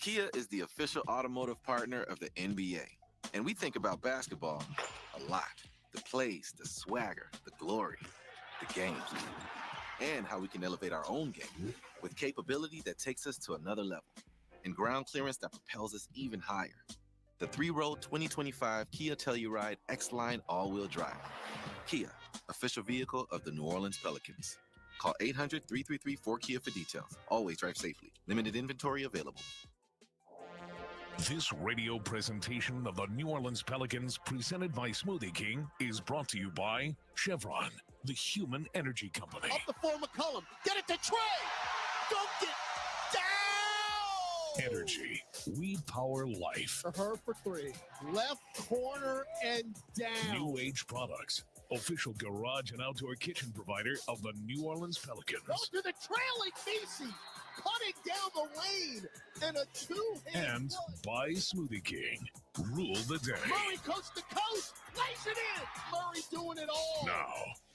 Kia is the official automotive partner of the NBA. And we think about basketball a lot. The plays, the swagger, the glory, the games, and how we can elevate our own game with capability that takes us to another level and ground clearance that propels us even higher. The 3-row 2025 Kia Telluride X-Line all-wheel drive. Kia, official vehicle of the New Orleans Pelicans. Call 800-333-4KIA for details. Always drive safely. Limited inventory available. This radio presentation of the New Orleans Pelicans, presented by Smoothie King, is brought to you by Chevron, the human energy company. Up the floor, McCollum. Get it to Trey. Dunk it down. Energy. We power life. For her for three. Left corner and down. New Age Products, official garage and outdoor kitchen provider of the New Orleans Pelicans. Go to the trailing Casey. Cutting down the lane. And a two-hand And by Smoothie King. Rule the day. Murray coast to coast. Lays it in. Murray doing it all. Now,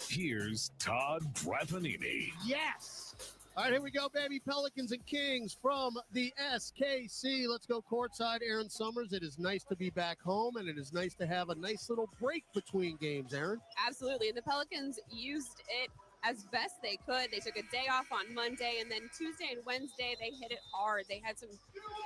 here's Todd Drapanini. Yes. All right, here we go, baby. Pelicans and Kings from the SKC. Let's go courtside. Aaron Summers, it is nice to be back home, and it is nice to have a nice little break between games, Aaron. Absolutely. And the Pelicans used it as best they could. They took a day off on Monday, and then Tuesday and Wednesday, they hit it hard. They had some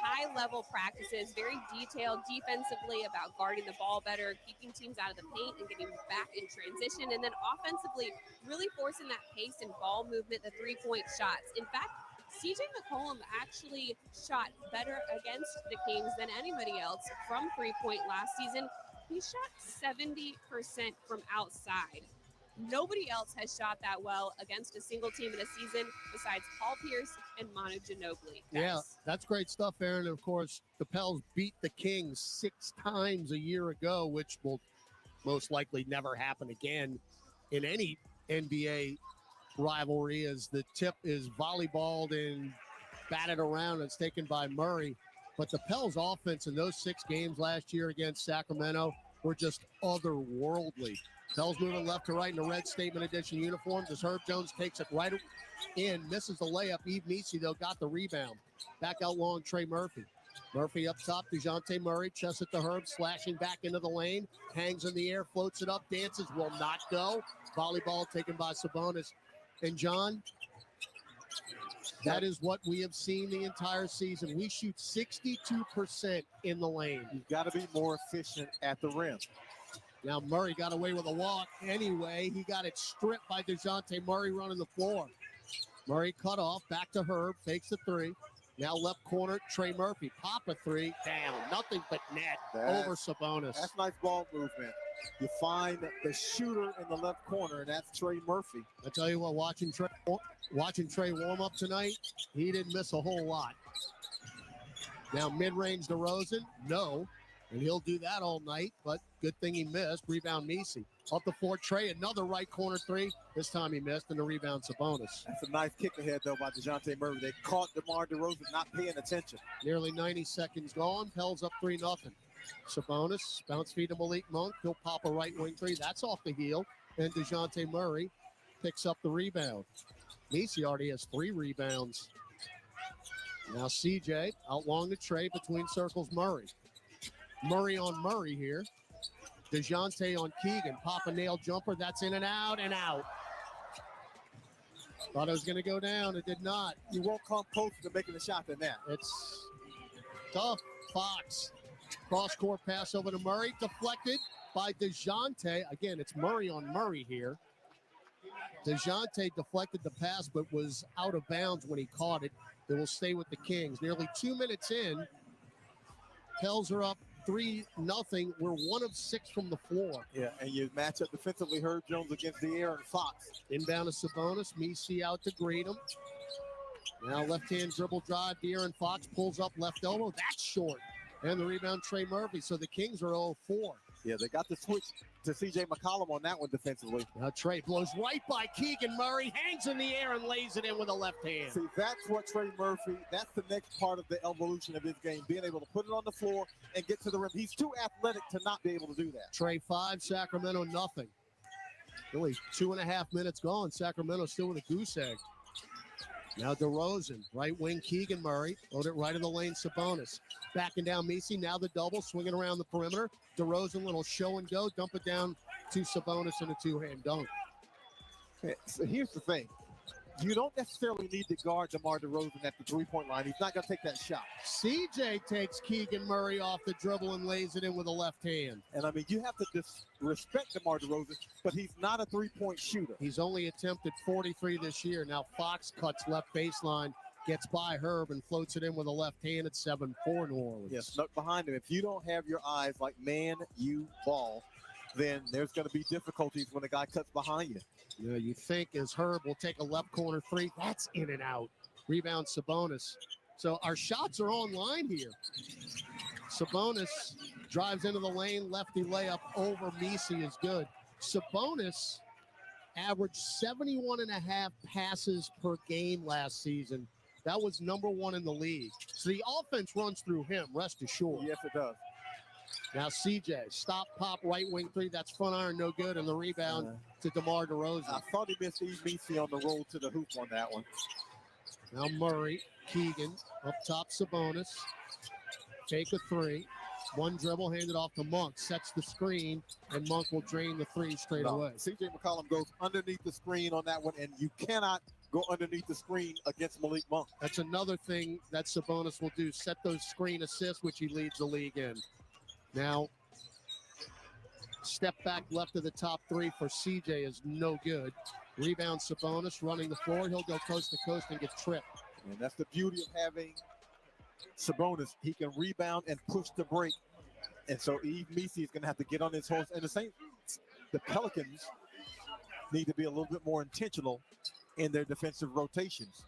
high-level practices, very detailed defensively about guarding the ball better, keeping teams out of the paint and getting back in transition, and then offensively really forcing that pace and ball movement, the three-point shots. In fact, CJ McCollum actually shot better against the Kings than anybody else from three-point last season. He shot 70% from outside. Nobody else has shot that well against a single team in a season besides Paul Pierce and Manu Ginobili. Yeah, that's great stuff, Aaron. And, of course, the Pels beat the Kings 6 times a year ago, which will most likely never happen again in any NBA rivalry, as the tip is volleyballed and batted around. It's taken by Murray. But the Pels offense in those 6 games last year against Sacramento were just otherworldly. Pels moving left to right in the red Statement Edition uniforms as Herb Jones takes it right in, misses the layup. Yves Missi, though, got the rebound. Back out long, Trey Murphy. Murphy up top, DeJounte Murray, chest it to Herb, slashing back into the lane, hangs in the air, floats it up, dances, will not go. Volleyball taken by Sabonis. And, John, that is what we have seen the entire season. We shoot 62% in the lane. You've got to be more efficient at the rim. Now Murray got away with a walk anyway. He got it stripped by DeJounte Murray running the floor. Murray cut off, back to Herb, fakes the three. Now left corner, Trey Murphy. Pop a three, down. Nothing but net over Sabonis. That's nice ball movement. You find the shooter in the left corner, and that's Trey Murphy. I tell you what, watching Trey warm up tonight, he didn't miss a whole lot. Now mid-range DeRozan, no. And he'll do that all night, but good thing he missed. Rebound Missi. Up the floor, Trey, another right corner three. This time he missed, and the rebound Sabonis. That's a nice kick ahead, though, by DeJounte Murray. They caught DeMar DeRozan not paying attention. Nearly 90 seconds gone. Pels up 3-0. Sabonis, bounce feed to Malik Monk. He'll pop a right wing three. That's off the heel. And DeJounte Murray picks up the rebound. Missi already has 3 rebounds. Now CJ out long to Trey, between circles Murray. Murray on Murray here. DeJounte on Keegan. Pop a nail jumper. That's in and out and out. Thought it was going to go down. It did not. You won't come closer to making a shot than that. It's tough. Fox. Cross-court pass over to Murray. Deflected by DeJounte. Again, it's Murray on Murray here. DeJounte deflected the pass but was out of bounds when he caught it. It will stay with the Kings. Nearly 2 minutes in. Pels are up 3-0. We're 1 of 6 from the floor. Yeah, and you match up defensively Herb Jones against De'Aaron Fox. Inbound to Sabonis. Missi out to greet him. Now left-hand dribble drive. De'Aaron Fox pulls up left elbow. That's short. And the rebound, Trey Murphy. So the Kings are 0-4. Yeah, they got the switch to C.J. McCollum on that one defensively. Now Trey blows right by Keegan Murray. Hangs in the air and lays it in with a left hand. See, that's what Trey Murphy, that's the next part of the evolution of his game, being able to put it on the floor and get to the rim. He's too athletic to not be able to do that. Trey 5, Sacramento nothing. Really 2.5 minutes gone. Sacramento still with a goose egg. Now DeRozan, right wing Keegan Murray, load it right in the lane, Sabonis. Backing down Messi, now the double, swinging around the perimeter. DeRozan, little show and go, dump it down to Sabonis in a two-hand dunk. Okay, so here's the thing. You don't necessarily need to guard DeMar DeRozan at the three-point line. He's not going to take that shot. CJ takes Keegan Murray off the dribble and lays it in with a left hand. And, I mean, you have to respect DeMar DeRozan, but he's not a three-point shooter. He's only attempted 43 this year. Now Fox cuts left baseline, gets by Herb, and floats it in with a left hand at 7-4 New Orleans. Yeah, snuck behind him. If you don't have your eyes like man, you ball, then there's going to be difficulties when a guy cuts behind you. Yeah, you think as Herb will take a left corner three. That's in and out. Rebound Sabonis. So our shots are online here. Sabonis drives into the lane. Lefty layup over Messi is good. Sabonis averaged 71.5 passes per game last season. That was number one in the league. So the offense runs through him, rest assured. Yes, it does. Now CJ, stop, pop, right wing three. That's front iron, no good. And the rebound to DeMar DeRozan. I thought he missed Eve Messi on the roll to the hoop on that one. Now Murray, Keegan, up top Sabonis. Take a three. One dribble, handed off to Monk. Sets the screen, and Monk will drain the three straight away. CJ McCollum goes underneath the screen on that one, and you cannot go underneath the screen against Malik Monk. That's another thing that Sabonis will do. Set those screen assists, which he leads the league in. Now, step back left of the top three for CJ is no good. Rebound Sabonis running the floor. He'll go coast to coast and get tripped. And that's the beauty of having Sabonis. He can rebound and push the break. And so Eve Messi is going to have to get on his horse. And the Pelicans need to be a little bit more intentional in their defensive rotations.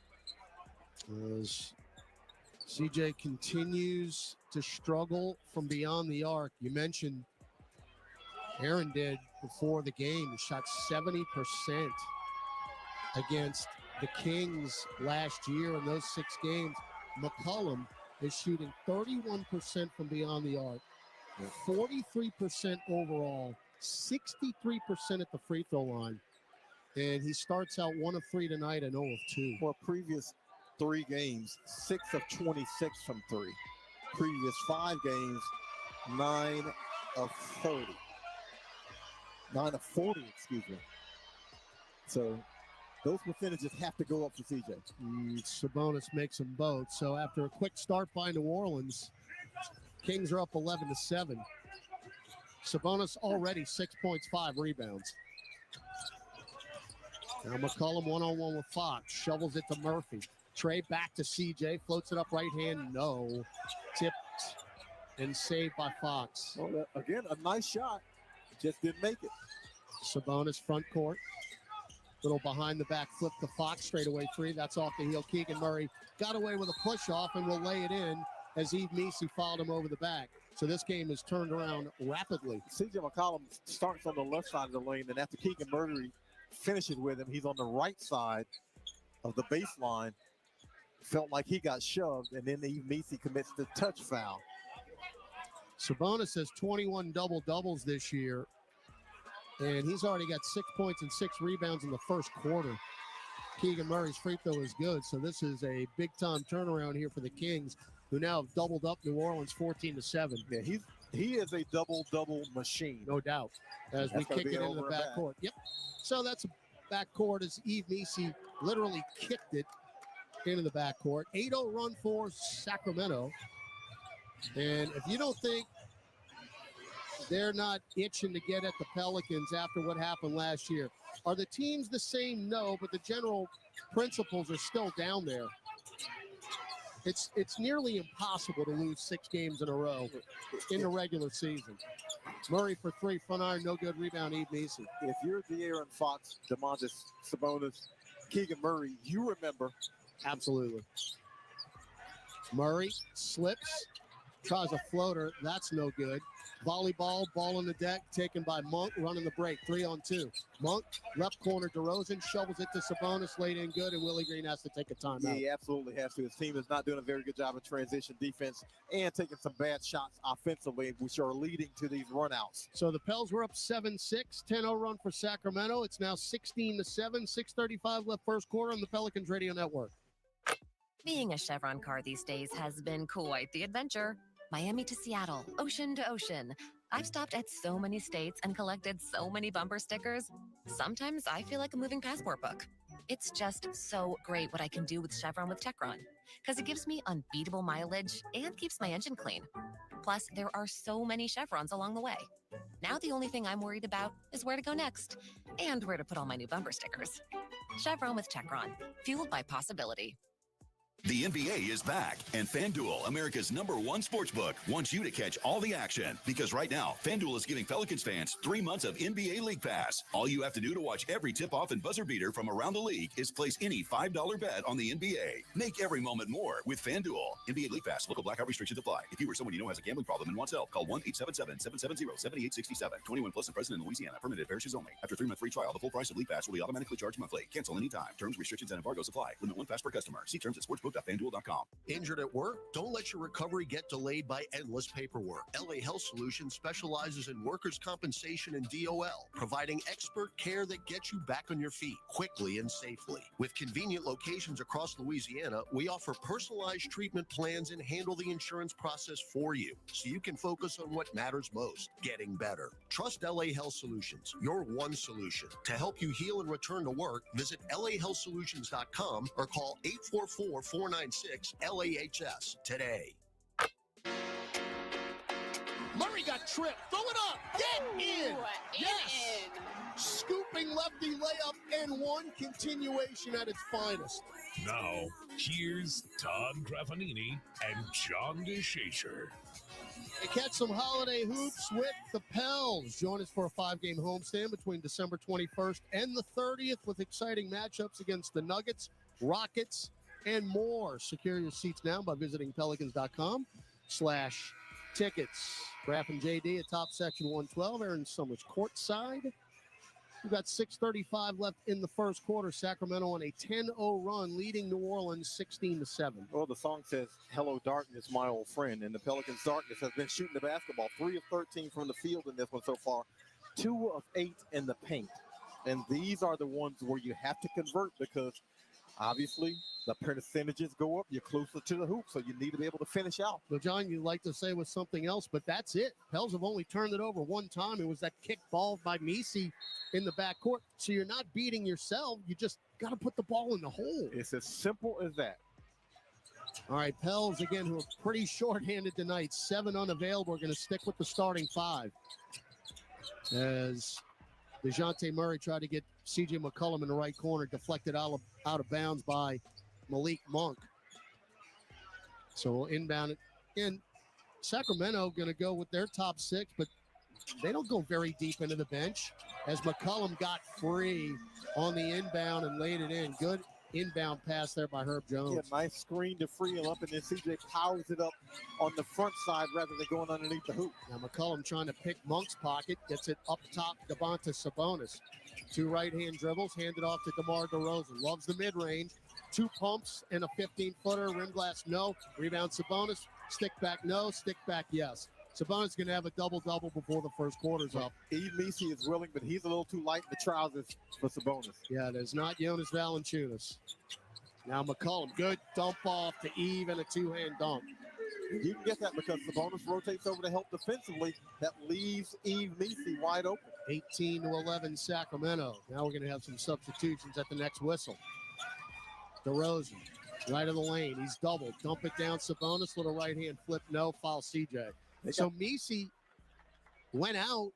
As CJ continues to struggle from beyond the arc. You mentioned Aaron did before the game. He shot 70% against the Kings last year in those 6 games. McCollum is shooting 31% from beyond the arc, 43% overall, 63% at the free throw line. And he starts out 1 of 3 tonight and 0 of 2. For previous 3 games, 6 of 26 from 3. Previous 5 games, 9 of 30. 9 of 40, excuse me. So those percentages have to go up for CJ. Sabonis makes them both. So after a quick start by New Orleans, Kings are up 11-7. Sabonis already 6 points, 5 rebounds. Now McCollum one-on-one with Fox. Shovels it to Murphy. Trey back to CJ. Floats it up right hand. No. Tipped and saved by Fox. Well, again, a nice shot. Just didn't make it. Sabonis front court. Little behind the back flip to Fox. Straightaway 3. That's off the heel. Keegan Murray got away with a push off and will lay it in as Eve Messi fouled him over the back. So this game is turned around rapidly. CJ McCollum starts on the left side of the lane, and after Keegan Murray finishes with him, he's on the right side of the baseline. Felt like he got shoved, and then Eve Messi commits the touch foul. Sabonis has 21 double-doubles this year, and he's already got 6 points and 6 rebounds in the first quarter. Keegan Murray's free throw is good, so this is a big-time turnaround here for the Kings, who now have doubled up New Orleans 14-7. Yeah, he is a double-double machine. No doubt, as we kick it into the backcourt. Yep. So that's a backcourt as Eve Messi literally kicked it into the backcourt. 8-0 run for Sacramento. And if you don't think they're not itching to get at the Pelicans after what happened last year, are the teams the same? No, but the general principles are still down there. It's nearly impossible to lose 6 games in a row in the regular season. Murray for 3, front iron, no good, rebound, Eve Messi. If you're De'Aaron Fox, DeMontis Sabonis, Keegan Murray, you remember. Absolutely. Murray slips, tries a floater. That's no good. Volleyball, ball on the deck, taken by Monk, running the break, 3-on-2. Monk, left corner, DeRozan, shovels it to Sabonis, laid in good, and Willie Green has to take a timeout. Yeah, he absolutely has to. His team is not doing a very good job of transition defense and taking some bad shots offensively, which are leading to these runouts. So the Pels were up 7-6, 10-0 run for Sacramento. It's now 16-7, 6:35 left first quarter on the Pelicans Radio Network. Being a Chevron car these days has been quite the adventure. Miami to Seattle, ocean to ocean. I've stopped at so many states and collected so many bumper stickers. Sometimes I feel like a moving passport book. It's just so great what I can do with Chevron with Techron, because it gives me unbeatable mileage and keeps my engine clean. Plus, there are so many Chevrons along the way. Now the only thing I'm worried about is where to go next and where to put all my new bumper stickers. Chevron with Techron, fueled by possibility. The NBA is back, and FanDuel, America's #1 sportsbook, wants you to catch all the action. Because right now, FanDuel is giving Pelicans fans 3 months of NBA League Pass. All you have to do to watch every tip-off and buzzer beater from around the league is place any $5 bet on the NBA. Make every moment more with FanDuel. NBA League Pass. Local blackout restrictions apply. If you or someone you know has a gambling problem and wants help, call 1-877-770-7867. 21 plus and present in Louisiana. Permitted parishes only. After 3-month free trial, the full price of League Pass will be automatically charged monthly. Cancel anytime. Terms, restrictions, and embargoes apply. Limit 1 pass per customer. See terms at sportsbook.fanduel.com. Injured at work? Don't let your recovery get delayed by endless paperwork. LA Health Solutions specializes in workers' compensation and DOL, providing expert care that gets you back on your feet quickly and safely. With convenient locations across Louisiana, we offer personalized treatment plans and handle the insurance process for you, so you can focus on what matters most, getting better. Trust LA Health Solutions, your one solution. To help you heal and return to work, visit lahealthsolutions.com or call 844-496-LAHS today. Murray got tripped. Throw it up. Get in. Yes. Scooping lefty layup and one, continuation at its finest. Now, here's Todd Graffanini and John DeShazer. They catch some holiday hoops with the Pels. Join us for a 5-game homestand between December 21st and the 30th with exciting matchups against the Nuggets, Rockets, and more. Secure your seats now by visiting pelicans.com/tickets. Graf and JD at top section 112. Aaron Summers courtside. We've got 6:35 left in the first quarter. Sacramento on a 10-0 run, leading New Orleans 16-7. Well, the song says, "Hello, darkness, my old friend." And the Pelicans' darkness has been shooting the basketball. 3 of 13 from the field in this one so far. 2 of 8 in the paint. And these are the ones where you have to convert because, obviously, the percentages go up. You're closer to the hoop, so you need to be able to finish out. Well, John, you'd like to say was something else, but that's it. Pels have only turned it over one time. It was that kick ball by Misi in the backcourt. So you're not beating yourself. You just got to put the ball in the hole. It's as simple as that. All right, Pels, again, who are pretty shorthanded tonight. 7 unavailable. We're going to stick with the starting 5. As DeJounte Murray tried to get C.J. McCollum in the right corner, deflected out of bounds by Malik Monk. So we'll inbound it. And Sacramento going to go with their top 6, but they don't go very deep into the bench as McCollum got free on the inbound and laid it in. Good inbound pass there by Herb Jones. Yeah, nice screen to free him up, and then CJ powers it up on the front side rather than going underneath the hoop. Now McCollum trying to pick Monk's pocket, gets it up top to Domantas Sabonis. 2 right-hand dribbles, handed off to DeMar DeRozan. Loves the mid-range. 2 pumps and a 15-footer. Rim glass, no. Rebound Sabonis. Stick back, no. Stick back, yes. Sabonis going to have a double-double before the first quarter's up. Eve Misi is willing, but he's a little too light in the trousers for Sabonis. Yeah, it is not Jonas Valanciunas. Now McCollum, good dump off to Eve and a 2-hand dunk. You can get that because Sabonis rotates over to help defensively. That leaves Eve Misi wide open. 18-11 Sacramento. Now we're going to have some substitutions at the next whistle. DeRozan, right of the lane. He's doubled. Dump it down. Sabonis, little right-hand flip. No, foul CJ. So Misi went out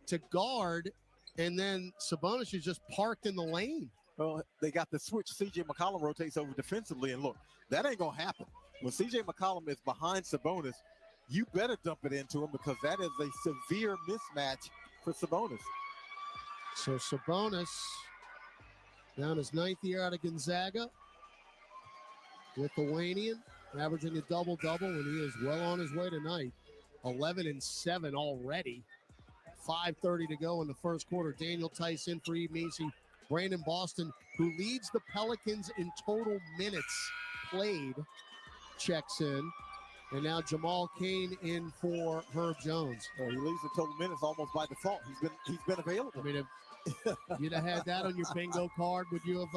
to guard, and then Sabonis is just parked in the lane. Well, they got the switch. C.J. McCollum rotates over defensively, and look, that ain't going to happen. When C.J. McCollum is behind Sabonis, you better dump it into him because that is a severe mismatch for Sabonis. So Sabonis, down his 9th year out of Gonzaga, Lithuanian, averaging a double-double, and he is well on his way tonight. 11-7 already. 5:30 to go in the first quarter. Daniel Tice in for Eve Misi. Brandon Boston, who leads the Pelicans in total minutes played, checks in. And now Jamal Cain in for Herb Jones. He leads the total minutes almost by default. He's been available. I mean, if you'd have had that on your bingo card, would you have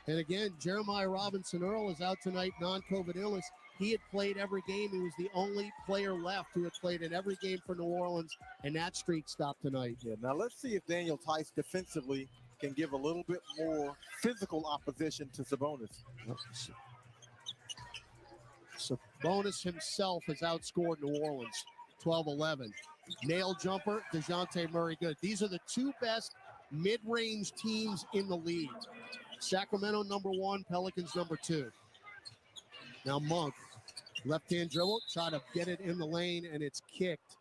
And again, Jeremiah Robinson Earl is out tonight, non-COVID illness. He had played every game. He was the only player left who had played in every game for New Orleans, and that streak stopped tonight. Yeah, now let's see if Daniel Tice defensively can give a little bit more physical opposition to Sabonis. Sabonis himself has outscored New Orleans 12-11. Nail jumper, DeJounte Murray good. These are the two best mid-range teams in the league. Sacramento number 1, Pelicans number 2. Now Monk, left-hand dribble, try to get it in the lane, and it's kicked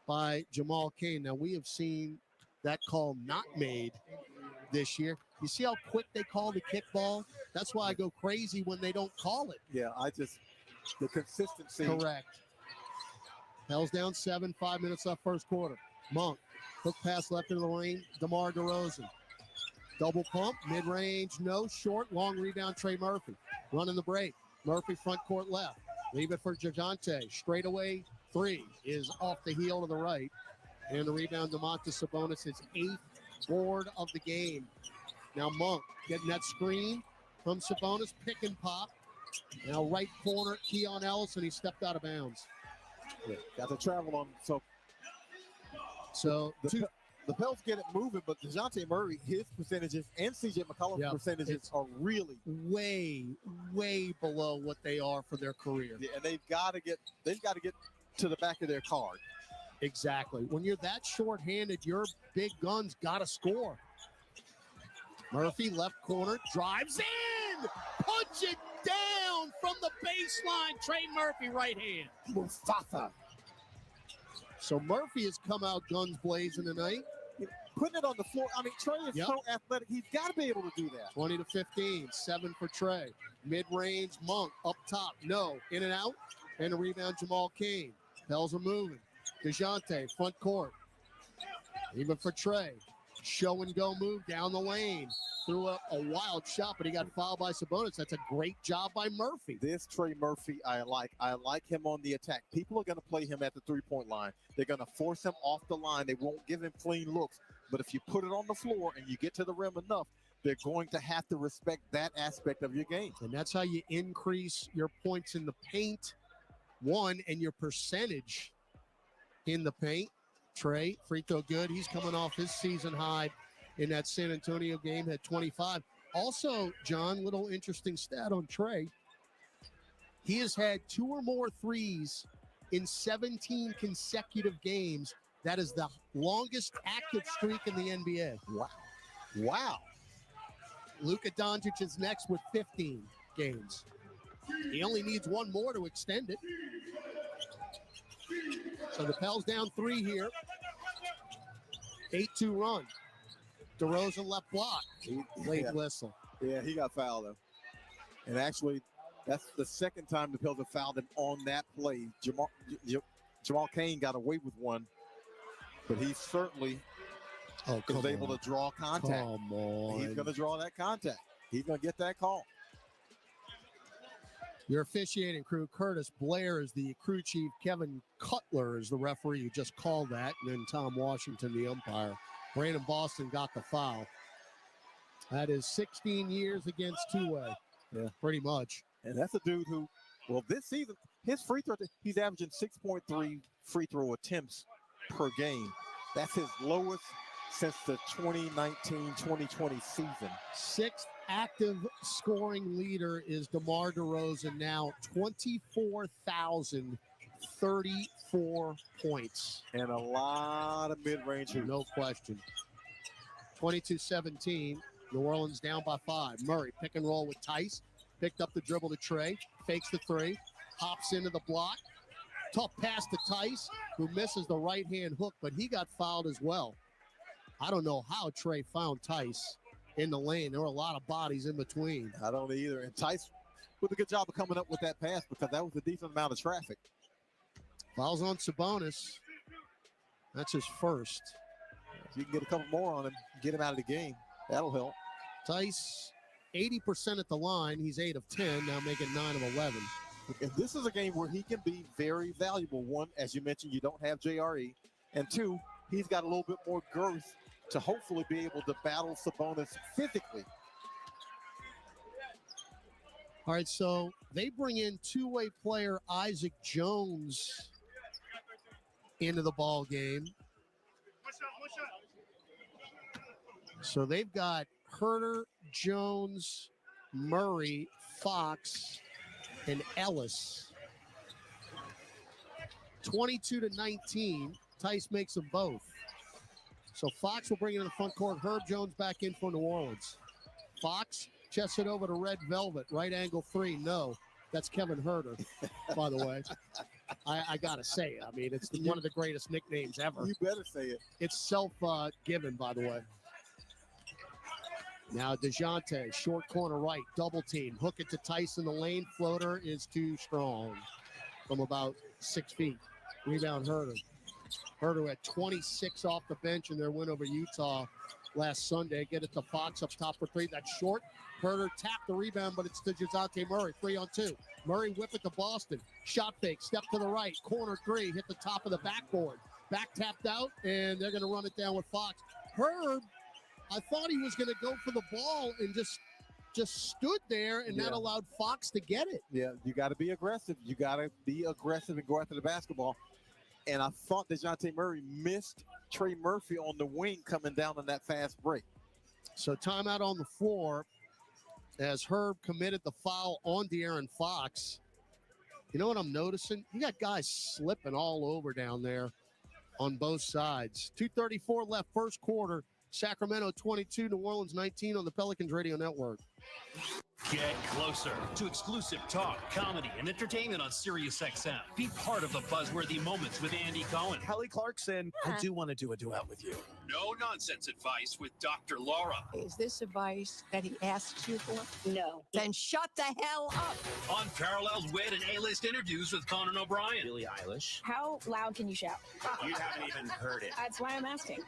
by Jamal Cain. Now we have seen that call not made this year. You see how quick they call the kickball? That's why I go crazy when they don't call it. Yeah, the consistency. Correct. Pels down 7, 5 minutes left first quarter. Monk, hook pass left into the lane, DeMar DeRozan. Double pump, mid-range, no, short, long rebound, Trey Murphy. Running the break. Murphy front court left. Leave it for DeJounte. Straight away, 3 is off the heel to the right. And the rebound, Domantas Sabonis, his 8th board of the game. Now Monk getting that screen from Sabonis, pick and pop. Now right corner, Keon Ellison, he stepped out of bounds. Yeah, got to travel on. So the Pels get it moving, but DeJounte Murray, his percentages and CJ McCollum's percentages are really way below what they are for their career. Yeah, and they've got to get to the back of their card. Exactly. When you're that short-handed, your big guns got to score. Murphy, left corner, drives in! Punch it down from the baseline. Trey Murphy, right hand. Mustafa. So Murphy has come out guns blazing tonight. Putting it on the floor. I mean, Trey is so athletic. He's got to be able to do that. 20-15, 7 for Trey. Mid-range, Monk, up top, no. In and out, and a rebound, Jamal Cain. Pels are moving. DeJounte, front court. Even for Trey. Show and go move down the lane. Threw a wild shot, but he got fouled by Sabonis. That's a great job by Murphy. This Trey Murphy, I like. I like him on the attack. People are going to play him at the three-point line. They're going to force him off the line. They won't give him clean looks. But if you put it on the floor and you get to the rim enough, they're going to have to respect that aspect of your game. And that's how you increase your points in the paint, one, and your percentage in the paint. Trey, free throw good. He's coming off his season high in that San Antonio game, had 25. Also, John, little interesting stat on Trey. He has had 2 or more threes in 17 consecutive games. That is the longest active streak in the NBA. Wow. Luka Doncic is next with 15 games. He only needs 1 more to extend it. So the Pels down 3 here. 8-2 run. DeRozan left block. Late whistle. Yeah, he got fouled though. And actually, that's the second time the Pels have fouled him on that play. Jamal Cain got away with one, but he certainly was able to draw contact. Come on. He's going to draw that contact. He's going to get that call. Your officiating crew, Curtis Blair is the crew chief. Kevin Cutler is the referee who just called that. And then Tom Washington, the umpire. Brandon Boston got the foul. That is 16 years against two-way. Yeah. Pretty much. And that's a dude who, well, this season, his free throw, he's averaging 6.3 free throw attempts per game. That's his lowest since the 2019-2020 season. 6th active scoring leader is DeMar DeRozan now, 24,034 points. And a lot of mid-range. No question. 22-17. New Orleans down by 5. Murray, pick and roll with Tice. Picked up the dribble to Trey. Fakes the 3. Hops into the block. Tough pass to Tice, who misses the right-hand hook, but he got fouled as well. I don't know how Trey found Tice in the lane. There were a lot of bodies in between. I don't either. And Tice did a good job of coming up with that pass because that was a decent amount of traffic. Fouls on Sabonis. That's his first. If you can get a couple more on him, get him out of the game, that'll help. Tice, 80% at the line. He's 8 of 10, now making 9 of 11. And this is a game where he can be very valuable. One, as you mentioned, you don't have JRE. And 2, he's got a little bit more girth to hopefully be able to battle Sabonis physically. All right, so they bring in two-way player Isaac Jones into the ball game. So they've got Herter, Jones, Murray, Fox, and Ellis. 22-19. Tice makes them both. So Fox will bring it in the front court. Herb Jones back in for New Orleans. Fox chests it over to Red Velvet. Right angle three. No. That's Kevin Herter, by the way. I got to say it. I mean, it's one of the greatest nicknames ever. You better say it. It's self-given, by the way. Now DeJounte, short corner right, double team. Hook it to Tyson. The lane floater is too strong from about 6 feet. Rebound Herter. Herter had 26 off the bench in their win over Utah last Sunday. Get it to Fox up top for three. That's short. Herter tapped the rebound, but it's to DeJounte Murray. 3-on-2. Murray whip it to Boston. Shot fake. Step to the right. Corner three. Hit the top of the backboard. Back tapped out, and they're going to run it down with Fox. Herb, I thought he was going to go for the ball and just stood there, and that allowed Fox to get it. Yeah, you got to be aggressive. You got to be aggressive and go after the basketball. And I thought DeJounte Murray missed Trey Murphy on the wing coming down on that fast break. So timeout on the floor as Herb committed the foul on De'Aaron Fox. You know what I'm noticing? You got guys slipping all over down there on both sides. 2:34 left, first quarter. Sacramento 22, New Orleans 19 on the Pelicans Radio Network. Get closer to exclusive talk, comedy, and entertainment on SiriusXM. Be part of the buzzworthy moments with Andy Cohen. Kelly Clarkson, I do want to do a duet with you. No nonsense advice with Dr. Laura. Is this advice that he asks you for? No. Then shut the hell up. Unparalleled wit and A-list interviews with Conan O'Brien. Billie Eilish. How loud can you shout? You haven't even heard it. That's why I'm asking.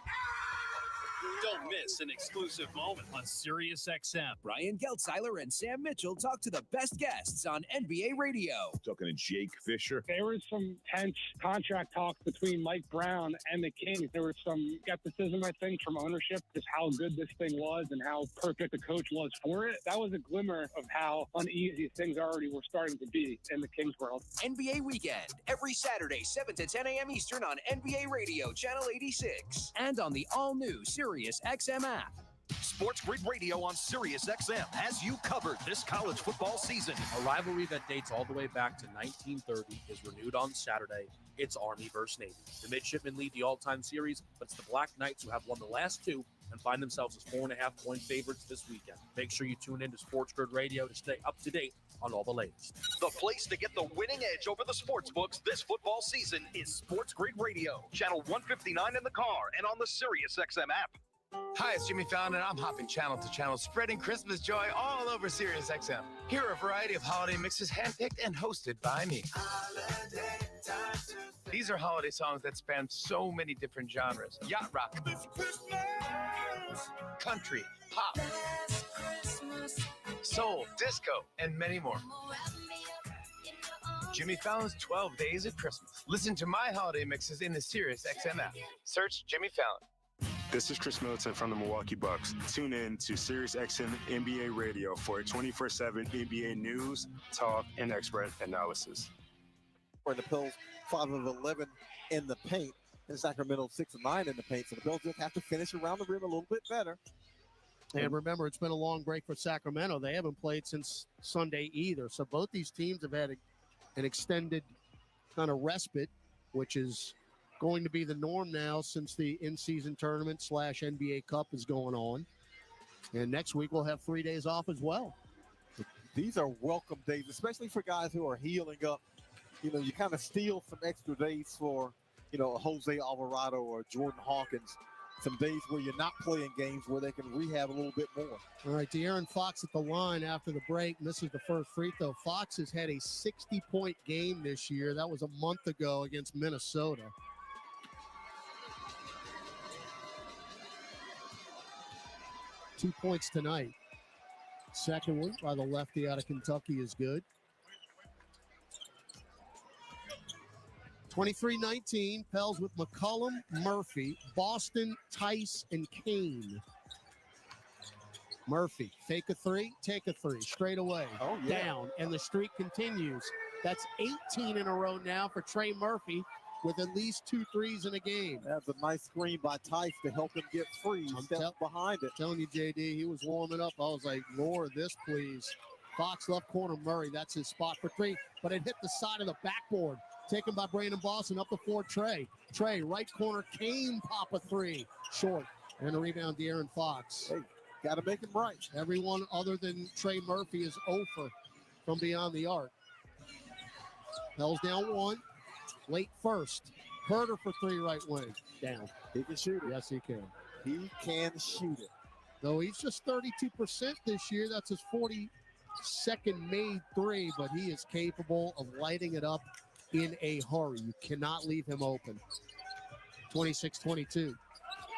Don't miss an exclusive moment on SiriusXM. Brian Geltzeiler and Sam Mitchell talk to the best guests on NBA radio. Talking to Jake Fisher. There was some tense contract talks between Mike Brown and the Kings. There was some skepticism, I think, from ownership, just how good this thing was and how perfect the coach was for it. That was a glimmer of how uneasy things already were starting to be in the Kings world. NBA Weekend, every Saturday, 7 to 10 a.m. Eastern on NBA Radio, Channel 86. And on the all-new SiriusXM app. Sports Grid Radio on SiriusXM has you covered this college football season. A rivalry that dates all the way back to 1930 is renewed on Saturday. It's Army versus Navy. The midshipmen lead the all-time series, but it's the Black Knights who have won the last two and find themselves as 4.5-point favorites this weekend. Make sure you tune in to Sports Grid Radio to stay up to date on all the latest. The place to get the winning edge over the sports books this football season is Sports Grid Radio, channel 159 in the car and on the SiriusXM app. Hi, it's Jimmy Fallon, and I'm hopping channel to channel, spreading Christmas joy all over SiriusXM. Here are a variety of holiday mixes handpicked and hosted by me. These are holiday songs that span so many different genres. Yacht rock, country, pop, soul, disco, and many more. Jimmy Fallon's 12 Days of Christmas. Listen to my holiday mixes in the SiriusXM app. Search Jimmy Fallon. This is Chris Middleton from the Milwaukee Bucks. Tune in to SiriusXM NBA Radio for a 24/7 NBA news, talk, and expert analysis. For the Pels, 5 of 11 in the paint, and Sacramento 6 of 9 in the paint. So the Pels just have to finish around the rim a little bit better. And remember, it's been a long break for Sacramento. They haven't played since Sunday either. So both these teams have had an extended kind of respite, which is going to be the norm now since the in-season tournament / NBA Cup is going on. And next week we'll have 3 days off as well. These are welcome days, especially for guys who are healing up. You know, you kind of steal some extra days for, you know, Jose Alvarado or Jordan Hawkins. Some days where you're not playing games where they can rehab a little bit more. All right, De'Aaron Fox at the line after the break. And this is the first free throw. Fox has had a 60-point game this year. That was a month ago against Minnesota. Two points tonight. Second one by the lefty out of Kentucky is good. 23-19, Pels with McCollum, Murphy, Boston, Tice, and Kane. Murphy, fake a three, take a three, straight away, down, and the streak continues. That's 18 in a row now for Trey Murphy with at least 2 threes in a game. That's a nice screen by Tice to help him get free. Step behind it. Telling you, JD, he was warming up. I was like, more of this, please. Fox left corner, Murray. That's his spot for 3, but it hit the side of the backboard. Taken by Brandon Boston, up the floor, Trey. Trey, right corner, Kane pop a 3. Short. And a rebound, De'Aaron Fox. Hey, got to make him right. Everyone other than Trey Murphy is over from beyond the arc. Pels down 1. Late first. Herter for 3 right wing. Down. He can shoot it. Yes, he can. He can shoot it. Though he's just 32% this year. That's his 42nd made 3, but he is capable of lighting it up in a hurry. You cannot leave him open. 26-22.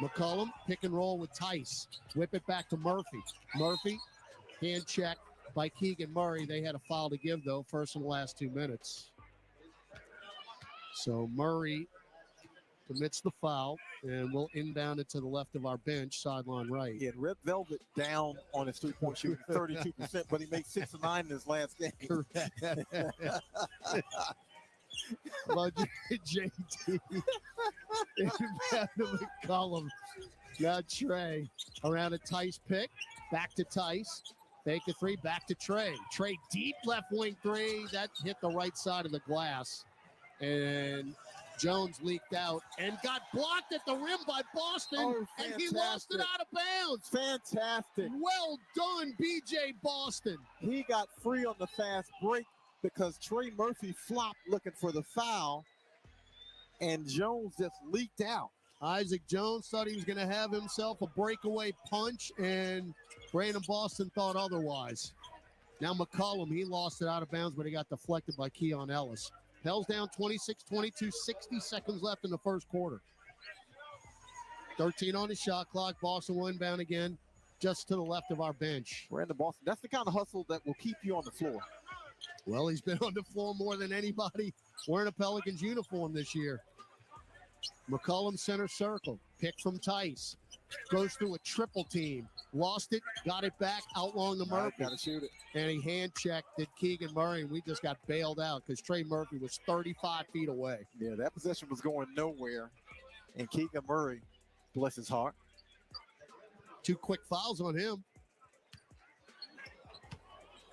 McCollum, pick and roll with Tice. Whip it back to Murphy. Murphy, hand check by Keegan Murray. They had a foul to give, though, first in the last 2 minutes. So Murray commits the foul, and we'll inbound it to the left of our bench, sideline right. He had Red Velvet down on his three-point shooting, 32%, but he made 6 of 9 in his last game. Well, JT, inbound to McCollum. Now Trey around a Tice pick. Back to Tice. Fake a 3, back to Trey. Trey deep left wing 3. That hit the right side of the glass. And Jones leaked out and got blocked at the rim by Boston, and he lost it out of bounds. Fantastic. Well done, BJ Boston. He got free on the fast break because Trey Murphy flopped looking for the foul, and Jones just leaked out. Isaac Jones thought he was going to have himself a breakaway punch, and Brandon Boston thought otherwise. Now McCollum, he lost it out of bounds, but he got deflected by Keon Ellis. Pels down 26-22, 60 seconds left in the first quarter. 13 on the shot clock. Boston will inbound again, just to the left of our bench. Brandon Boston, that's the kind of hustle that will keep you on the floor. Well, he's been on the floor more than anybody wearing a Pelicans uniform this year. McCollum center circle. Pick from Tice. Goes through a triple team. Lost it, got it back, out long to Murphy. Got to shoot it. And he hand checked at Keegan Murray, and we just got bailed out because Trey Murphy was 35 feet away. Yeah, that possession was going nowhere. And Keegan Murray, bless his heart. 2 quick fouls on him.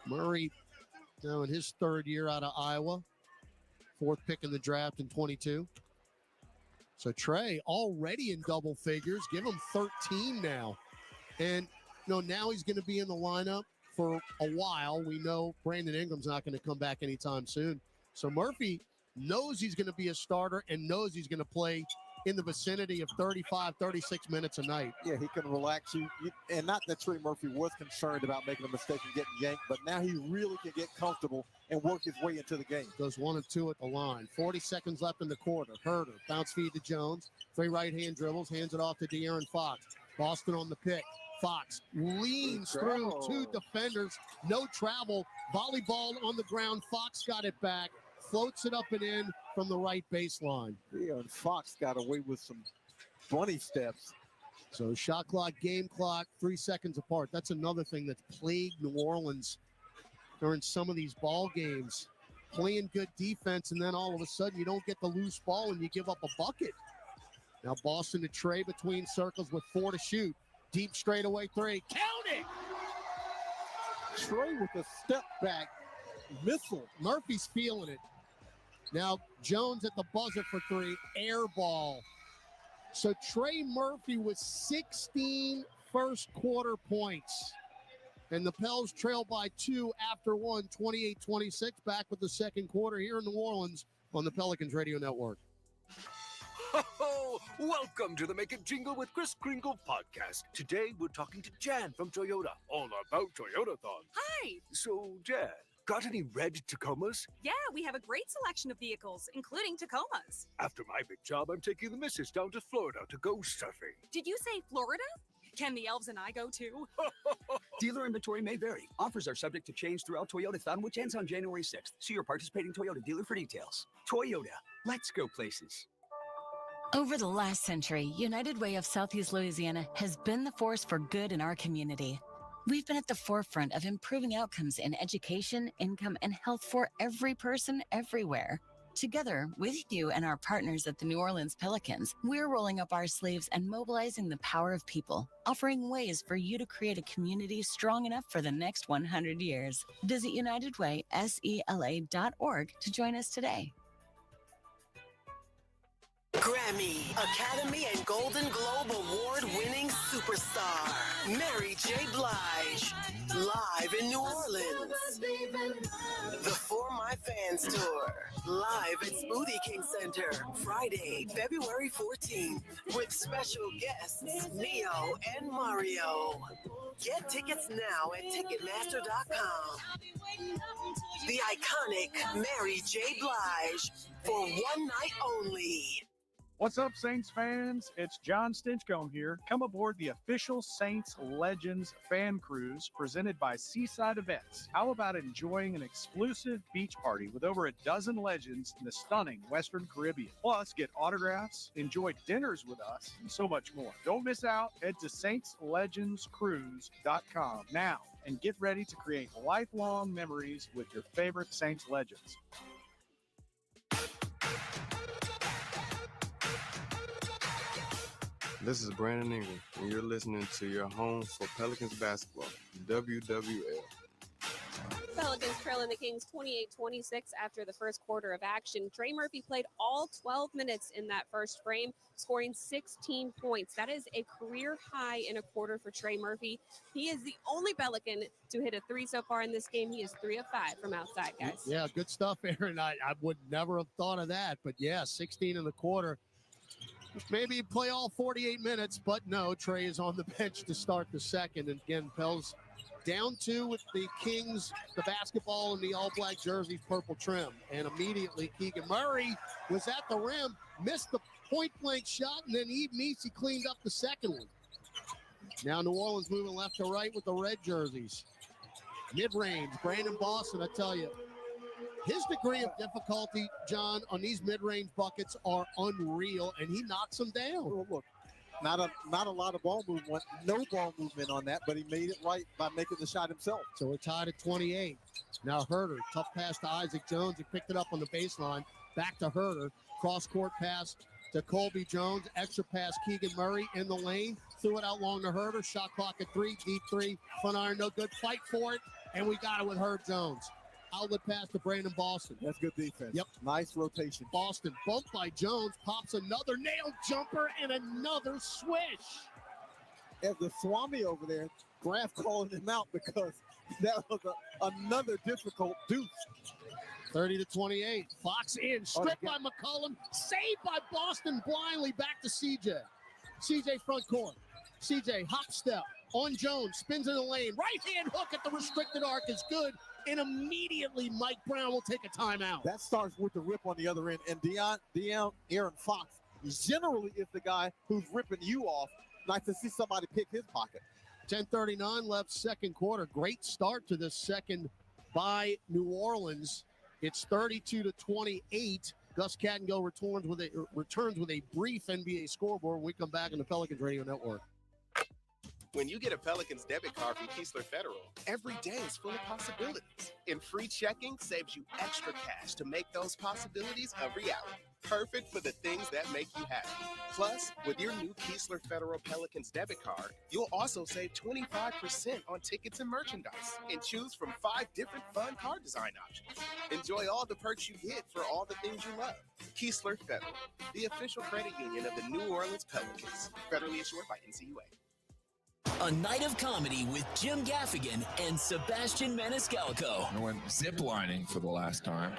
Murray, now in his 3rd year out of Iowa. 4th pick in the draft in 22. So Trey already in double figures. Give him 13 now. And now he's going to be in the lineup for a while. We know Brandon Ingram's not going to come back anytime soon. So Murphy knows he's going to be a starter and knows he's going to play in the vicinity of 35, 36 minutes a night. Yeah, he can relax you. And not that Trey Murphy was concerned about making a mistake and getting yanked, but now he really can get comfortable and work his way into the game. Goes 1 and 2 at the line. 40 seconds left in the quarter. Herter, bounce feed to Jones. 3 right-hand dribbles, hands it off to De'Aaron Fox. Boston on the pick. Fox leans through 2 defenders. No travel. Volleyball on the ground. Fox got it back. Floats it up and in from the right baseline. Yeah, and Fox got away with some bunny steps. So shot clock, game clock, 3 seconds apart. That's another thing that's plagued New Orleans during some of these ball games. Playing good defense, and then all of a sudden you don't get the loose ball and you give up a bucket. Now Boston to Trey between circles with 4 to shoot. Deep straightaway 3. Count it! Trey with a step back missile. Murphy's feeling it. Now Jones at the buzzer for 3. Air ball. So Trey Murphy with 16 first quarter points. And the Pels trail by 2 after 1, 28-26. Back with the second quarter here in New Orleans on the Pelicans Radio Network. Ho-ho! Welcome to the Make It Jingle with Chris Kringle podcast. Today we're talking to Jan from Toyota, all about Toyotathon. Hi! So, Jan, got any red Tacomas? Yeah, we have a great selection of vehicles, including Tacomas. After my big job, I'm taking the missus down to Florida to go surfing. Did you say Florida? Can the elves and I go too? Dealer inventory may vary. Offers are subject to change throughout Toyotathon, which ends on January 6th. See your participating Toyota dealer for details. Toyota, let's go places. Over the last century, United Way of Southeast Louisiana has been the force for good in our community. We've been at the forefront of improving outcomes in education, income, and health for every person everywhere. Together with you and our partners at the New Orleans Pelicans, we're rolling up our sleeves and mobilizing the power of people, offering ways for you to create a community strong enough for the next 100 years. Visit UnitedWaySELA.org to join us today. Grammy, Academy, and Golden Globe award-winning superstar, Mary J. Blige, live in New Orleans. The For My Fans Tour, live at Smoothie King Center, Friday, February 14th, with special guests Neo and Mario. Get tickets now at Ticketmaster.com. The iconic Mary J. Blige, for one night only. What's up, Saints fans? It's John Stinchcomb here. Come aboard the official Saints Legends fan cruise presented by Seaside Events. How about enjoying an exclusive beach party with over a dozen legends in the stunning Western Caribbean? Plus, get autographs, enjoy dinners with us, and so much more. Don't miss out. Head to saintslegendscruise.com now and get ready to create lifelong memories with your favorite Saints legends. This is Brandon Ingram, and you're listening to your home for Pelicans basketball, WWL. Pelicans trailing the Kings 28-26 after the first quarter of action. Trey Murphy played all 12 minutes in that first frame, scoring 16 points. That is a career high in a quarter for Trey Murphy. He is the only Pelican to hit a three so far in this game. He is 3 of 5 from outside, guys. Yeah, good stuff, Aaron. I would never have thought of that, but yeah, 16 in the quarter. Maybe play all 48 minutes, but no, Trey is on the bench to start the second. And again, Pels down 2 with the Kings, the basketball and the all-black jerseys, purple trim. And immediately Keegan Murray was at the rim, missed the point-blank shot, and then Eve Meese cleaned up the second one. Now New Orleans moving left to right with the red jerseys. Mid-range, Brandon Boston, I tell you, his degree of difficulty, John, on these mid-range buckets are unreal, and he knocks them down. Well, look, not a lot of ball movement, no ball movement on that, but he made it right by making the shot himself. So we're tied at 28. Now Herter, tough pass to Isaac Jones. He picked it up on the baseline. Back to Herter. Cross-court pass to Colby Jones. Extra pass, Keegan Murray in the lane. Threw it out long to Herter. Shot clock at 3. Deep 3. Front iron, no good. Fight for it. And we got it with Herb Jones. Outlet pass to Brandon Boston. That's good defense. Yep. Nice rotation. Boston bumped by Jones. Pops another nail jumper and another swish. As the Swami over there, Graf calling him out because that was another difficult deuce. 30-28. Fox in. Stripped by McCollum. Saved by Boston blindly. Back to CJ. CJ front court. CJ hop step on Jones. Spins in the lane. Right hand hook at the restricted arc is good. And immediately Mike Brown will take a timeout. That starts with the rip on the other end. And Aaron Fox generally is the guy who's ripping you off. Nice to see somebody pick his pocket. 10:39 left second quarter. Great start to this second by New Orleans. It's 32-28. Gus Kattengell returns with a brief NBA scoreboard when we come back on the Pelicans Radio Network. When you get a Pelicans debit card from Keesler Federal, every day is full of possibilities. And free checking saves you extra cash to make those possibilities a reality. Perfect for the things that make you happy. Plus, with your new Keesler Federal Pelicans debit card, you'll also save 25% on tickets and merchandise and choose from 5 different fun card design options. Enjoy all the perks you get for all the things you love. Keesler Federal, the official credit union of the New Orleans Pelicans. Federally insured by NCUA. A night of comedy with Jim Gaffigan and Sebastian Maniscalco. I went ziplining for the last time.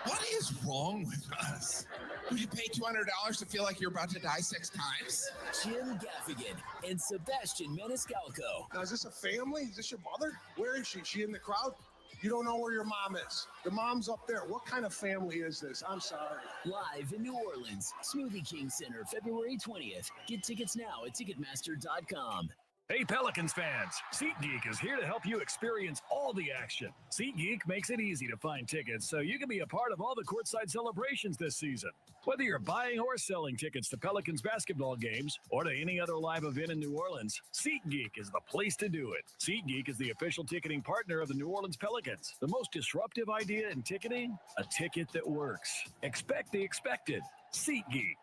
What is wrong with us? Would you pay $200 to feel like you're about to die 6 times? Jim Gaffigan and Sebastian Maniscalco. Now, is this a family? Is this your mother? Where is she? Is she in the crowd? You don't know where your mom is. Your mom's up there. What kind of family is this? I'm sorry. Live in New Orleans, Smoothie King Center, February 20th. Get tickets now at Ticketmaster.com. Hey Pelicans fans, SeatGeek is here to help you experience all the action. SeatGeek makes it easy to find tickets so you can be a part of all the courtside celebrations this season. Whether you're buying or selling tickets to Pelicans basketball games or to any other live event in New Orleans, SeatGeek is the place to do it. SeatGeek is the official ticketing partner of the New Orleans Pelicans. The most disruptive idea in ticketing? A ticket that works. Expect the expected. SeatGeek.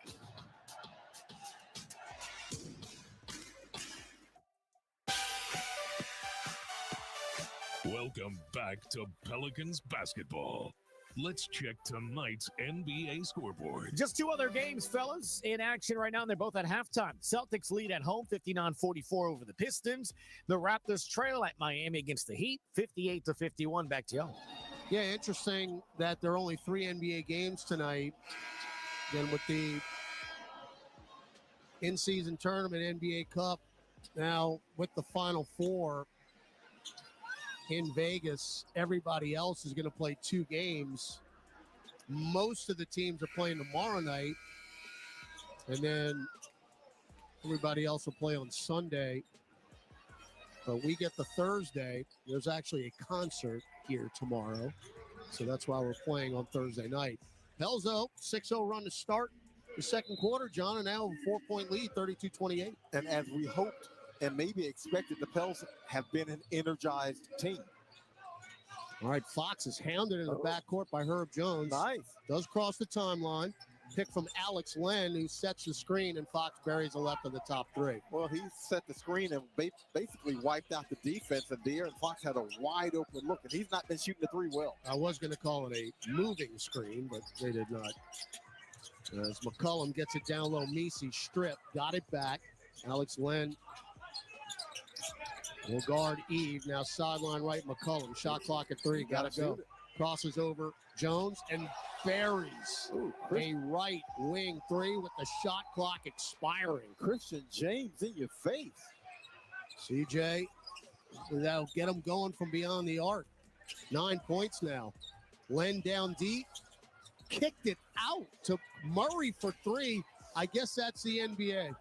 Welcome back to Pelicans basketball. Let's check tonight's NBA scoreboard. Just two other games, fellas, in action right now, and they're both at halftime. Celtics lead at home, 59-44 over the Pistons. The Raptors trail at Miami against the Heat, 58-51. Back to y'all. Yeah, interesting that there are only 3 NBA games tonight. Then with the in-season tournament, NBA Cup, now with the Final Four in Vegas, everybody else is going to play 2 games. Most of the teams are playing tomorrow night, and then everybody else will play on Sunday. But we get the Thursday. There's actually a concert here tomorrow, so that's why we're playing on Thursday night. Pels, though, 6-0 run to start the second quarter, John, and now a 4-point lead, 32-28. And as we hoped and maybe expected, the Pels have been an energized team. All right, Fox is hounded in the backcourt by Herb Jones. Nice. Does cross the timeline. Pick from Alex Len, who sets the screen, and Fox buries the left of the top 3. Well, he set the screen and basically wiped out the defense, and De'Aaron Fox had a wide open look, and he's not been shooting the 3 well. I was going to call it a moving screen, but they did not. As McCollum gets it down low, Messi strip, got it back. Alex Len will guard Eve. Now sideline right, McCollum. Shot clock at 3. Got to go. Crosses over Jones and buries a right wing 3 with the shot clock expiring. Christian James in your face. CJ, that'll get him going from beyond the arc. 9 points now. Len down deep. Kicked it out to Murray for 3. I guess that's the NBA.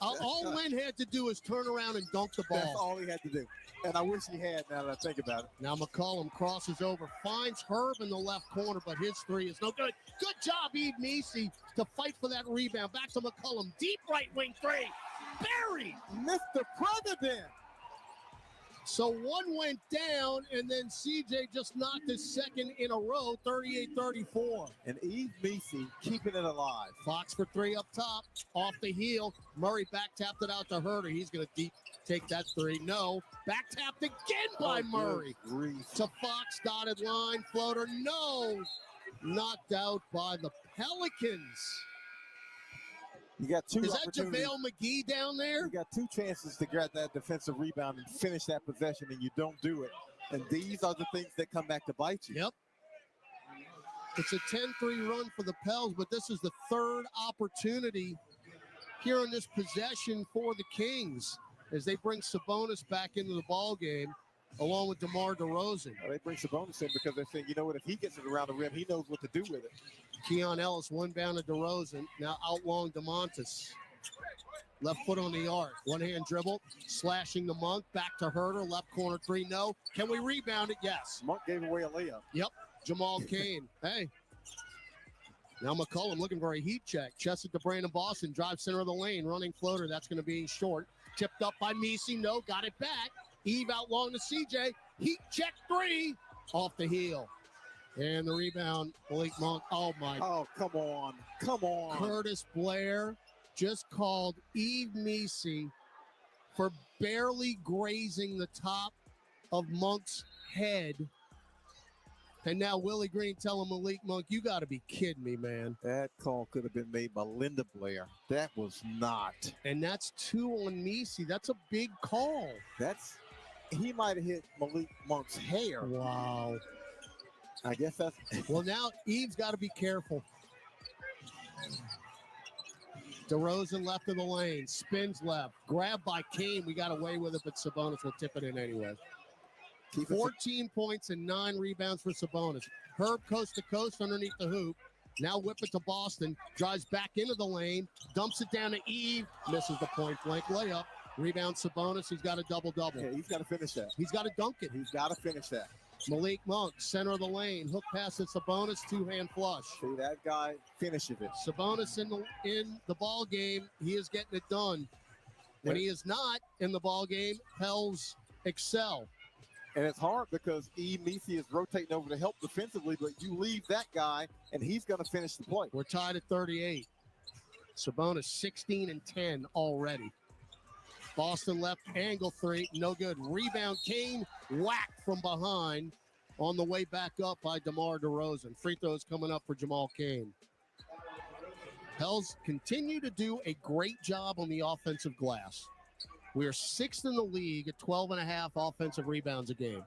All Len had to do is turn around and dunk the ball. That's all he had to do. And I wish he had, now that I think about it. Now McCollum crosses over, finds Herb in the left corner, but his 3 is no good. Good job, Eve Messi, to fight for that rebound. Back to McCollum. Deep right wing 3. Buried. Mr. President. So one went down, and then CJ just knocked his second in a row, 38-34. And Eve Messi keeping it alive. Fox for 3 up top, off the heel. Murray back tapped it out to Herder. He's going to deep take that 3. No. Back tapped again by Murray. To Fox, dotted line, floater. No. Knocked out by the Pelicans. You got 2 Is that opportunities. JaVale McGee down there? You got 2 chances to grab that defensive rebound and finish that possession, and you don't do it. And these are the things that come back to bite you. Yep. It's a 10-3 run for the Pels, but this is the 3rd opportunity here in this possession for the Kings as they bring Sabonis back into the ballgame along with DeMar DeRozan. Well, they bring Sabonis in because they're saying, you know what, if he gets it around the rim, he knows what to do with it. Keon Ellis, one bound to DeRozan. Now out long DeMontis. Left foot on the arc. One hand dribble. Slashing the Monk. Back to Herder. Left corner 3. No. Can we rebound it? Yes. Monk gave away a layup. Yep. Jamal Cain. Hey. Now McCollum looking for a heat check. Chested to Brandon Boston. Drive center of the lane. Running floater. That's going to be short. Tipped up by Messi. No. Got it back. Eve out long to CJ. Heat check 3. Off the heel. And the rebound, Malik Monk. Oh, my. Oh, come on. Come on. Curtis Blair just called Eve Messi for barely grazing the top of Monk's head. And now Willie Green telling Malik Monk, you got to be kidding me, man. That call could have been made by Linda Blair. That was not. And that's 2 on Messi. That's a big call. He might have hit Malik Monk's hair. Wow. I guess that's... Well, now Eve's got to be careful. DeRozan left of the lane. Spins left. Grabbed by Kane. We got away with it, but Sabonis will tip it in anyway. 14 points and 9 rebounds for Sabonis. Herb coast to coast underneath the hoop. Now whip it to Boston. Drives back into the lane. Dumps it down to Eve. Misses the point blank layup. Rebound Sabonis. He's got a double-double. Yeah, he's got to finish that. He's got to dunk it. He's got to finish that. Malik Monk, center of the lane. Hook pass to Sabonis, two-hand flush. See, that guy finishes it. Sabonis in the ball game. He is getting it done. When he is not in the ball game, Pels excel. And it's hard because Messi is rotating over to help defensively, but you leave that guy, and he's going to finish the play. We're tied at 38. Sabonis 16 and 10 already. Boston left angle three, no good. Rebound, Kane whacked from behind on the way back up by DeMar DeRozan. Free throws coming up for Jamal Kane. Pels continue to do a great job on the offensive glass. We are sixth in the league at 12.5 offensive rebounds a game.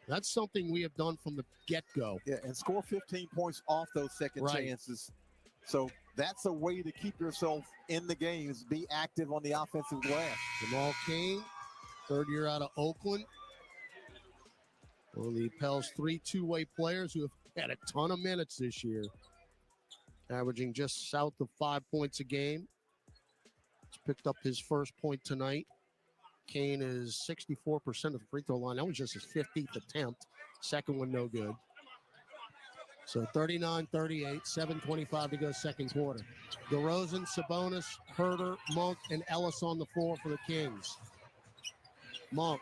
That's something we have done from the get-go. Yeah, and score 15 points off those second chances. So that's a way to keep yourself in the games, be active on the offensive glass. Jamal Kane, third year out of Oakland. One of the Pels' 3 two-way players who have had a ton of minutes this year, averaging just south of 5 points a game. He's picked up his first point tonight. Kane is 64% of the free throw line. That was just his 15th attempt. Second one, no good. So 39-38, 7:25 to go second quarter. DeRozan, Sabonis, Herter, Monk, and Ellis on the floor for the Kings. Monk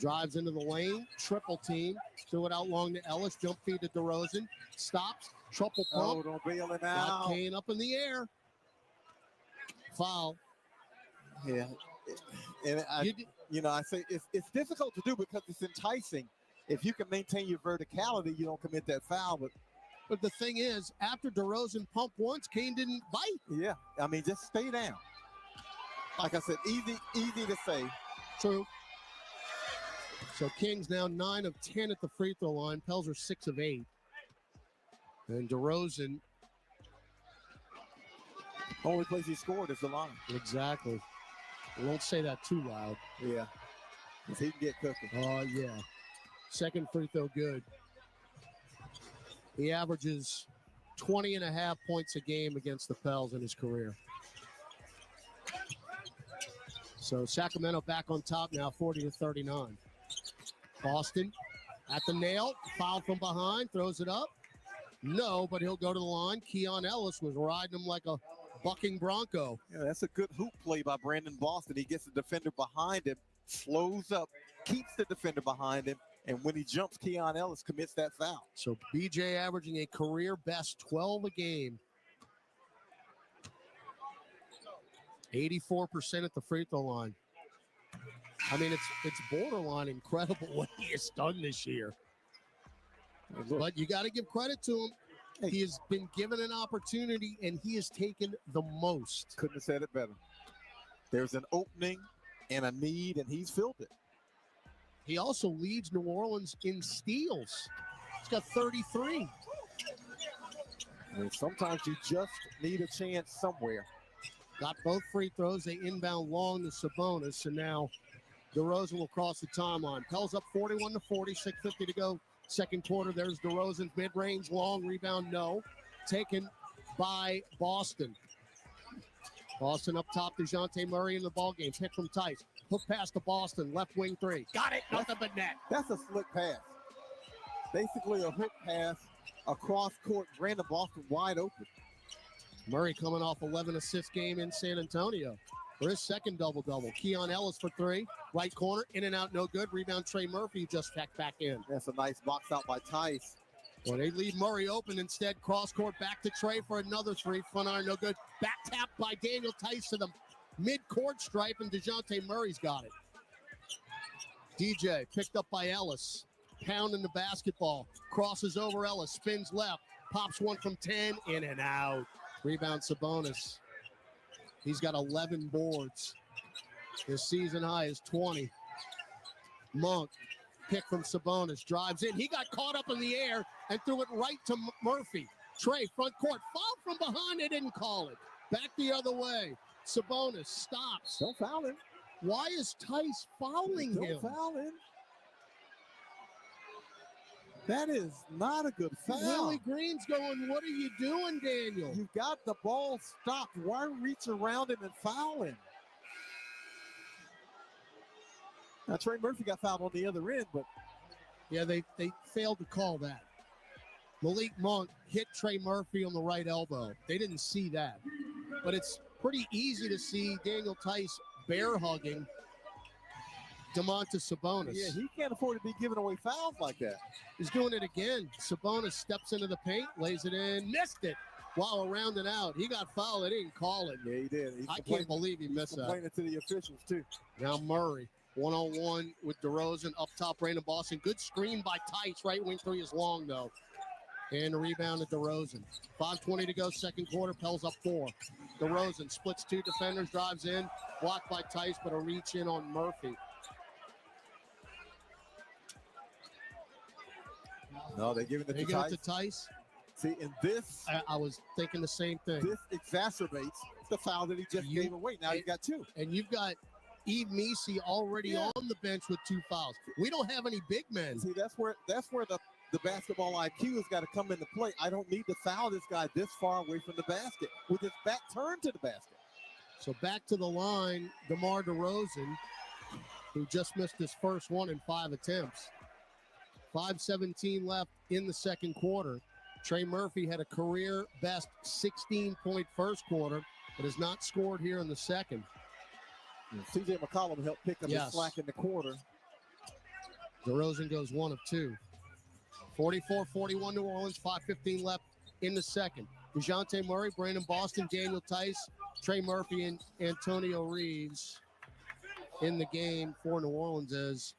drives into the lane, triple team, threw it out long to Ellis, jump feed to DeRozan, stops, triple pump. Oh, don't bail him Got out. Kane up in the air. Foul. Yeah. And I say it's difficult to do because it's enticing. If you can maintain your verticality, you don't commit that foul. But the thing is, after DeRozan pumped once, Kane didn't bite. Yeah, I mean, just stay down. Like I said, easy to say. True. So Kings now 9 of 10 at the free throw line. Pels are 6 of 8. And DeRozan. Only place he scored is the line. Exactly. We won't say that too loud. Yeah. Because he can get cooking. Oh, yeah. Second free throw good. He averages 20.5 points a game against the Pels in his career. So Sacramento back on top now, 40-39. Boston at the nail, foul from behind, throws it up. No, but he'll go to the line. Keon Ellis was riding him like a bucking bronco. Yeah, that's a good hoop play by Brandon Boston. He gets the defender behind him, slows up, keeps the defender behind him, and when he jumps, Keon Ellis commits that foul. So BJ averaging a career best 12 a game. 84% at the free throw line. I mean, it's borderline incredible what he has done this year. But you got to give credit to him. He has been given an opportunity, and he has taken the most. Couldn't have said it better. There's an opening and a need, and he's filled it. He also leads New Orleans in steals. He's got 33. And sometimes you just need a chance somewhere. Got both free throws. They inbound long to Sabonis, and now DeRozan will cross the timeline. Pels up 41-40, 6:50 to go. Second quarter, there's DeRozan's mid-range, long rebound, no. Taken by Boston. Boston up top, DeJounte Murray in the ballgame. Pick from Tice. Hook pass to Boston, left wing three. Got it, nothing but net. That's a slick pass. Basically a hook pass across court. Brandon Boston wide open. Murray coming off 11 assist game in San Antonio for his second double-double. Keon Ellis for three. Right corner, in and out, no good. Rebound, Trey Murphy just tacked back in. That's a nice box out by Tice. Well, they leave Murray open instead. Cross court back to Trey for another three. Front iron, no good. Back tap by Daniel Tice to the mid-court stripe, and DeJounte Murray's got it. DJ picked up by Ellis. Pounding the basketball. Crosses over Ellis. Spins left. Pops one from 10. In and out. Rebound Sabonis. He's got 11 boards. His season high is 20. Monk, pick from Sabonis, drives in. He got caught up in the air and threw it right to Murphy. Trey, front court, foul from behind. They didn't call it. Back the other way. Sabonis stops. Don't foul him. Why is Tice fouling him? Don't foul him. That is not a good foul. Willie Green's going, what are you doing, Daniel? You got the ball stopped. Why reach around him and foul him? Now, Trey Murphy got fouled on the other end, but... Yeah, they failed to call that. Malik Monk hit Trey Murphy on the right elbow. They didn't see that. But it's pretty easy to see Daniel Tice bear hugging Domantas Sabonis. Yeah, he can't afford to be giving away fouls like that. He's doing it again. Sabonis steps into the paint, lays it in, missed it while around and out. He got fouled. They didn't call it. Yeah, he did. I can't believe he missed that. Complaining to the officials, too. Now Murray, one-on-one with DeRozan. Up top, Brandon Boston. Good screen by Tice. Right wing three is long, though. And the rebound to DeRozan. 5:20 to go, second quarter. Pels up 4. DeRozan splits 2 defenders, drives in. Blocked by Tice, but a reach in on Murphy. No, they're giving it to Tice. See, in this... I was thinking the same thing. This exacerbates the foul that he just gave away. Now you've got 2. And you've got Yves Missi already on the bench with 2 fouls. We don't have any big men. See, that's where the basketball IQ has got to come into play. I don't need to foul this guy this far away from the basket with his back turned to the basket. So back to the line, DeMar DeRozan, who just missed his first one in 5 attempts. 5:17 left in the second quarter. Trey Murphy had a career best 16-point first quarter, but has not scored here in the second. CJ McCollum helped pick up the slack in the quarter. DeRozan goes 1 of 2. 44-41 New Orleans, 5:15 left in the second. DeJounte Murray, Brandon Boston, Daniel Tice, Trey Murphy, and Antonio Reeves in the game for New Orleans as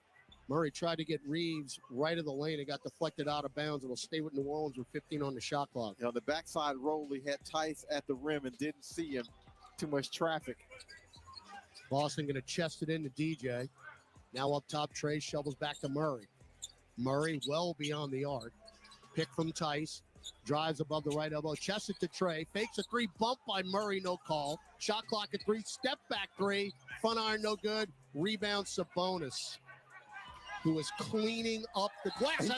Murray tried to get Reeves right of the lane. It got deflected out of bounds. It'll stay with New Orleans with 15 on the shot clock. The backside roll, he had Tice at the rim and didn't see him. Too much traffic. Boston going to chest it into DJ. Now up top, Trey shovels back to Murray. Murray well beyond the arc. Pick from Tice. Drives above the right elbow. Chests it to Trey. Fakes a 3. Bump by Murray. No call. Shot clock at 3. Step back 3. Front iron no good. Rebound Sabonis, who was cleaning up the glass.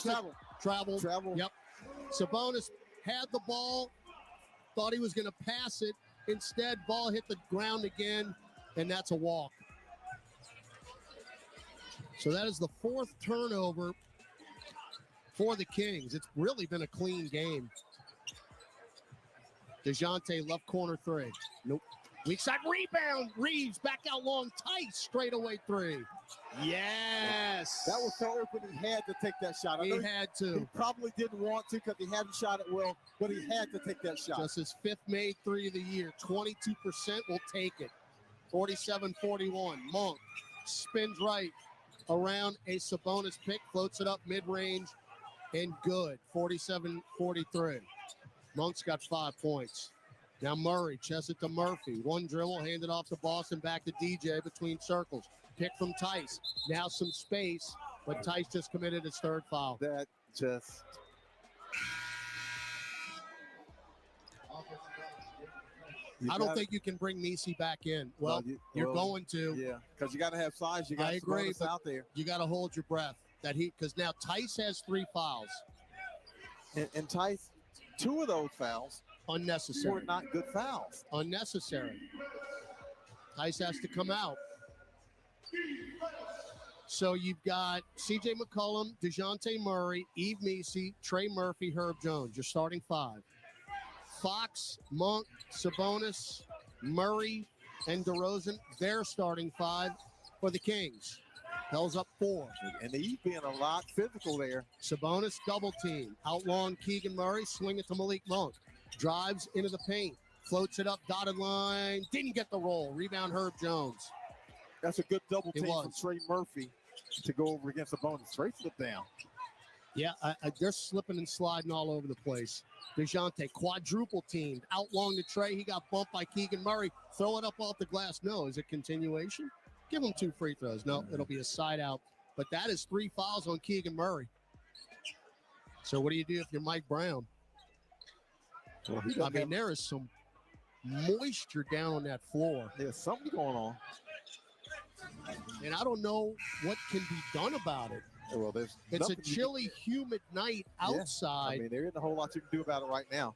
Travel. Yep. Sabonis had the ball. Thought he was going to pass it. Instead, ball hit the ground again, and that's a walk. So that is the 4th turnover for the Kings. It's really been a clean game. DeJounte left corner 3. Nope. Weak side rebound. Reeves back out long. Tight straightaway 3. Yes. That was so open. He had to take that shot. He had to. He probably didn't want to because he hadn't shot it well, but he had to take that shot. Just his 5th made 3 of the year. 22% will take it. 47-41. Monk spins right around a Sabonis pick, floats it up mid-range, and good. 47-43. Monk's got 5 points. Now Murray, chest it to Murphy. One dribble, handed off to Boston, back to DJ between circles. Pick from Tice. Now some space, but Tice just committed his 3rd foul. That just... I don't think you can bring Missi back in. Well, you're going to. Yeah, because you got to have size. You got to agree, out there. You got to hold your breath. Because now Tice has 3 fouls. And Tice, 2 of those fouls unnecessary. Were not good fouls. Unnecessary. Tice has to come out. So you've got C.J. McCollum, DeJounte Murray, Yves Missi, Trey Murphy, Herb Jones. Your starting 5. Fox, Monk, Sabonis, Murray, and DeRozan, their starting 5 for the Kings. Pels up 4. And he's being a lot physical there. Sabonis double team. Outlong Keegan Murray, swing it to Malik Monk. Drives into the paint. Floats it up, dotted line. Didn't get the roll. Rebound Herb Jones. That's a good double team from Trey Murphy to go over against Sabonis. Trey slipped down. Yeah, they're slipping and sliding all over the place. DeJounte quadruple teamed. Outlong to Trey. He got bumped by Keegan Murray. Throw it up off the glass. No, is it continuation? Give him 2 free throws. No, it'll be a side out. But that is 3 fouls on Keegan Murray. So what do you do if you're Mike Brown? Well, I mean, there is some moisture down on that floor. There's something going on. And I don't know what can be done about it. Well, it's a chilly, humid night outside. I mean, there isn't a whole lot you can do about it right now.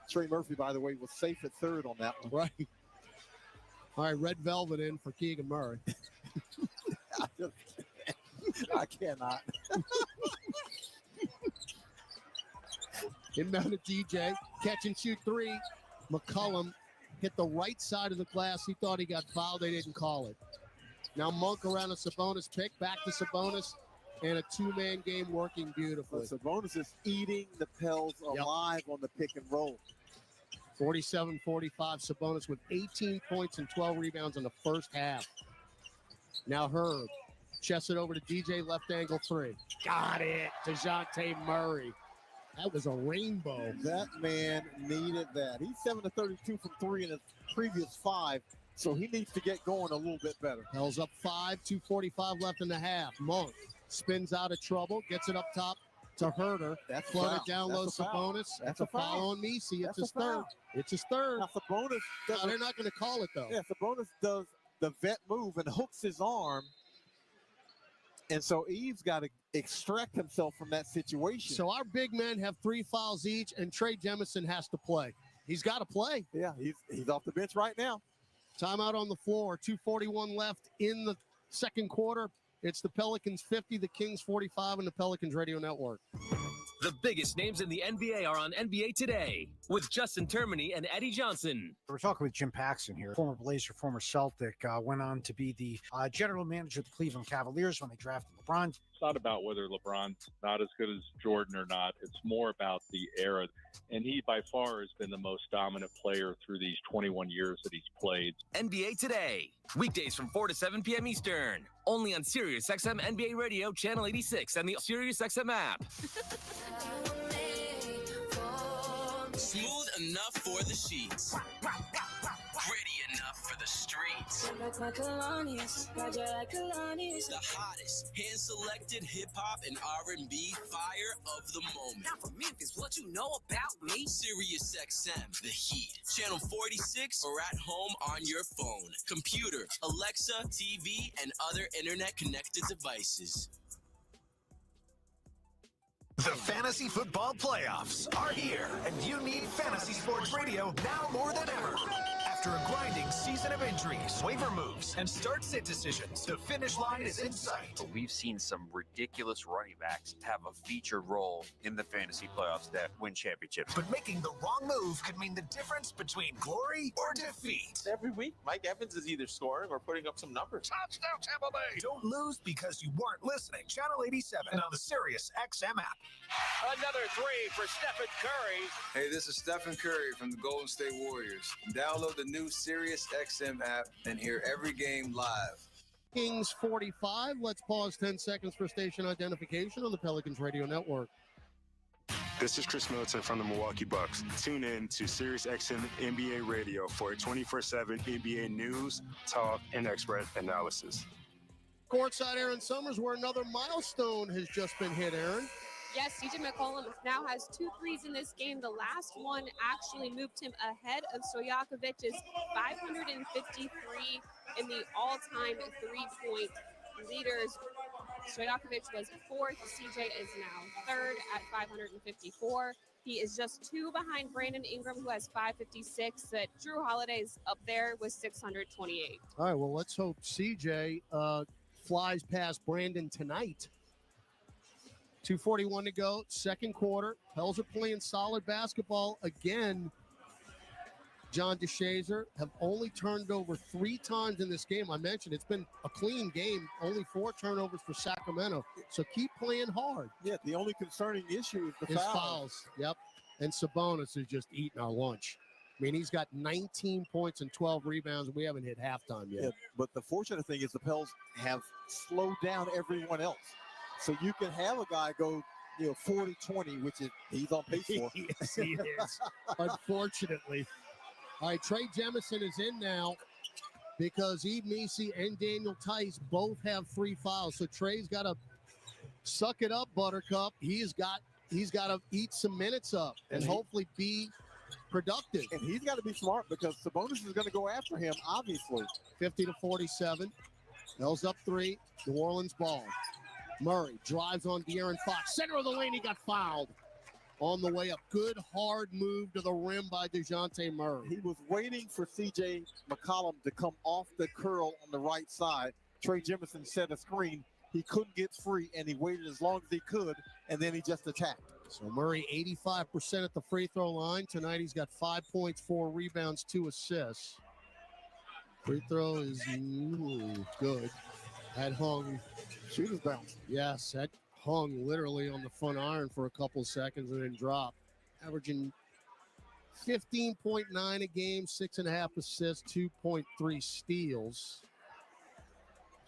Trey Murphy, by the way, was safe at third on that one. Right. All right, red velvet in for Keegan Murray. I cannot. Inbound to DJ. Catch and shoot three. McCullum hit the right side of the glass. He thought he got fouled. They didn't call it. Now Monk around a Sabonis pick. Back to Sabonis. And a two-man game working beautifully. Sabonis is eating the Pels alive on the pick and roll. 47-45. Sabonis with 18 points and 12 rebounds in the first half. Now Herb. Chests it over to DJ, left angle three. Got it. DeJounte Murray. That was a rainbow. That man needed that. He's 7-32 from three in his previous 5, so he needs to get going a little bit better. Pels up 5, 2:45 left in the half. Monk spins out of trouble, gets it up top to Herder. That's floated down low, Sabonis. That's a foul on Messi. It's his third. It's his third. Now, Sabonis no, they're not going to call it, though. Yeah, Sabonis does the vet move and hooks his arm. And so Eve's got to extract himself from that situation. So our big men have 3 fouls each, and Trey Jemison has to play. He's got to play. Yeah, he's off the bench right now. Timeout on the floor. 2:41 left in the second quarter. It's the Pelicans 50, the Kings 45, and the Pelicans Radio Network. The biggest names in the NBA are on NBA Today with Justin Termini and Eddie Johnson. We're talking with Jim Paxson here, former Blazer, former Celtic, went on to be the general manager of the Cleveland Cavaliers when they drafted LeBron. It's not about whether LeBron's not as good as Jordan or not. It's more about the era. And he, by far, has been the most dominant player through these 21 years that he's played. NBA Today, weekdays from 4 to 7 p.m. Eastern, only on Sirius XM NBA Radio, Channel 86, and the Sirius XM app. Smooth enough for the sheets. Gritty enough for the streets. The hottest hand-selected hip-hop and R&B fire of the moment. Now from Memphis, what you know about me? Sirius XM, The Heat, Channel 46, or at home on your phone, computer, Alexa, TV, and other internet-connected devices. The Fantasy Football Playoffs are here, and you need Fantasy Sports Radio now more than ever. After a grinding season of injuries, waiver moves, and start-sit decisions, the finish line is in sight. We've seen some ridiculous running backs have a featured role in the fantasy playoffs that win championships. But making the wrong move could mean the difference between glory or defeat. Every week, Mike Evans is either scoring or putting up some numbers. Touchdown, Tampa Bay! Don't lose because you weren't listening. Channel 87 on the Sirius XM app. Another three for Stephen Curry. Hey, this is Stephen Curry from the Golden State Warriors. Download the new Sirius XM app and hear every game live. Kings 45. Let's pause 10 seconds for station identification on the Pelicans Radio Network. This is Chris Middleton from the Milwaukee Bucks. Tune in to Sirius XM NBA Radio for 24/7 NBA news, talk, and expert analysis. Courtside Aaron Summers, where another milestone has just been hit, Aaron. Yes, CJ McCollum now has 2 threes in this game. The last one actually moved him ahead of Stojakovic's 553 in the all-time three-point leaders. Stojakovic was 4th. CJ is now 3rd at 554. He is just 2 behind Brandon Ingram, who has 556. But Drew Holiday's up there with 628. All right, well, let's hope CJ flies past Brandon tonight. 2:41 to go, second quarter. Pels are playing solid basketball again. John DeShazer have only turned over 3 times in this game. I mentioned it's been a clean game, only 4 turnovers for Sacramento. So keep playing hard. Yeah, the only concerning issue is the fouls. Yep. And Sabonis is just eating our lunch. I mean, he's got 19 points and 12 rebounds, and we haven't hit halftime yet. Yeah, but the fortunate thing is the Pels have slowed down everyone else. So you can have a guy go, 40-20, which is he's on pace for. Yes, he is. Unfortunately. All right, Trey Jemison is in now because Yves Messi and Daniel Tice both have 3 fouls. So Trey's got to suck it up, Buttercup. He's got to eat some minutes up and hopefully be productive. And he's got to be smart because Sabonis is going to go after him, obviously. 50-47. Pels up 3. New Orleans ball. Murray drives on De'Aaron Fox. Center of the lane, he got fouled. On the way up. Good, hard move to the rim by DeJounte Murray. He was waiting for C.J. McCollum to come off the curl on the right side. Trey Jemison set a screen. He couldn't get free, and he waited as long as he could, and then he just attacked. So Murray, 85% at the free throw line. Tonight he's got 5 points, 4 rebounds, 2 assists. Free throw is good. That hung. Shooter's bounce. Yes, that hung literally on the front iron for a couple seconds and then dropped. Averaging 15.9 a game, 6.5 assists, 2.3 steals.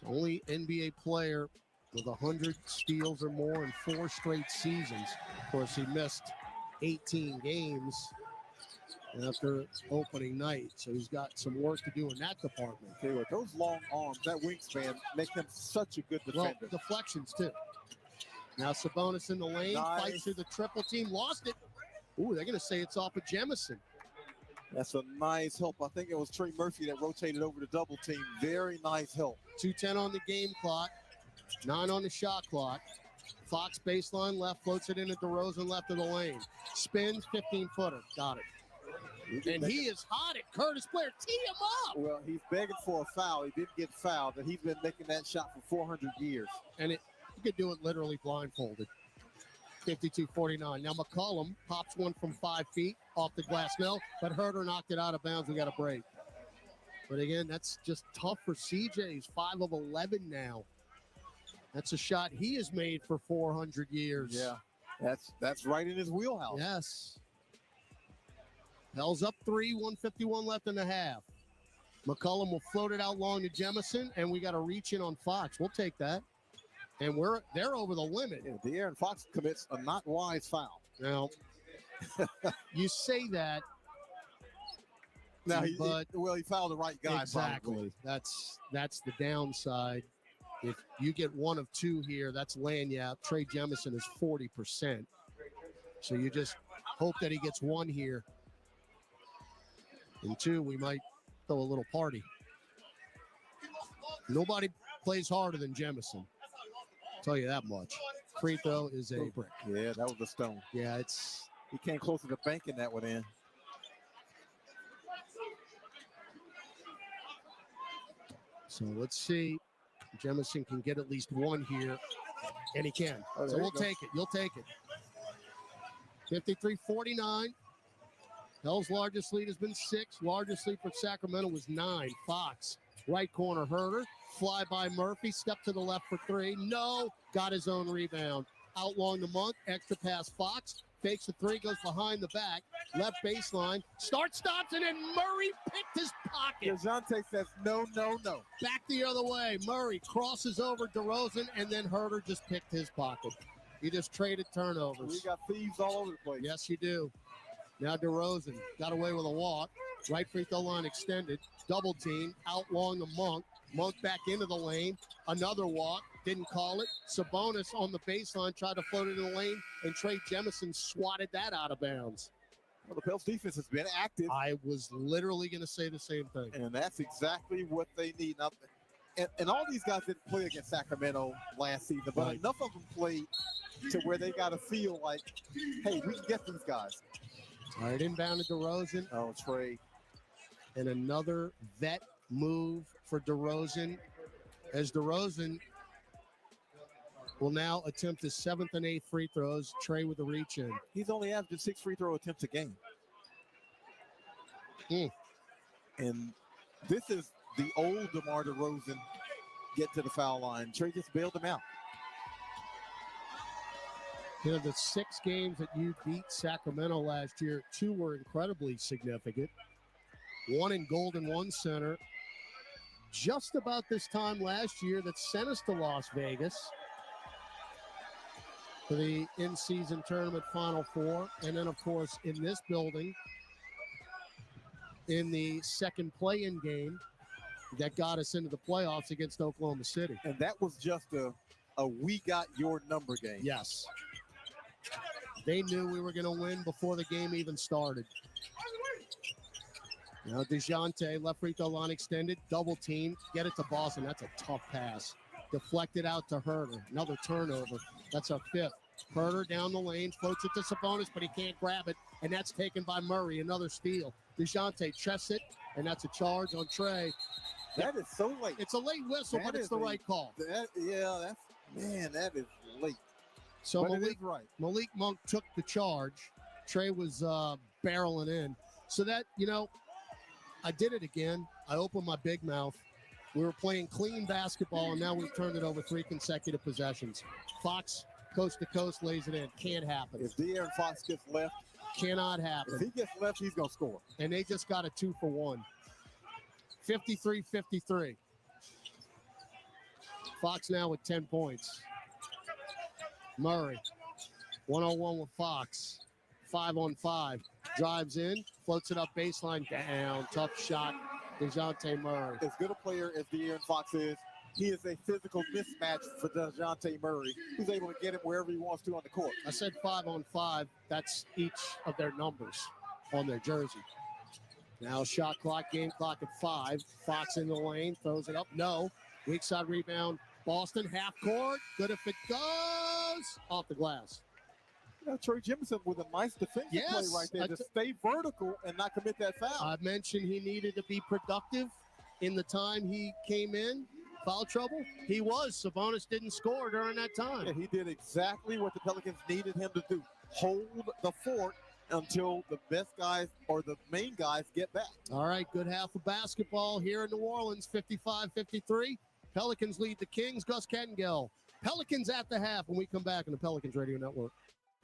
Only NBA player with 100 steals or more in 4 straight seasons. Of course, he missed 18 games after opening night, so he's got some work to do in that department. Okay, with those long arms, that wingspan, make him such a good defender. Well, deflections, too. Now Sabonis in the lane, fights through the triple team, lost it. Ooh, they're going to say it's off of Jemison. That's a nice help. I think it was Trey Murphy that rotated over the double team. Very nice help. 2:10 on the game clock, 9 on the shot clock. Fox baseline left, floats it into DeRozan left of the lane. Spins, 15-footer. Got it. And he is hot at Curtis Blair. Tee him up. Well, he's begging for a foul. He didn't get fouled, but he's been making that shot for 400 years. And you could do it literally blindfolded. 52-49. Now McCollum pops one from 5 feet off the glass. No, but Herter knocked it out of bounds. We got a break. But again, that's just tough for CJ. He's 5 of 11 now. That's a shot he has made for 400 years. Yeah, that's right in his wheelhouse. Yes. Pels up 3, 151 left in the half. McCollum will float it out long to Jemison, and we got a reach in on Fox. We'll take that. And they're over the limit. Yeah, De'Aaron Fox commits a not wise foul. Now, you say that. Now, he fouled the right guy. Exactly. Probably. That's the downside. If you get 1 of 2 here, that's laying you out. Trey Jemison is 40%. So you just hope that he gets 1 here. And 2, we might throw a little party. Nobody plays harder than Jemison. Tell you that much. Free throw is a brick. Yeah, that was a stone. Yeah, he came close to the banking that one in. So let's see. Jemison can get at least 1 here, and he can. So we'll take it. You'll take it. 53-49. Hell's largest lead has been 6. Largest lead for Sacramento was 9. Fox, right corner, Herter. Fly by Murphy, step to the left for 3. No, got his own rebound. Out long to Monk, extra pass Fox. Fakes the 3, goes behind the back. Left baseline, stops, and then Murray picked his pocket. DeJounte says no. Back the other way. Murray crosses over DeRozan, and then Herter just picked his pocket. He just traded turnovers. We got thieves all over the place. Yes, you do. Now DeRozan got away with a walk. Right free throw line extended. Double team. Out long to Monk. Monk back into the lane. Another walk. Didn't call it. Sabonis on the baseline tried to float it in the lane, and Trey Jemison swatted that out of bounds. Well, the Pels defense has been active. I was literally going to say the same thing. And that's exactly what they need. Now, and all these guys didn't play against Sacramento last season, but enough of them played to where they got to feel like, hey, we can get these guys. All right, inbound to DeRozan. Oh, Trey. And another vet move for DeRozan, as DeRozan will now attempt his 7th and 8th free throws. Trey with the reach in. He's only averaging 6 free throw attempts a game. And this is the old DeMar DeRozan get to the foul line. Trey just bailed him out. You know, the 6 games that you beat Sacramento last year, 2 were incredibly significant. 1 in Golden One Center. Just about this time last year that sent us to Las Vegas for the in-season tournament Final Four. And then, of course, in this building, in the second play-in game that got us into the playoffs against Oklahoma City. And that was just a we got your number game. Yes. They knew we were going to win before the game even started. Now DeJounte, left free throw line extended, double team, get it to Boston. That's a tough pass. Deflected out to Herter. Another turnover. That's our 5th. Herter down the lane, floats it to Sabonis, but he can't grab it, and that's taken by Murray. Another steal. DeJounte chests it, and that's a charge on Trey. That is so late. It's a late whistle, but it's the right call. That is late. So but it is right. Malik Monk took the charge. Trey was barreling in. So that, I did it again. I opened my big mouth. We were playing clean basketball, and now we've turned it over 3 consecutive possessions. Fox, coast to coast, lays it in. Can't happen. If De'Aaron Fox gets left, cannot happen. If he gets left, he's going to score. And they just got a 2-for-1. 53-53. Fox now with 10 points. Murray, 1-on-1 with Fox. 5-on-5. Drives in, floats it up baseline, down. Tough shot, DeJounte Murray. As good a player as De'Aaron Fox is, he is a physical mismatch for DeJounte Murray, who's able to get him wherever he wants to on the court. I said 5-on-5. That's each of their numbers on their jersey. Now shot clock, game clock at 5. Fox in the lane, throws it up. No. Weak side rebound. Boston, half court. Good if it goes. Off the glass. Trey Jemison with a nice defensive play right there to stay vertical and not commit that foul. I mentioned he needed to be productive in the time he came in. Foul trouble? He was. Sabonis didn't score during that time. Yeah, he did exactly what the Pelicans needed him to do. Hold the fort until the best guys or the main guys get back. All right, good half of basketball here in New Orleans, 55-53. Pelicans lead the Kings. Gus Kattengell. Pelicans at the half when we come back on the Pelicans Radio Network.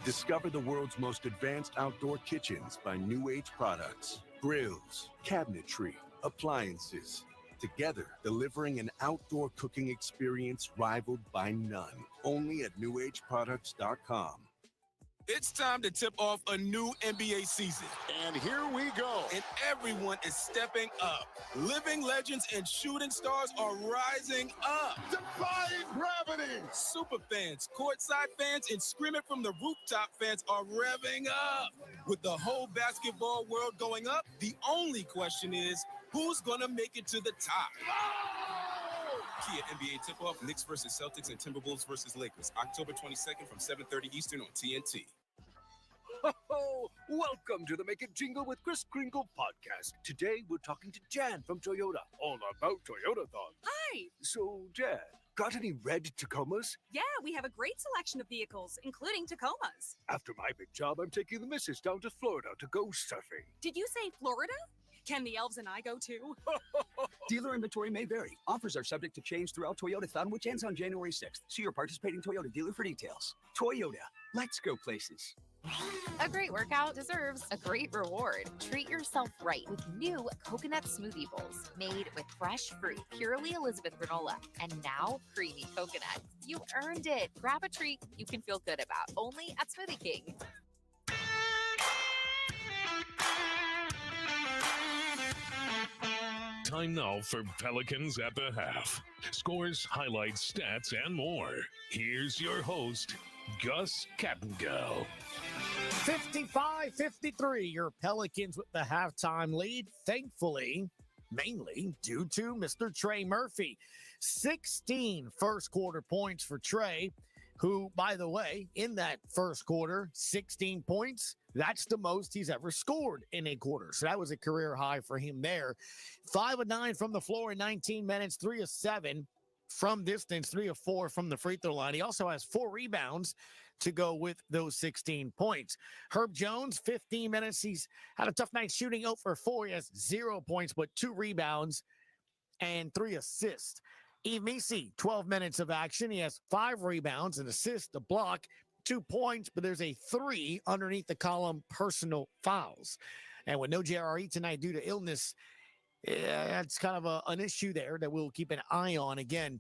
Discover the world's most advanced outdoor kitchens by New Age Products. Grills, cabinetry, appliances. Together, delivering an outdoor cooking experience rivaled by none. Only at newageproducts.com. It's time to tip off a new NBA season. And here we go. And everyone is stepping up. Living legends and shooting stars are rising up. Defying gravity. Super fans, courtside fans, and Scream It from the Rooftop fans are revving up. With the whole basketball world going up, the only question is, who's going to make it to the top? Kia NBA tip-off, Knicks versus Celtics and Timberwolves versus Lakers, October 22nd from 7:30 Eastern on TNT. Oh, welcome to the Make It Jingle with Chris Kringle podcast. Today, we're talking to Jan from Toyota, all about Toyotathon. Hi. So, Jan, got any red Tacomas? Yeah, we have a great selection of vehicles, including Tacomas. After my big job, I'm taking the missus down to Florida to go surfing. Did you say Florida? Can the elves and I go too? Dealer inventory may vary. Offers are subject to change throughout Toyotathon, which ends on January 6th. See your participating Toyota dealer for details. Toyota, let's go places. A great workout deserves a great reward. Treat yourself right with new coconut smoothie bowls made with fresh fruit, purely Elizabeth granola, and now creamy coconut. You earned it. Grab a treat you can feel good about. Only at Smoothie King. Time now for Pelicans at the half. Scores, highlights, stats, and more. Here's your host, Gus Kattengell. 55-53, your Pelicans with the halftime lead. Thankfully, mainly due to Mr. Trey Murphy. 16 first quarter points for Trey, who, by the way, in that first quarter, 16 points. That's the most he's ever scored in a quarter. So that was a career high for him there. 5 of 9 from the floor in 19 minutes, 3 of 7 from distance, 3 of 4 from the free throw line. He also has 4 rebounds to go with those 16 points. Herb Jones, 15 minutes. He's had a tough night shooting 0 for 4. He has 0 points, but 2 rebounds and 3 assists. Yves Missi, 12 minutes of action. He has 5 rebounds, an assist, a block, 2 points, but there's a 3 underneath the column personal fouls. And with no JRE tonight due to illness, that's kind of an issue there that we'll keep an eye on. Again,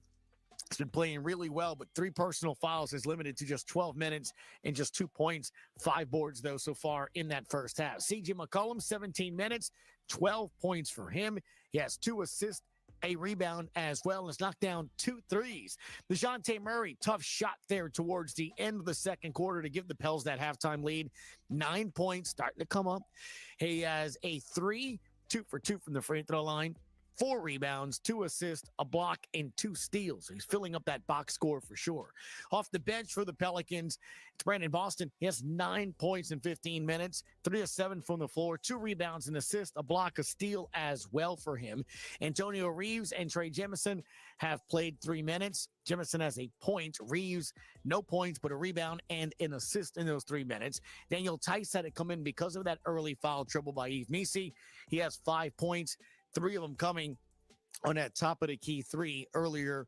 he's been playing really well, but 3 personal fouls is limited to just 12 minutes and just 2 points, 5 boards, though, so far in that first half. CJ McCollum, 17 minutes, 12 points for him. He has 2 assists, a rebound as well, and has knocked down 2 threes. DeJounte Murray, tough shot there towards the end of the second quarter to give the Pels that halftime lead. 9 points, starting to come up. He has a 3, 2 for 2 from the free throw line, 4 rebounds, 2 assists, a block, and 2 steals. So he's filling up that box score for sure. Off the bench for the Pelicans, it's Brandon Boston. He has 9 points in 15 minutes, 3 of 7 from the floor, 2 rebounds, an assist, a block, a steal as well for him. Antonio Reeves and Trey Jemison have played 3 minutes. Jemison has a point. Reeves, no points, but a rebound and an assist in those 3 minutes. Daniel Tice had to come in because of that early foul trouble by Yves Missi. He has 5 points. 3 of them coming on that top of the key 3 earlier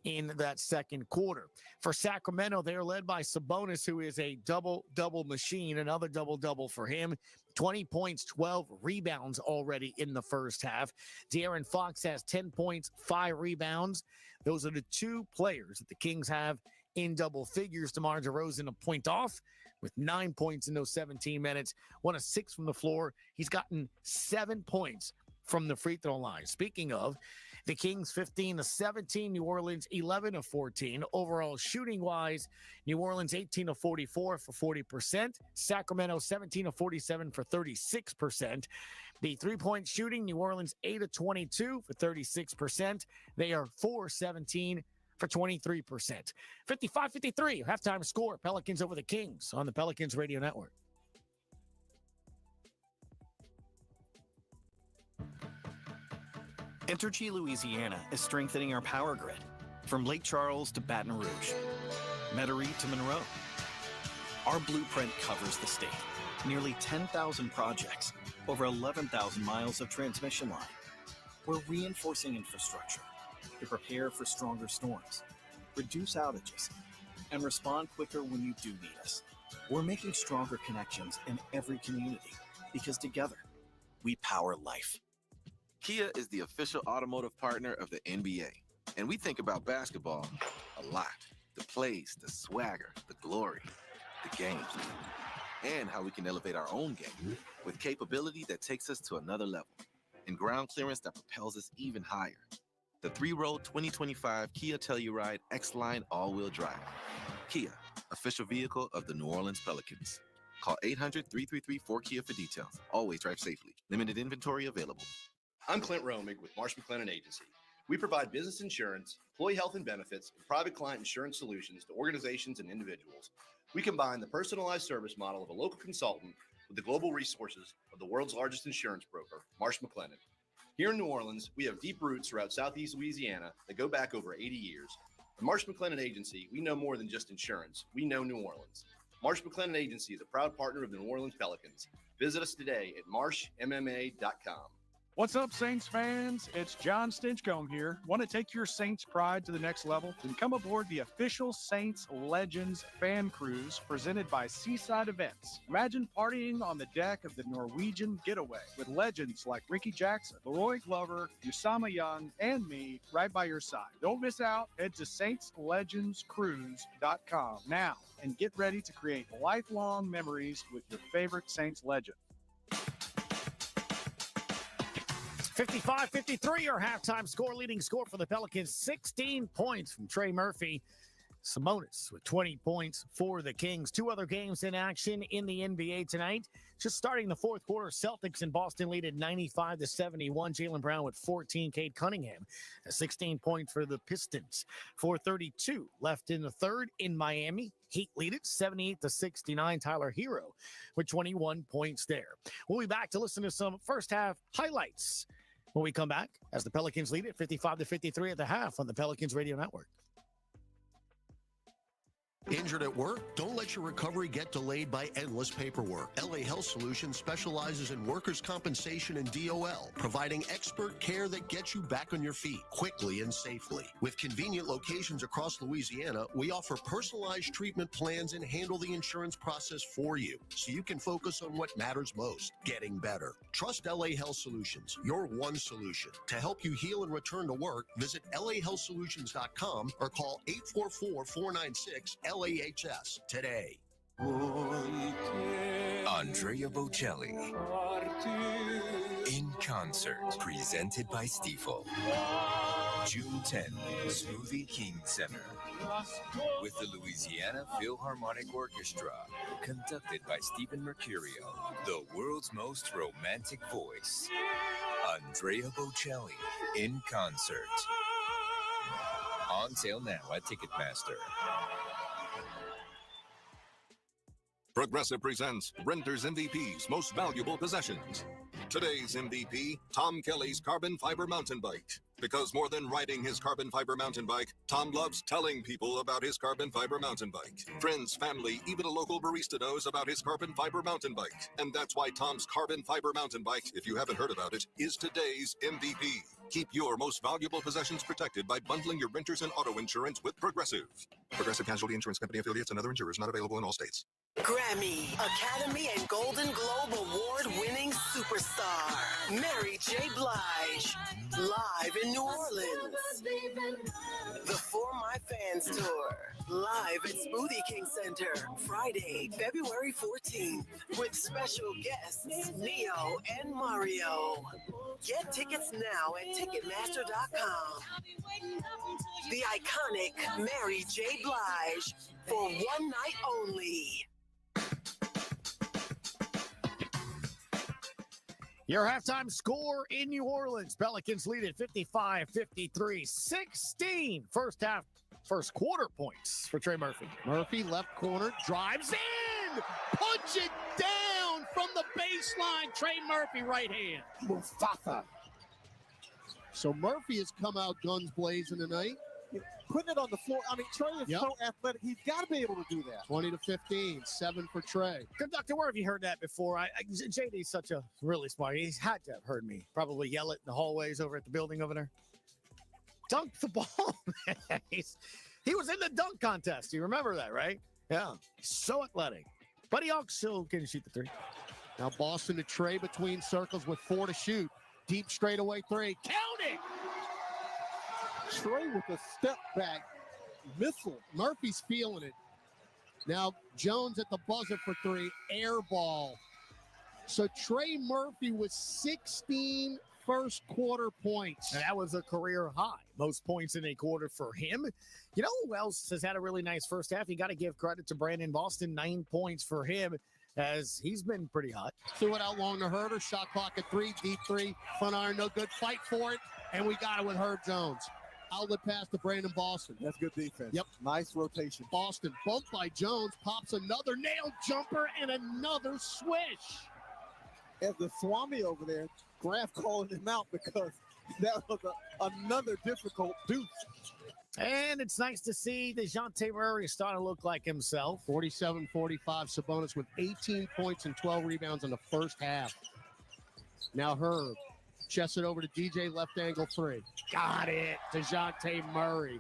in that second quarter. For Sacramento, they're led by Sabonis, who is a double-double machine, another double-double for him. 20 points, 12 rebounds already in the first half. De'Aaron Fox has 10 points, 5 rebounds. Those are the 2 players that the Kings have in double figures. DeMar DeRozan a point off with 9 points in those 17 minutes, 1 of 6 from the floor. He's gotten 7 points from the free throw line. Speaking of, the Kings 15 of 17, New Orleans 11 of 14. Overall shooting wise, New Orleans 18 of 44 for 40%. Sacramento 17 of 47 for 36%. The 3-point shooting, New Orleans 8 of 22 for 36%. They are 4-17 for 23%. 55-53, halftime score, Pelicans over the Kings on the Pelicans Radio Network. Entergy Louisiana is strengthening our power grid from Lake Charles to Baton Rouge, Metairie to Monroe. Our blueprint covers the state. Nearly 10,000 projects, over 11,000 miles of transmission line. We're reinforcing infrastructure to prepare for stronger storms, reduce outages, and respond quicker when you do need us. We're making stronger connections in every community because together, we power life. Kia is the official automotive partner of the NBA, and we think about basketball a lot. The plays, the swagger, the glory, the games, and how we can elevate our own game with capability that takes us to another level and ground clearance that propels us even higher. The 3-row 2025 Kia Telluride X-Line all-wheel drive. Kia, official vehicle of the New Orleans Pelicans. Call 800-333-4KIA for details. Always drive safely. Limited inventory available. I'm Clint Romig with Marsh McLennan Agency. We provide business insurance, employee health and benefits, and private client insurance solutions to organizations and individuals. We combine the personalized service model of a local consultant with the global resources of the world's largest insurance broker, Marsh McLennan. Here in New Orleans, we have deep roots throughout Southeast Louisiana that go back over 80 years. At Marsh McLennan Agency, we know more than just insurance. We know New Orleans. Marsh McLennan Agency is a proud partner of the New Orleans Pelicans. Visit us today at marshmma.com. What's up, Saints fans? It's John Stinchcomb here. Want to take your Saints pride to the next level? Then come aboard the official Saints Legends fan cruise presented by Seaside Events. Imagine partying on the deck of the Norwegian Getaway with legends like Ricky Jackson, Leroy Glover, Usama Young, and me right by your side. Don't miss out. Head to saintslegendscruise.com now and get ready to create lifelong memories with your favorite Saints legend. 55-53, our halftime score, leading score for the Pelicans, 16 points from Trey Murphy. Sabonis with 20 points for the Kings. 2 other games in action in the NBA tonight. Just starting the fourth quarter, Celtics in Boston lead at 95-71. Jaylen Brown with 14. Cade Cunningham, a 16 point for the Pistons. 4:32 left in the third in Miami. Heat lead it 78-69. Tyler Hero with 21 points there. We'll be back to listen to some first half highlights when we come back as the Pelicans lead it 55-53 at the half on the Pelicans Radio Network. Injured at work? Don't let your recovery get delayed by endless paperwork. LA Health Solutions specializes in workers' compensation and DOL, providing expert care that gets you back on your feet quickly and safely. With convenient locations across Louisiana, we offer personalized treatment plans and handle the insurance process for you, so you can focus on what matters most, getting better. Trust LA Health Solutions, your one solution. To help you heal and return to work, visit lahealthsolutions.com or call 844-496-LAHS today. Andrea Bocelli in concert, presented by Stifel. June 10th, Smoothie King Center, with the Louisiana Philharmonic Orchestra, conducted by Stephen Mercurio, the world's most romantic voice. Andrea Bocelli in concert. On sale now at Ticketmaster. Progressive presents Renter's MVP's Most Valuable Possessions. Today's MVP, Tom Kelly's carbon fiber mountain bike. Because more than riding his carbon fiber mountain bike, Tom loves telling people about his carbon fiber mountain bike. Friends, family, even a local barista knows about his carbon fiber mountain bike. And that's why Tom's carbon fiber mountain bike, if you haven't heard about it, is today's MVP. Keep your most valuable possessions protected by bundling your renters and auto insurance with Progressive. Progressive Casualty Insurance Company affiliates and other insurers not available in all states. Grammy, Academy, and Golden Globe award-winning superstar, Mary J. Blige, live in New Orleans. The For My Fans Tour, live at Smoothie King Center, Friday, February 14th, with special guests Neo and Mario. Get tickets now at Ticketmaster.com. The iconic Mary J. Blige, for one night only. Your halftime score in New Orleans. Pelicans lead at 55-53. 16 first quarter points for Trey Murphy. Murphy, left corner, drives in! Punch it down from the baseline. Trey Murphy, right hand. Mustafa. So Murphy has come out guns blazing tonight. Putting it on the floor. I mean, Trey is so athletic. He's got to be able to do that. 20-15, 7 for Trey. Conductor, where have you heard that before? JD's such a really smart. He's had to have heard me probably yell it in the hallways over at the building over there. Dunk the ball. He was in the dunk contest. You remember that, right? Yeah. So athletic. But he also can shoot the three. Now Boston to Trey between circles with 4 to shoot. Deep straightaway three. Count it! Trey with a step back missile. Murphy's feeling it. Now Jones at the buzzer for 3. Air ball. So Trey Murphy with 16 first quarter points. And that was a career high. Most points in a quarter for him. You know who else has had a really nice first half? You got to give credit to Brandon Boston. 9 points for him, as he's been pretty hot. Threw it out long to Herder. Shot clock at 3. Deep 3. Front iron, no good. Fight for it. And we got it with Herb Jones. Outlet pass to Brandon Boston. That's good defense. Yep. Nice rotation. Boston bumped by Jones. Pops another nail jumper and another swish. As the Swami over there, Graf calling him out because that was another difficult deuce. And it's nice to see DeJounte Murray starting to look like himself. 47-45. Sabonis with 18 points and 12 rebounds in the first half. Now Herb. Chest it over to DJ, left angle 3. Got it. DeJounte Murray.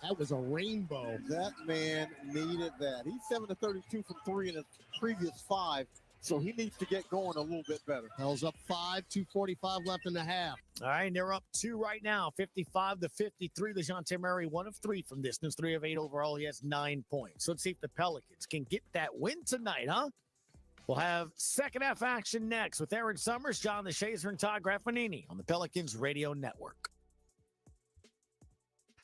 That was a rainbow. That man needed that. He's 7 of 32 from 3 in his previous 5, so he needs to get going a little bit better. Hell's up 5, 2:45 left in the half. All right, they're up 2 right now, 55-53. DeJounte Murray, 1 of 3 from distance, 3 of 8 overall. He has 9 points. Let's see if the Pelicans can get that win tonight, huh? We'll have second half action next with Aaron Summers, John DeShazer, and Todd Graffanini on the Pelicans Radio Network.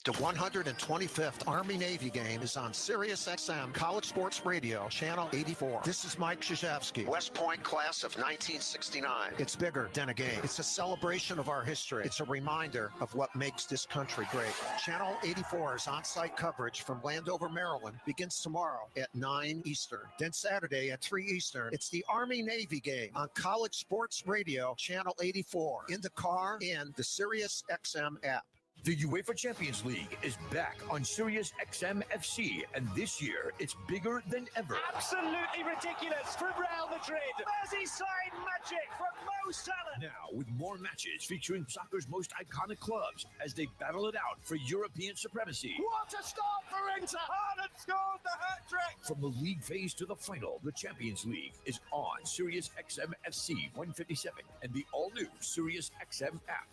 The 125th Army-Navy game is on Sirius XM College Sports Radio, Channel 84. This is Mike Krzyzewski, West Point class of 1969. It's bigger than a game. It's a celebration of our history. It's a reminder of what makes this country great. Channel 84's on-site coverage from Landover, Maryland begins tomorrow at 9 Eastern. Then Saturday at 3 Eastern, it's the Army-Navy game on College Sports Radio, Channel 84, in the car and the Sirius XM app. The UEFA Champions League is back on Sirius XM FC, and this year it's bigger than ever. Absolutely ridiculous from Real Madrid. Merseyside magic from Mo Salah. Now, with more matches featuring soccer's most iconic clubs as they battle it out for European supremacy. What a start for Inter! Haaland scored the hat-trick! From the league phase to the final, the Champions League is on Sirius XM FC 157 and the all-new Sirius XM app.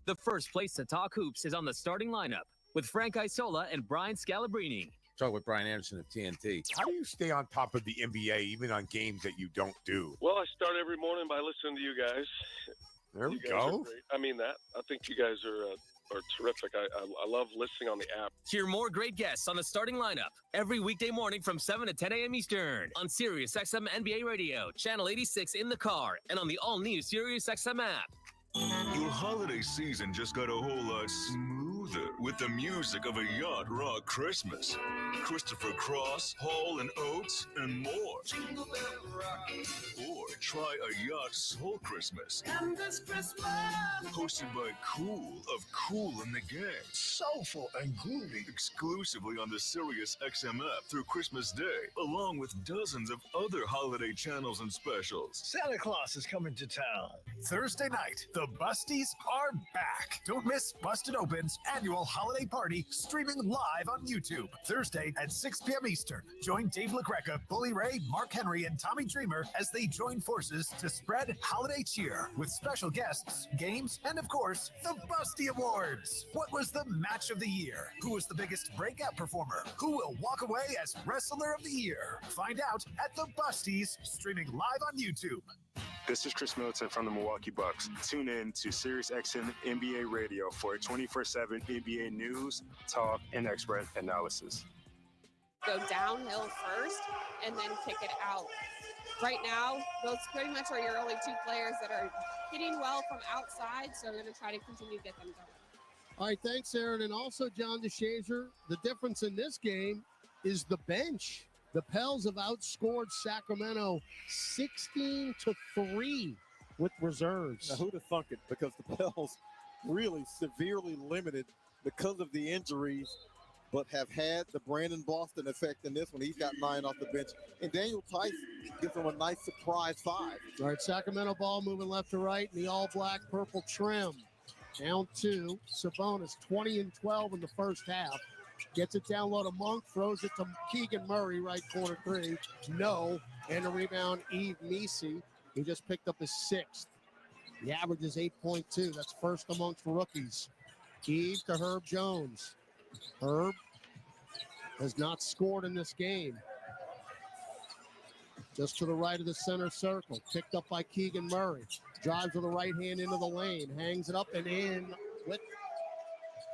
The first place to talk hoops is on the starting lineup with Frank Isola and Brian Scalabrine. Talk with Brian Anderson of TNT. How do you stay on top of the NBA even on games that you don't do? Well, I start every morning by listening to you guys. There we You guys go. are great. I mean that. I think you guys are terrific. I love listening on the app. Hear more great guests on the starting lineup every weekday morning from 7 to 10 a.m. Eastern on Sirius XM NBA Radio, Channel 86 in the car, and on the all-new Sirius XM app. Your holiday season just got a whole lot smoother with the music of a yacht rock Christmas. Christopher Cross, Hall and Oates, and more. Or try a yacht soul Christmas. And this Christmas, Hosted by Cool of Cool and the Gang. Soulful and groovy. Exclusively on the Sirius XM app through Christmas Day, along with dozens of other holiday channels and specials. Santa Claus is coming to town. Thursday night, the Busties are back. Don't miss Busted Open's annual holiday party streaming live on YouTube. Thursday at 6 p.m. Eastern. Join Dave LaGreca, Bully Ray, Mark Henry, and Tommy Dreamer as they join forces to spread holiday cheer with special guests, games, and of course, the Busty Awards. What was the match of the year? Who was the biggest breakout performer? Who will walk away as Wrestler of the Year? Find out at the Busties, streaming live on YouTube. This is Chris Middleton from the Milwaukee Bucks. Tune in to SiriusXM NBA Radio for 24/7 NBA news, talk, and expert analysis. Go downhill first and then kick it out. Right now, those pretty much are your only two players that are hitting well from outside, so we're going to try to continue to get them going. All right, thanks, Aaron. And also, John DeShazier, the difference in this game is the bench. The Pels have outscored Sacramento 16-3 with reserves. Now, who'd have thunk it? Because the Pels really severely limited because of the injuries, but have had the Brandon Boston effect in this one. He's got 9 off the bench. And Daniel Tice gives him a nice surprise 5. All right, Sacramento ball moving left to right in the all-black purple trim. Down 2. Sabonis 20-12 in the first half. Gets it down low to Monk, throws it to Keegan Murray, right corner 3. No. And a rebound, Yves Missi, who just picked up his 6th. The average is 8.2. That's first amongst rookies. Yves to Herb Jones. Herb has not scored in this game. Just to the right of the center circle. Picked up by Keegan Murray. Drives with the right hand into the lane. Hangs it up and in with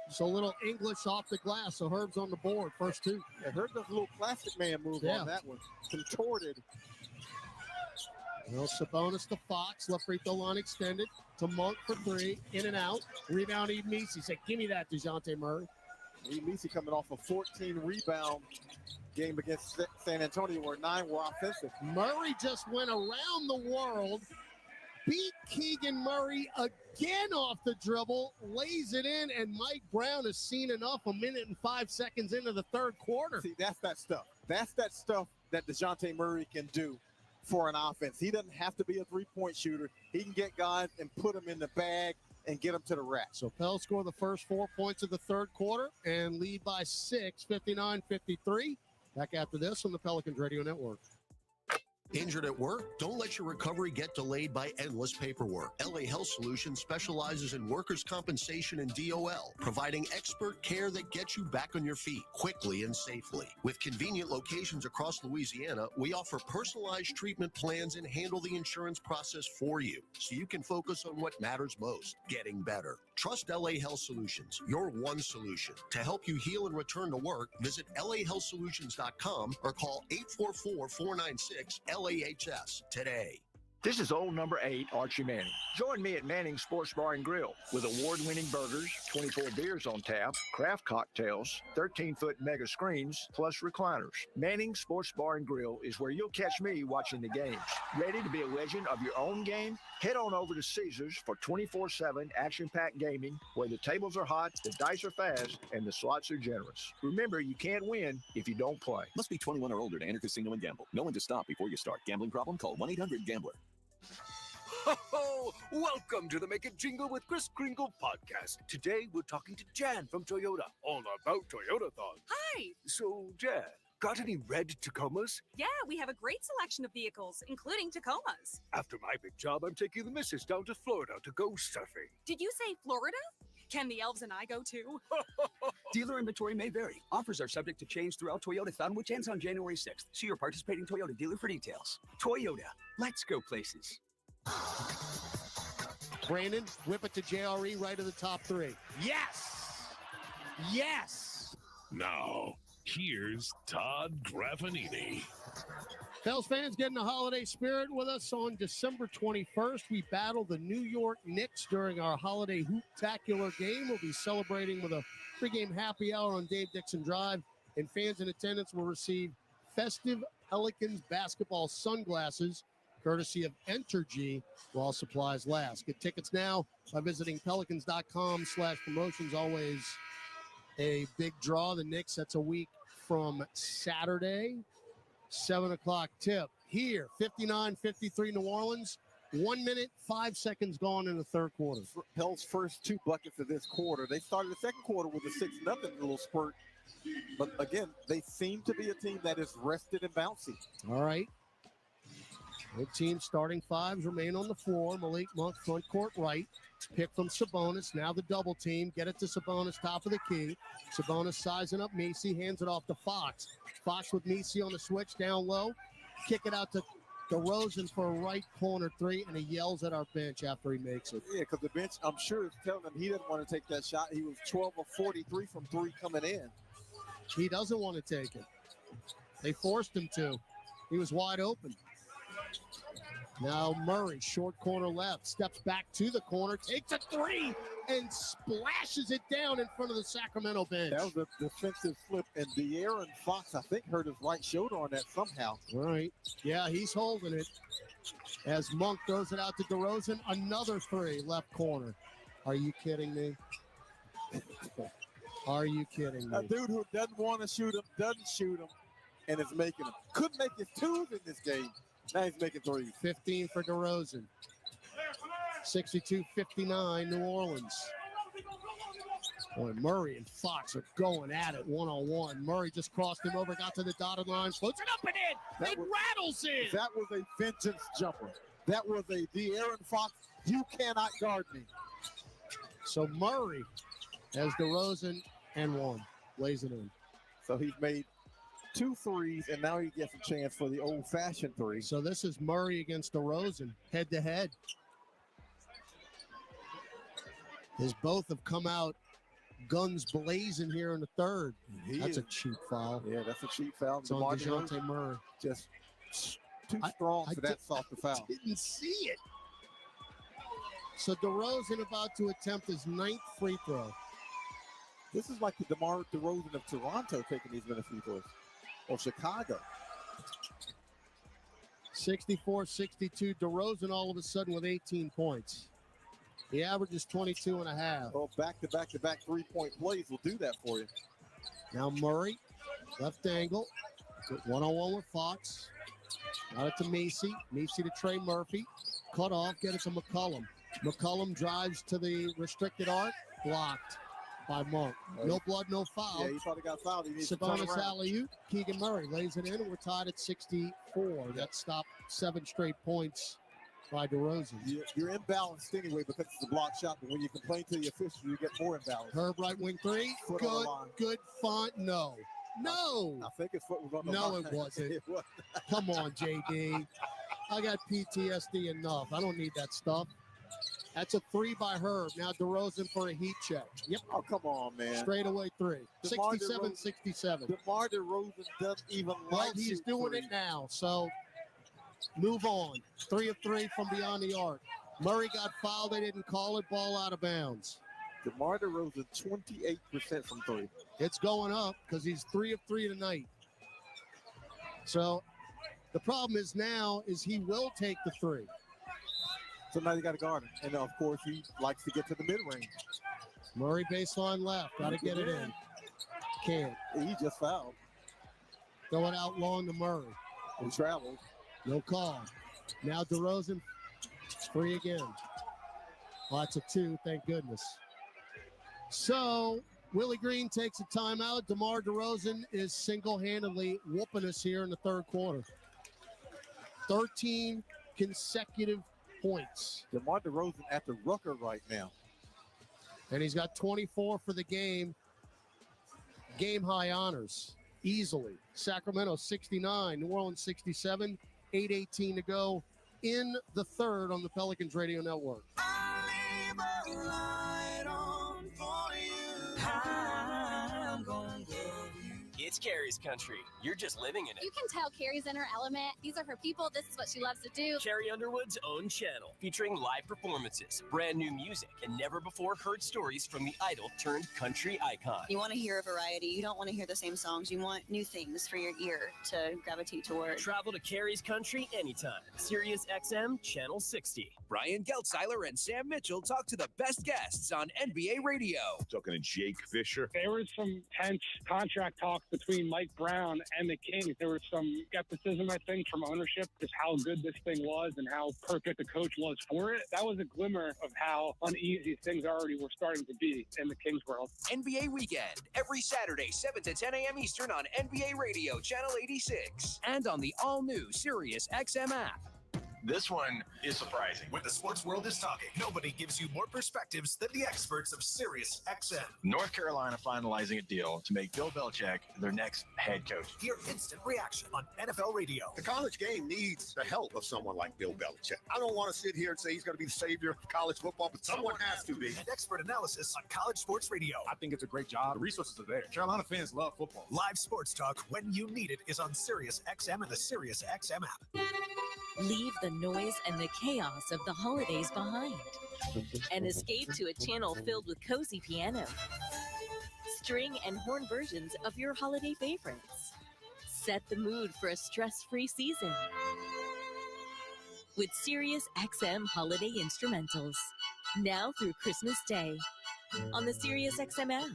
just a little English off the glass. So Herb's on the board. First 2. Yeah, Herb does a little plastic man move on that one. Contorted. Well, Sabonis to Fox. Left free throw line extended. To Monk for 3. In and out. Rebound Yves Missi. Said, give me that, DeJounte Murray. Yves Missi coming off a 14 rebound game against San Antonio where 9 were offensive. Murray just went around the world, beat Keegan Murray again off the dribble, lays it in, and Mike Brown has seen enough 1 minute and 5 seconds into the third quarter. See, that's that stuff. That's that stuff that DeJounte Murray can do for an offense. He doesn't have to be a three-point shooter. He can get guys and put them in the bag and get them to the rack. So Pels score the first 4 points of the third quarter and lead by 6, 59-53. Back after this on the Pelicans Radio Network. Injured at work? Don't let your recovery get delayed by endless paperwork. LA Health Solutions specializes in workers' compensation and DOL, providing expert care that gets you back on your feet quickly and safely. With convenient locations across Louisiana, we offer personalized treatment plans and handle the insurance process for you, so you can focus on what matters most, getting better. Trust LA Health Solutions, your one solution. To help you heal and return to work, visit lahealthsolutions.com or call 844-496-LAHS today. This is old number 8, Archie Manning. Join me at Manning's Sports Bar and Grill with award-winning burgers, 24 beers on tap, craft cocktails, 13-foot mega screens, plus recliners. Manning's Sports Bar and Grill is where you'll catch me watching the games. Ready to be a legend of your own game? Head on over to Caesars for 24/7 action-packed gaming where the tables are hot, the dice are fast, and the slots are generous. Remember, you can't win if you don't play. Must be 21 or older to enter casino and gamble. Know when to stop before you start. Gambling problem? Call 1-800-GAMBLER. Ho! Welcome to the Make It Jingle with Chris Kringle podcast. Today we're talking to Jan from Toyota, all about Toyotathon. Hi! So, Jan, got any red Tacomas? Yeah, we have a great selection of vehicles, including Tacomas. After my big job, I'm taking the missus down to Florida to go surfing. Did you say Florida? Can the elves and I go too? Dealer inventory may vary. Offers are subject to change throughout Toyotathon, which ends on January 6th. See your participating Toyota dealer for details. Toyota, let's go places. Brandon, whip it to JRE right of the top 3. Yes! Yes! Now, here's Todd Graffinini. Pels fans, get in the holiday spirit with us on December 21st. We battle the New York Knicks during our holiday hoop-tacular game. We'll be celebrating with a pregame happy hour on Dave Dixon Drive, and fans in attendance will receive festive Pelicans basketball sunglasses, courtesy of Entergy, while supplies last. Get tickets now by visiting pelicans.com/promotions. Always a big draw. The Knicks, that's a week from Saturday. 7 o'clock tip here, 59-53 New Orleans. 1 minute, 5 seconds gone in the third quarter. Pels' first 2 buckets of this quarter. They started the second quarter with a 6-0 little spurt. But again, they seem to be a team that is rested and bouncy. All right. Both teams starting fives remain on the floor. Malik Monk, front court right. Pick from Sabonis. Now the double team. Get it to Sabonis, top of the key. Sabonis sizing up Messi, hands it off to Fox. Fox with Messi on the switch, down low. Kick it out to DeRozan for a right corner three, and he yells at our bench after he makes it. Yeah, because the bench, I'm sure, is telling him he doesn't want to take that shot. He was 12 of 43 from 3 coming in. He doesn't want to take it. They forced him to. He was wide open. Now Murray, short corner left, steps back to the corner, takes a three, and splashes it down in front of the Sacramento bench. That was a defensive slip, and De'Aaron Fox, I think, hurt his right shoulder on that somehow. All right. Yeah, he's holding it as Monk throws it out to DeRozan. Another three, left corner. Are you kidding me? Are you kidding me? A dude who doesn't want to shoot him, doesn't shoot him, and is making them. Couldn't make his twos in this game. Now he's making threes. 15 for DeRozan. 62-59 New Orleans. Boy, Murray and Fox are going at it one-on-one. Murray just crossed him over, got to the dotted line, floats it up and in. It rattles in. That was a vengeance jumper. That was a De'Aaron Fox, you cannot guard me. So Murray has DeRozan and one. Lays it in. So he's made 2 threes, and now he gets a chance for the old-fashioned three. So this is Murray against DeRozan, head-to-head. As both have come out guns blazing here in the third. That's a cheap foul. Yeah, that's a cheap foul. It's on DeJounte Murray. Just too strong for that softer foul. I didn't see it. So DeRozan about to attempt his 9th free throw. This is like the DeMar DeRozan of Toronto taking these many free throws. Or Chicago. 64-62. DeRozan all of a sudden with 18 points. He averages 22 and a half. Well, back-to-back-to-back three-point plays will do that for you. Now Murray, left angle. One-on-one with Fox. Got it to Messi. Messi to Trey Murphy. Cut off, get it to McCollum. McCollum drives to the restricted arc. Blocked by Monk. No blood, no foul. Yeah, he thought he got fouled. He needs to turn Sabonis around. alley-oop. Keegan Murray lays it in, and we're tied at 64. That stopped 7 straight points by DeRozan. You're imbalanced anyway because it's a block shot, but when you complain to the official, you get more imbalanced. Herb right wing three. Foot on the line. Good font. No. I think his foot was on the No, line. it wasn't. It wasn't. Come on, JD. I got PTSD enough. I don't need that stuff. That's a 3 by Herb. Now DeRozan for a heat check. Yep. Oh, come on, man. Straight away 3. DeMar 67-67. DeMar DeRozan doesn't even Well, like he's shoot doing three. it now. So move on. 3 of 3 from beyond the arc. Murray got fouled. They didn't call it. Ball out of bounds. DeMar DeRozan, 28% from 3. It's going up because he's 3 of 3 tonight. So the problem is now is he will take the 3. So now you got to guard him. And, of course, he likes to get to the mid-range. Murray baseline left. Got to get it in. Can't. He just fouled. Throw it out long to Murray. He traveled. No call. Now DeRozan, 3 again. Lots of 2, thank goodness. So Willie Green takes a timeout. DeMar DeRozan is single-handedly whooping us here in the third quarter. 13 consecutive points. DeMar DeRozan at the Rucker right now. And he's got 24 for the game. Game high honors, easily. Sacramento 69, New Orleans 67, 8:18 to go in the third on the Pelicans Radio Network. It's It's Carrie's country. You're just living in it. You can tell Carrie's in her element. These are her people. This is what she loves to do. Carrie Underwood's own channel, featuring live performances, brand new music, and never-before-heard stories from the idol-turned-country icon. You want to hear a variety. You don't want to hear the same songs. You want new things for your ear to gravitate toward. Travel to Carrie's country anytime. Sirius XM Channel 60. Brian Geltzeiler and Sam Mitchell talk to the best guests on NBA radio. Talking to Jake Fisher. There was some tense contract talks between Mike Brown and the Kings. There was some skepticism, I think, from ownership, just how good this thing was and how perfect the coach was for it. That was a glimmer of how uneasy things already were starting to be in the Kings world. NBA Weekend, every Saturday, 7 to 10 a.m. Eastern on NBA Radio, Channel 86. And on the all-new Sirius XM app. This one is surprising. When the sports world is talking, nobody gives you more perspectives than the experts of Sirius XM. North Carolina finalizing a deal to make Bill Belichick their next head coach. Hear instant reaction on NFL Radio. The college game needs the help of someone like Bill Belichick. I don't want to sit here and say he's going to be the savior of college football, but someone has to be. And expert analysis on college sports radio. I think it's a great job. The resources are there. Carolina fans love football. Live sports talk when you need it is on Sirius XM and the Sirius XM app. Leave the noise and the chaos of the holidays behind and escape to a channel filled with cozy piano, string and horn versions of your holiday favorites. Set the mood for a stress-free season with Sirius XM Holiday Instrumentals, now through Christmas Day on the Sirius XM app,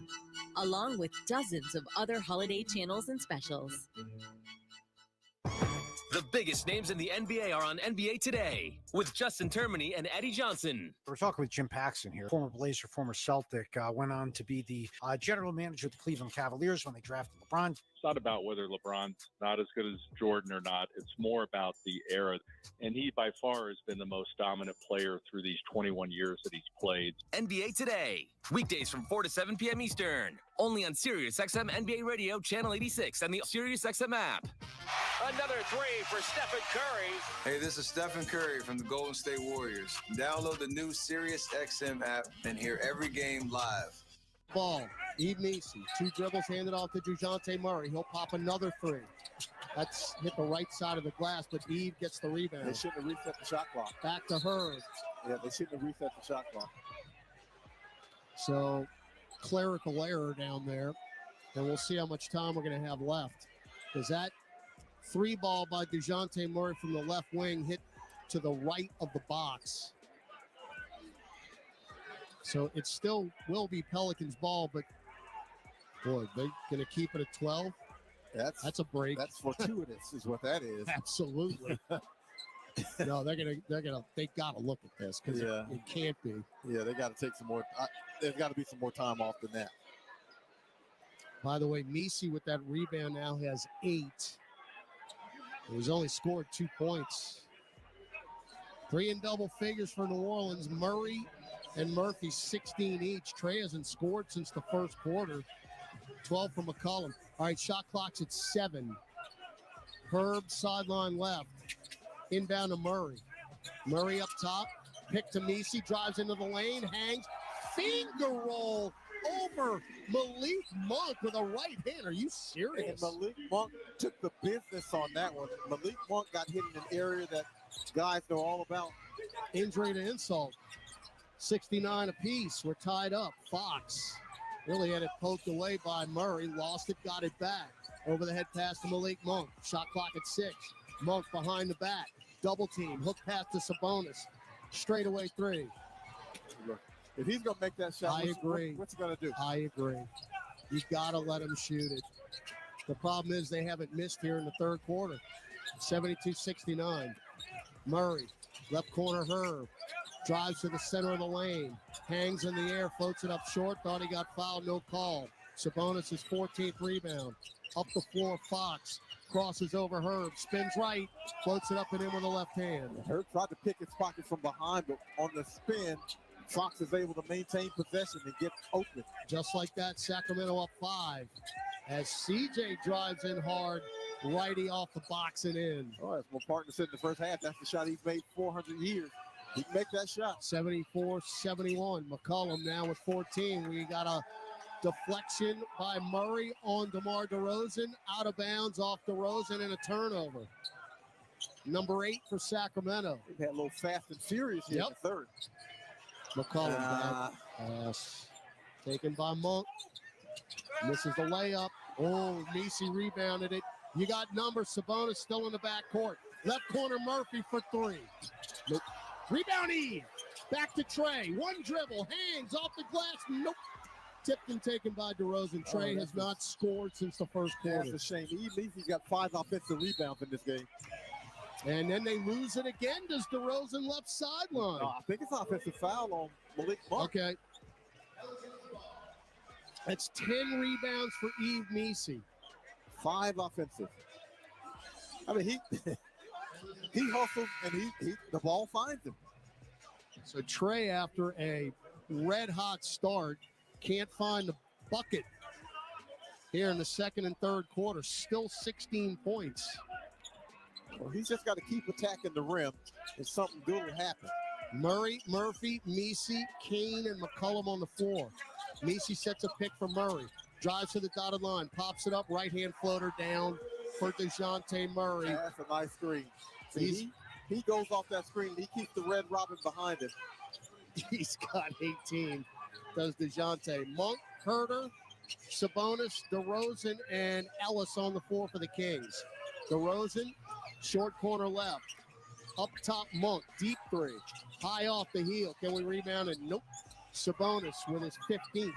along with dozens of other holiday channels and specials. The biggest names in the NBA are on NBA Today with Justin Termini and Eddie Johnson. We're talking with Jim Paxton here, former Blazer, former Celtic, went on to be the general manager of the Cleveland Cavaliers when they drafted LeBron. It's not about whether LeBron's not as good as Jordan or not. It's more about the era. And he, by far, has been the most dominant player through these 21 years that he's played. NBA Today, weekdays from 4 to 7 p.m. Eastern, only on Sirius XM NBA Radio, Channel 86, and the Sirius XM app. Another three for Stephen Curry. Hey, this is Stephen Curry from the Golden State Warriors. Download the new Sirius XM app and hear every game live. Ball, Eve Macy, 2 dribbles handed off to DeJounte Murray. He'll pop another 3. That's hit the right side of the glass, but Eve gets the rebound. They shouldn't have reset the shot clock. Back to her. Yeah, they shouldn't have reset the shot clock. So, clerical error down there, and we'll see how much time we're going to have left. Because that 3 ball by DeJounte Murray from the left wing hit to the right of the box. So it still will be Pelicans ball, but boy, they're going to keep it at 12. That's a break. That's fortuitous, is what that is. Absolutely. No, they got to look at this because it can't be. Yeah, they got to take some more. There's got to be some more time off than that. By the way, Messi with that rebound now has 8. He's only scored 2 points. 3 in double figures for New Orleans. Murray and Murphy 16 each. Trey hasn't scored since the first quarter. 12 from McCollum. All right, shot clock's at 7. Herb sideline left. Inbound to Murray. Murray up top. Pick to Messi. Drives into the lane. Hangs. Finger roll over Malik Monk with a right hand. Are you serious? And Malik Monk took the business on that one. Malik Monk got hit in an area that guys know all about. Injury to insult. 69 apiece. We're tied up. Fox really had it poked away by Murray. Lost it, got it back. Over the head pass to Malik Monk. Shot clock at 6. Monk behind the back. Double team. Hook pass to Sabonis. Straightaway 3. If he's going to make that shot, what's he going to do? I agree. You got to let him shoot it. The problem is they haven't missed here in the third quarter. 72-69. Murray, left corner Herb. Drives to the center of the lane. Hangs in the air, floats it up short. Thought he got fouled, no call. Sabonis' 14th rebound. Up the floor, Fox. Crosses over Herb. Spins right. Floats it up and in with the left hand. Herb tried to pick his pocket from behind, but on the spin, Fox is able to maintain possession and get open. Just like that, Sacramento up 5. As CJ drives in hard, righty off the box and in. Oh, as my partner said in the first half, that's the shot he's made 400 years. He can make that shot. 74-71. McCollum now with 14. We got a Deflection by Murray on DeMar DeRozan. Out of bounds off DeRozan and a turnover. Number 8 for Sacramento. They had a little fast and furious here in the third. McCollum back. Pass taken by Monk. Misses the layup. Oh, Messi rebounded it. You got numbers. Sabonis still in the backcourt. Left corner Murphy for 3. Nope. Rebound Eve. Back to Trey. One dribble. Hangs off the glass. Nope. Tipped and taken by DeRozan. Trey has not scored since the first quarter. That's a shame. He's got 5 offensive rebounds in this game. And then they lose it again. Does DeRozan left sideline? I think it's offensive foul on Malik Monk. Okay. That's 10 rebounds for Yves Messi. 5 offensive. I mean, he hustles and the ball finds him. So Trey, after a red-hot start, can't find the bucket here in the second and third quarter. Still 16 points. Well, he's just got to keep attacking the rim, and something good will happen. Murray, Murphy, Messi, Kane, and McCollum on the floor. Messi sets a pick for Murray. Drives to the dotted line. Pops it up. Right-hand floater down for DeJounte Murray. That's a nice screen. See, he goes off that screen. He keeps the Red Robin behind him. He's got 18. Does DeJounte. Monk, Herter, Sabonis, DeRozan, and Ellis on the floor for the Kings. DeRozan, short corner left. Up top, Monk, deep 3. High off the heel. Can we rebound it? Nope. Sabonis with his 15th.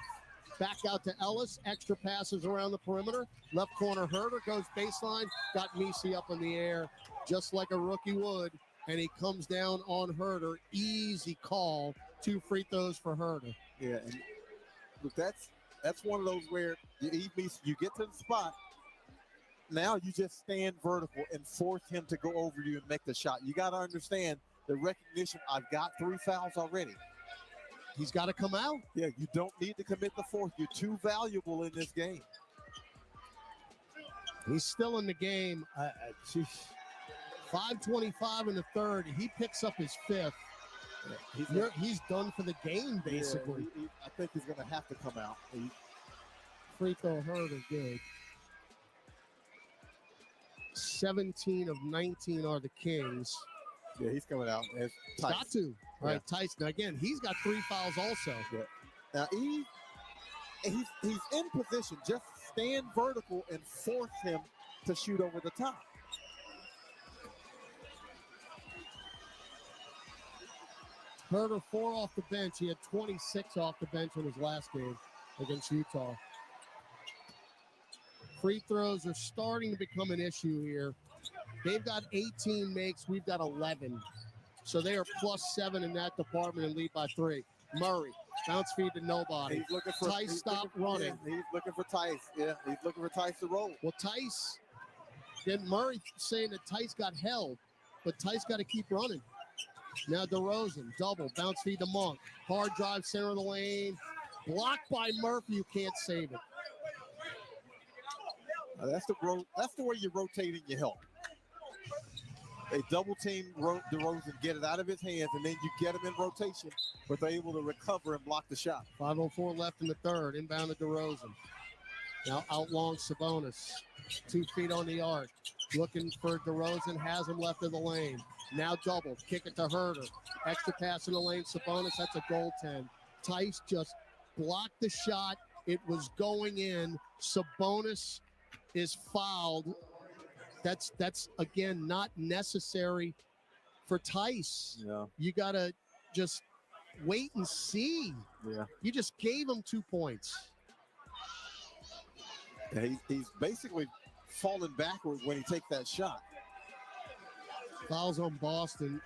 Back out to Ellis. Extra passes around the perimeter. Left corner, Herter goes baseline. Got Messi up in the air just like a rookie would. And he comes down on Herter. Easy call. 2 free throws for Herter. Yeah, and look, that's one of those where you get to the spot. Now you just stand vertical and force him to go over you and make the shot. You got to understand the recognition. I've got 3 fouls already. He's got to come out. Yeah, you don't need to commit the 4th. You're too valuable in this game. He's still in the game. 5:25 in the third. He picks up his 5th. He's done for the game, basically. Yeah, I think he's going to have to come out. Free throw Herter good. 17 of 19 are the Kings. Yeah, he's coming out. Got to. All right, Tyson. Again, he's got 3 fouls also. Yeah. Now, he's in position. Just stand vertical and force him to shoot over the top. Herter 4 off the bench. He had 26 off the bench in his last game against Utah. Free throws are starting to become an issue here. They've got 18 makes. We've got 11. So they are +7 in that department and lead by 3. Murray, bounce feed to nobody. He's looking for Tice stopped running. Yeah, he's looking for Tice. Yeah, he's looking for Tice to roll. Well, Tice, then Murray saying that Tice got held, but Tice got to keep running. Now DeRozan, double, bounce feed to Monk. Hard drive, center of the lane. Blocked by Murphy, you can't save it. That's the way you rotate and you help. They double team DeRozan, get it out of his hands, and then you get him in rotation, but they're able to recover and block the shot. 5:04 left in the third. Inbound to DeRozan. Now out long Sabonis. 2 feet on the arc. Looking for DeRozan, has him left in the lane. Now double, kick it to Herter. Extra pass in the lane, Sabonis, that's a goaltend. Tice just blocked the shot. It was going in. Sabonis is fouled. That's again, not necessary for Tice. Yeah. You got to just wait and see. Yeah. You just gave him 2 points. Yeah, he's basically falling backwards when he takes that shot. Fouls on Boston.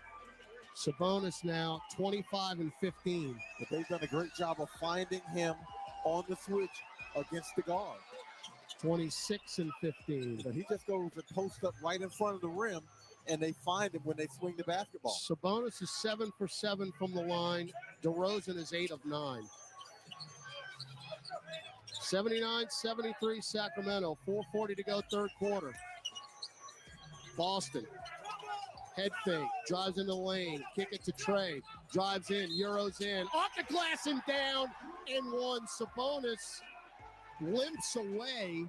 Sabonis now 25 and 15. But they've done a great job of finding him on the switch against the guard. 26 and 15. So he just goes and posts up right in front of the rim, and they find him when they swing the basketball. Sabonis is 7 for 7 from the line. DeRozan is 8 of 9. 79-73 Sacramento. 4:40 to go, third quarter. Boston. Head fake. Drives in the lane. Kick it to Trey. Drives in. Euros in. Off the glass and down. And one. Sabonis limps away.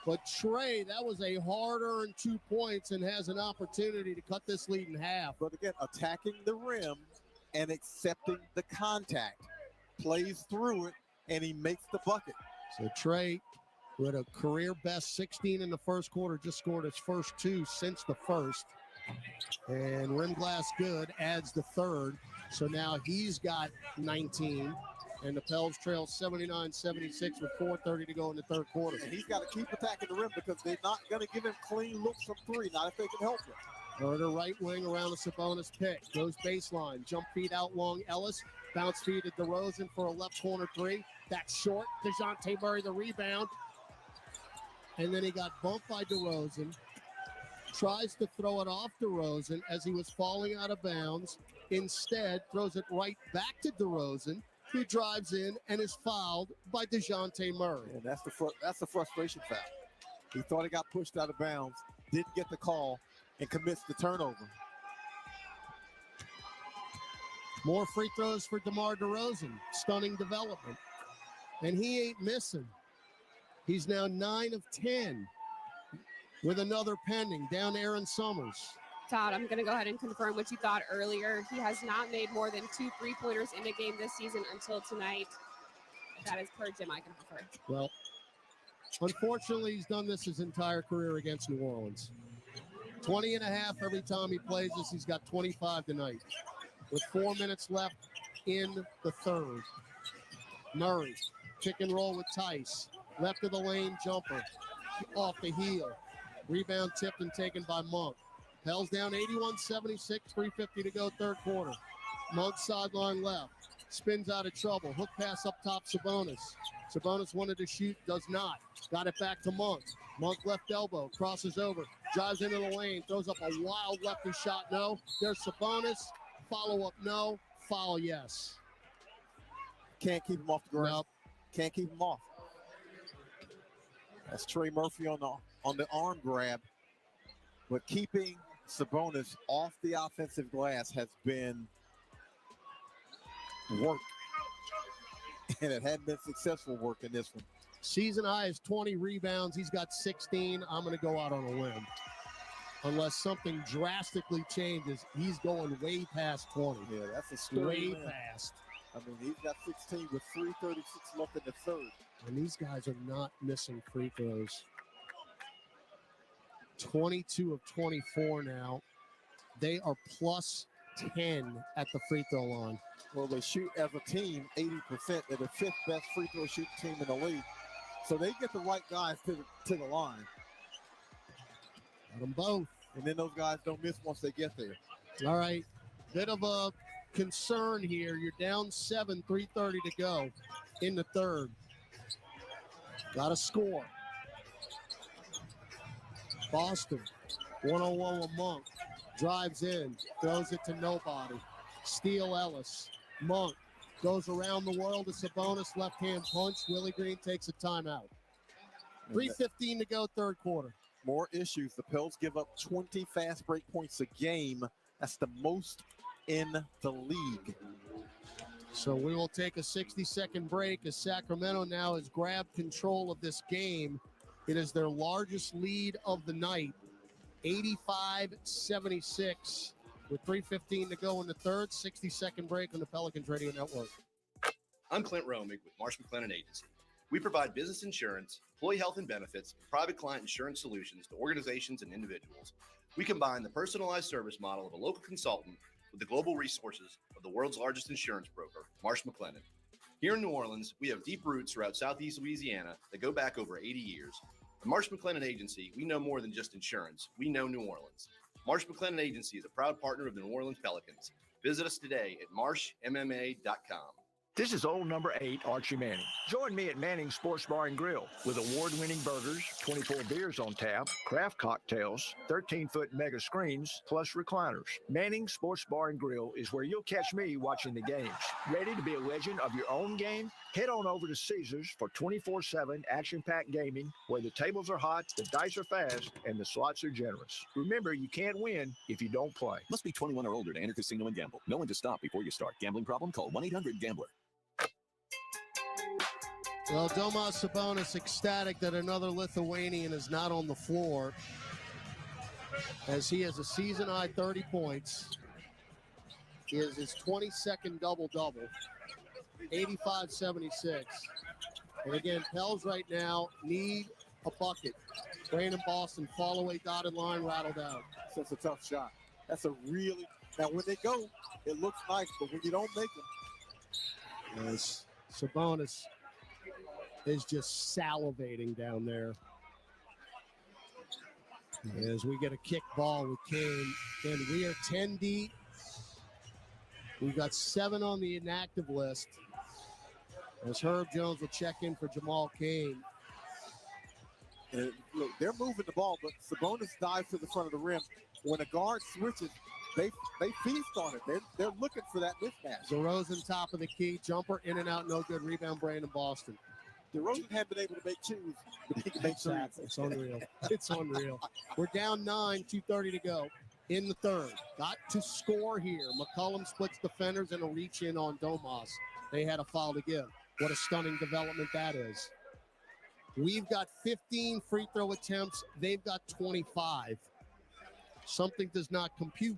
But Trey, that was a hard-earned 2 points and has an opportunity to cut this lead in half. But again, attacking the rim and accepting the contact. Plays through it, and he makes the bucket. So Trey, who had a career-best 16 in the first quarter, just scored his first 2 since the first. And rim glass good, adds the third. So now he's got 19. And the Pels trail 79-76 with 4:30 to go in the third quarter. And he's got to keep attacking the rim because they're not going to give him clean looks from 3, not if they can help him. Herder right wing around the Sabonis pick. Goes baseline. Jump feed out long Ellis. Bounce feed at DeRozan for a left corner 3. That's short. DeJounte Murray the rebound. And then he got bumped by DeRozan. Tries to throw it off DeRozan as he was falling out of bounds. Instead, throws it right back to DeRozan, who drives in and is fouled by DeJounte Murray. And that's the frustration foul. He thought he got pushed out of bounds, didn't get the call, and commits the turnover. More free throws for DeMar DeRozan. Stunning development. And he ain't missing. He's now 9 of 10 with another pending. Down to Aaron Summers. Todd, I'm going to go ahead and confirm what you thought earlier. He has not made more than 2 3-pointers in a game this season until tonight. That is per Jim Eichenhofer. Well, unfortunately, he's done this his entire career against New Orleans. 20 and a half every time he plays this. He's got 25 tonight. With 4 minutes left in the third. Murray, pick and roll with Tice. Left of the lane jumper. Off the heel. Rebound tipped and taken by Monk. Pels down 81-76, 3:50 to go, third quarter. Monk sideline left. Spins out of trouble. Hook pass up top, Sabonis. Sabonis wanted to shoot, does not. Got it back to Monk. Monk left elbow, crosses over, drives into the lane, throws up a wild lefty shot, no. There's Sabonis. Follow up, no. Foul, yes. Can't keep him off the ground. Nope. Can't keep him off. That's Trey Murphy on the arm grab. But keeping Sabonis off the offensive glass has been work. And it hadn't been successful work in this one. Season high is 20 rebounds. He's got 16. I'm going to go out on a limb. Unless something drastically changes, he's going way past 20. Yeah, that's a story. Way past. I mean, he's got 16 with 3:36 left in the third. And these guys are not missing free throws. 22 of 24 now. They are plus 10 at the free throw line. Well, they shoot as a team 80%. They're the 5th best free throw shooting team in the league. So they get the right guys to the line. Got them both. And then those guys don't miss once they get there. All right. Bit of a concern here. You're down 7, 3:30 to go in the third. Got to score. Boston, 1-on-1 with Monk. Drives in, throws it to nobody. Steele Ellis. Monk goes around the world to Sabonis, left-hand punch. Willie Green takes a timeout. 3:15 to go, third quarter. More issues. The Pels give up 20 fast break points a game. That's the most in the league. So we will take a 60-second break as Sacramento now has grabbed control of this game. It is their largest lead of the night, 85-76. With 3:15 to go in the third, 60-second break on the Pelicans Radio Network. I'm Clint Romig with Marsh McLennan Agency. We provide business insurance, employee health and benefits, private client insurance solutions to organizations and individuals. We combine the personalized service model of a local consultant with the global resources of the world's largest insurance broker, Marsh McLennan. Here in New Orleans, we have deep roots throughout Southeast Louisiana that go back over 80 years. At Marsh McLennan Agency, we know more than just insurance. We know New Orleans. Marsh McLennan Agency is a proud partner of the New Orleans Pelicans. Visit us today at marshmma.com. This is old number 8, Archie Manning. Join me at Manning's Sports Bar and Grill with award-winning burgers, 24 beers on tap, craft cocktails, 13-foot mega screens, plus recliners. Manning's Sports Bar and Grill is where you'll catch me watching the games. Ready to be a legend of your own game? Head on over to Caesars for 24/7 action-packed gaming where the tables are hot, the dice are fast, and the slots are generous. Remember, you can't win if you don't play. Must be 21 or older to enter casino and gamble. Know when to stop before you start. Gambling problem? Call 1-800-GAMBLER. Well, Domas Sabonis ecstatic that another Lithuanian is not on the floor, as he has a season-high 30 points. He has his 22nd double-double, 85-76. And again, Pels right now need a bucket. Brandon Boston, fall away dotted line, rattled out. That's a tough shot. That's a really, now when they go, it looks nice, but when you don't make them. Yes. Sabonis is just salivating down there. As we get a kick ball with Kane, and we are 10 deep. We've got 7 on the inactive list. As Herb Jones will check in for Jamal Kane. And look, they're moving the ball, but Sabonis dives to the front of the rim. When a guard switches, they feast on it. They're looking for that mismatch. DeRozan top of the key, jumper in and out, no good. Rebound, Brandon Boston. DeRozan hadn't been able to make twos, but he can make threes. It's unreal. It's unreal. We're down 9, 2:30 to go in the third. Got to score here. McCollum splits defenders and a reach in on Domas. They had a foul to give. What a stunning development that is. We've got 15 free throw attempts. They've got 25. Something does not compute.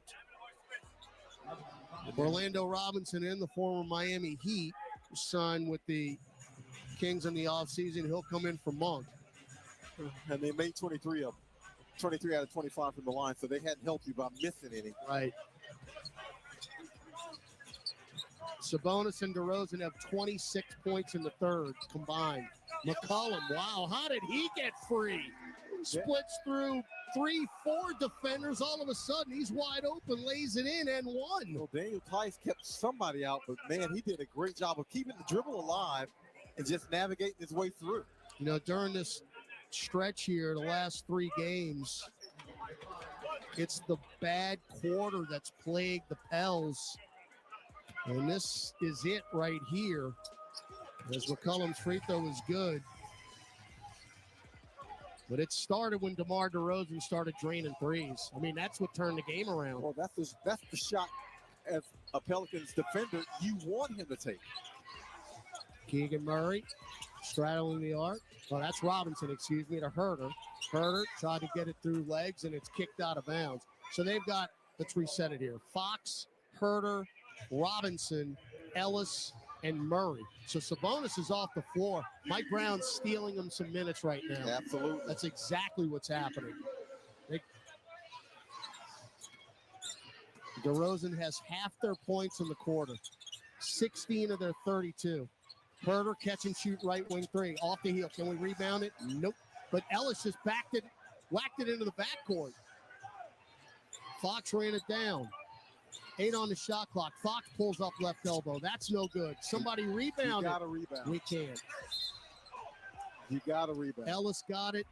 Orlando Robinson in the former Miami Heat, signed with the Kings in the offseason. He'll come in for Monk. And they made 23 of them. 23 out of 25 from the line, so they hadn't helped you by missing any. Right. Sabonis and DeRozan have 26 points in the third combined. McCollum, wow, how did he get free? Splits through 3-4 defenders. All of a sudden, he's wide open, lays it in, and one. Well, Daniel Tice kept somebody out, but, man, he did a great job of keeping the dribble alive and just navigating his way through. You know, during this stretch here, the last 3 games, it's the bad quarter that's plagued the Pels. And this is it right here. As McCollum's free throw is good. But it started when DeMar DeRozan started draining threes. I mean, that's what turned the game around. Well, that's the shot as a Pelicans defender you want him to take. Keegan Murray straddling the arc. Well, that's Robinson, excuse me, to Herter. Herter tried to get it through legs, and it's kicked out of bounds. So they've got, let's reset it here, Fox, Herter, Robinson, Ellis, and Murray. So Sabonis is off the floor. Mike Brown's stealing him some minutes right now. Absolutely. That's exactly what's happening. DeRozan has half their points in the quarter. 16 of their 32. Herter catch and shoot right wing 3. Off the heel. Can we rebound it? Nope. But Ellis just whacked it into the backcourt. Fox ran it down. 8 on the shot clock. Fox pulls up left elbow. That's no good. Somebody rebound it. You got to rebound. We can't. You got to rebound. Ellis got it.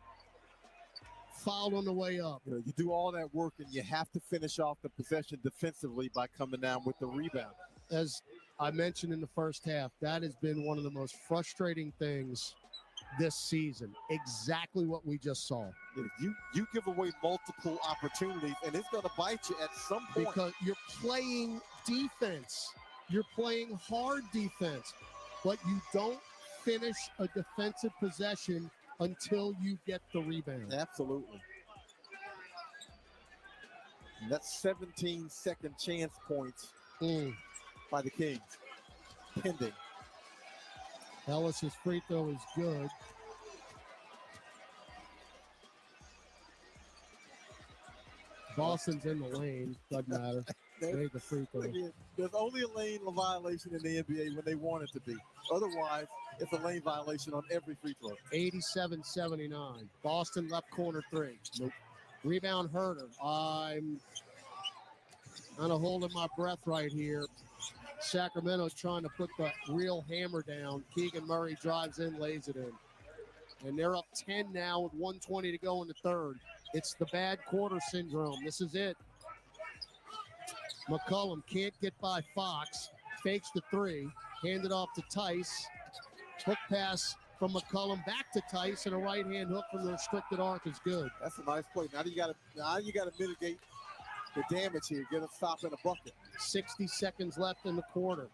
Fouled on the way up. You do all that work, and you have to finish off the possession defensively by coming down with the rebound. As I mentioned in the first half, that has been one of the most frustrating things this season. Exactly what we just saw. You give away multiple opportunities, and it's going to bite you at some point. Because you're playing defense. You're playing hard defense. But you don't finish a defensive possession until you get the rebound. Absolutely. And that's 17 second chance points by the Kings. Pending. Ellis's free throw is good. Boston's in the lane. Doesn't matter. Made the free throw. There's only a lane violation in the NBA when they want it to be. Otherwise, it's a lane violation on every free throw. 87-79. Boston left corner 3. Nope. Rebound Herter. I'm kind of holding my breath right here. Sacramento trying to put the real hammer down. Keegan Murray drives in, lays it in. And they're up 10 now with 1:20 to go in the third. It's the bad quarter syndrome. This is it. McCollum can't get by Fox. Fakes the 3. Handed off to Tice. Hook pass from McCollum back to Tice, and a right-hand hook from the restricted arc is good. That's a nice play. Now you got to mitigate the damage here. Get a stop in a bucket. 60 seconds left in the quarter.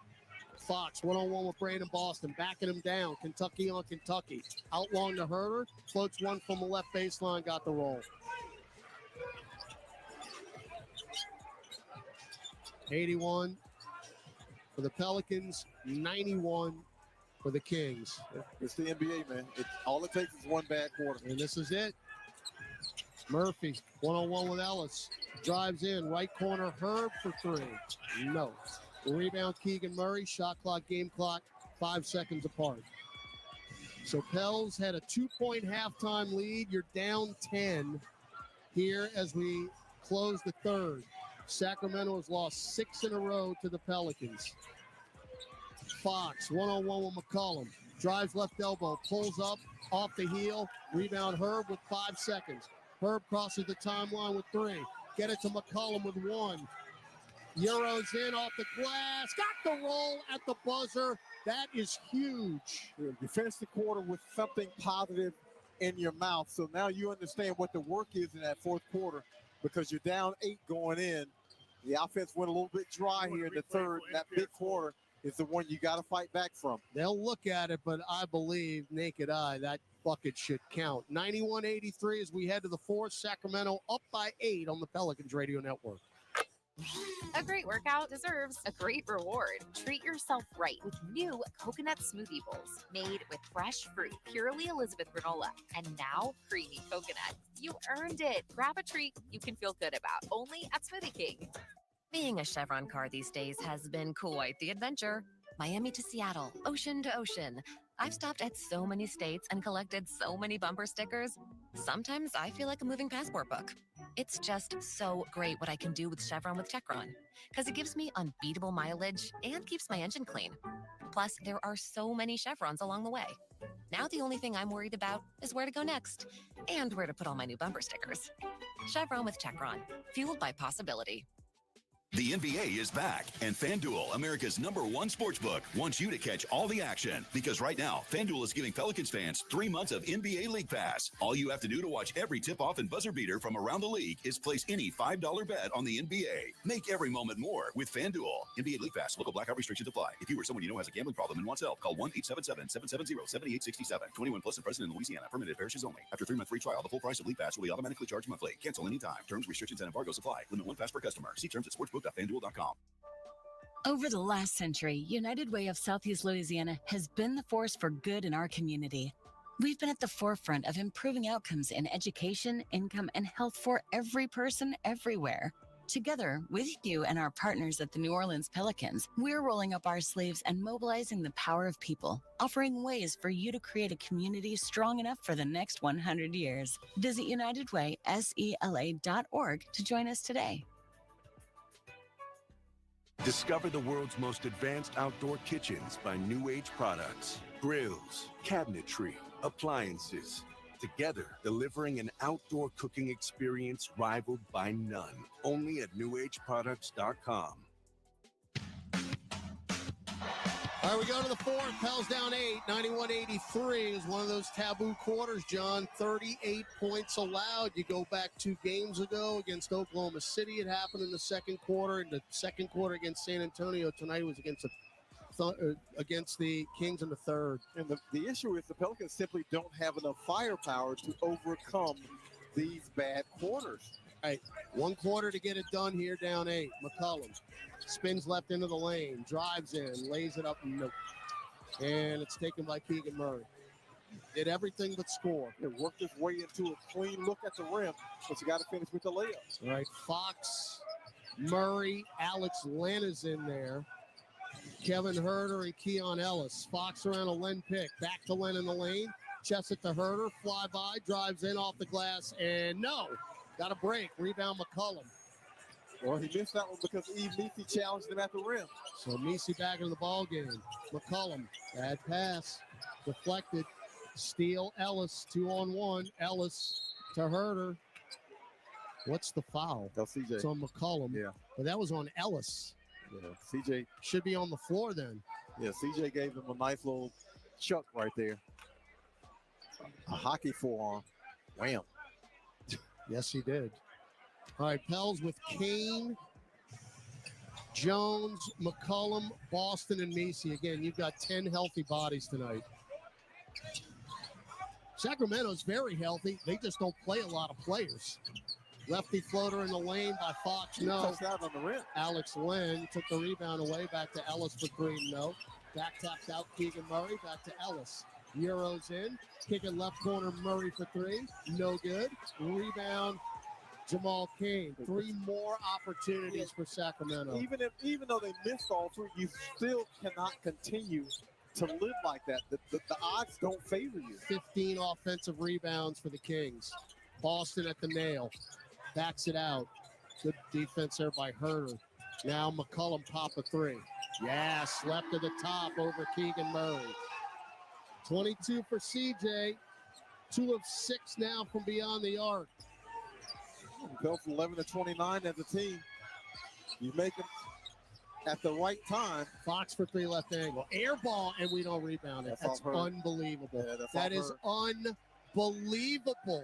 Fox one-on-one with Brandon Boston, backing him down. Kentucky on Kentucky. Out long to Herder. Floats one from the left baseline, got the roll. 81 for the Pelicans, 91 for the Kings. It's the NBA, man. All it takes is one bad quarter. And this is it. Murphy, one-on-one with Ellis. Drives in, right corner, Herb for three. No. Rebound, Keegan Murray. Shot clock, game clock, 5 seconds apart. So Pels had a 2-point halftime lead. You're down 10 here as we close the third. Sacramento has lost 6 in a row to the Pelicans. Fox, one-on-one with McCollum. Drives left elbow, pulls up, off the heel. Rebound, Herb with 5 seconds. Herb crosses the timeline with 3. Get it to McCollum with 1. Euros in off the glass. Got the roll at the buzzer. That is huge. You finish the quarter with something positive in your mouth. So now you understand what the work is in that fourth quarter because you're down 8 going in. The offense went a little bit dry here in the third. That big quarter is the one you got to fight back from. They'll look at it, but I believe naked eye that bucket should count. 91-83 as we head to the fourth. Sacramento up by 8 on the Pelicans Radio Network. A great workout deserves a great reward. Treat yourself right with new coconut smoothie bowls made with fresh fruit, purely Elizabeth granola, and now creamy coconut. You earned it. Grab a treat you can feel good about, only at Smoothie King. Being a Chevron car these days has been quite the adventure. Miami to Seattle, ocean to ocean. I've stopped at so many states and collected so many bumper stickers. Sometimes I feel like a moving passport book. It's just so great what I can do with Chevron with Techron, because it gives me unbeatable mileage and keeps my engine clean. Plus, there are so many Chevrons along the way. Now the only thing I'm worried about is where to go next and where to put all my new bumper stickers. Chevron with Techron, fueled by possibility. The NBA is back, and FanDuel, America's #1 sportsbook, wants you to catch all the action. Because right now, FanDuel is giving Pelicans fans 3 months of NBA League Pass. All you have to do to watch every tip-off and buzzer beater from around the league is place any $5 bet on the NBA. Make every moment more with FanDuel. NBA League Pass. Local blackout restrictions apply. If you or someone you know has a gambling problem and wants help, call 1-877-770-7867. 21 plus and present in Louisiana. Permitted parishes only. After 3-month free trial, the full price of League Pass will be automatically charged monthly. Cancel anytime. Terms, restrictions, and embargoes apply. Limit 1 pass per customer. See terms at sportsbook.fanduel.com. Over the last century, United Way of Southeast Louisiana has been the force for good in our community. We've been at the forefront of improving outcomes in education, income, and health for every person everywhere. Together with you and our partners at the New Orleans Pelicans, we're rolling up our sleeves and mobilizing the power of people, offering ways for you to create a community strong enough for the next 100 years. Visit UnitedWaySELA.org to join us today. Discover the world's most advanced outdoor kitchens by New Age Products. Grills, cabinetry, appliances. Together, delivering an outdoor cooking experience rivaled by none. Only at NewAgeProducts.com. All right, we go to the fourth. Pels down 8. 91-83 is one of those taboo quarters, John. 38 points allowed. You go back 2 games ago against Oklahoma City. It happened in the second quarter. In the second quarter against San Antonio. Tonight was against the Kings in the third. And the issue is the Pelicans simply don't have enough firepower to overcome these bad quarters. All right, 1 quarter to get it done here, down 8. McCollum spins left into the lane, drives in, lays it up, nope. And it's taken by Keegan Murray. Did everything but score. It worked his way into a clean look at the rim, but you got to finish with the layup. All right, Fox, Murray, Alex Len is in there. Kevin Herder and Keon Ellis. Fox around a Len pick. Back to Len in the lane. Chest it to Herder. Fly by. Drives in off the glass. And no. Got a break. Rebound McCollum. Well, he missed that one because Eve Meese challenged him at the rim. So Meese back in the ball game. McCollum. Bad pass. Deflected. Steal Ellis. 2-on-1. Ellis to Herder. What's the foul? That's CJ. It's on McCollum. Yeah. But that was on Ellis. Yeah, CJ should be on the floor then. Yeah, CJ gave him a nice little chuck right there. A hockey forearm. Wham. Yes, he did. All right, Pels with Kane, Jones, McCollum, Boston, and Messi. Again, you've got 10 healthy bodies tonight. Sacramento's very healthy. They just don't play a lot of players. Lefty floater in the lane by Fox. No. Touchdown on the rim. Alex Len took the rebound away. Back to Ellis for three. No. Back tapped out Keegan Murray. Back to Ellis. Euros in. Kicking left corner Murray for three. No good. Rebound Jamal Cain. Three more opportunities for Sacramento. Even though they missed all three, you still cannot continue to live like that. The odds don't favor you. 15 offensive rebounds for the Kings. Boston at the nail. Backs it out. Good defense there by Herter. Now McCollum pop a three. Yeah, slept to the top over Keegan Murray. 22 for CJ. 2 of 6 now from beyond the arc. Go from 11 to 29 as a team. You make them at the right time. Fox for three left angle. Air ball, and we don't rebound it. That's unbelievable. Yeah, that is unbelievable.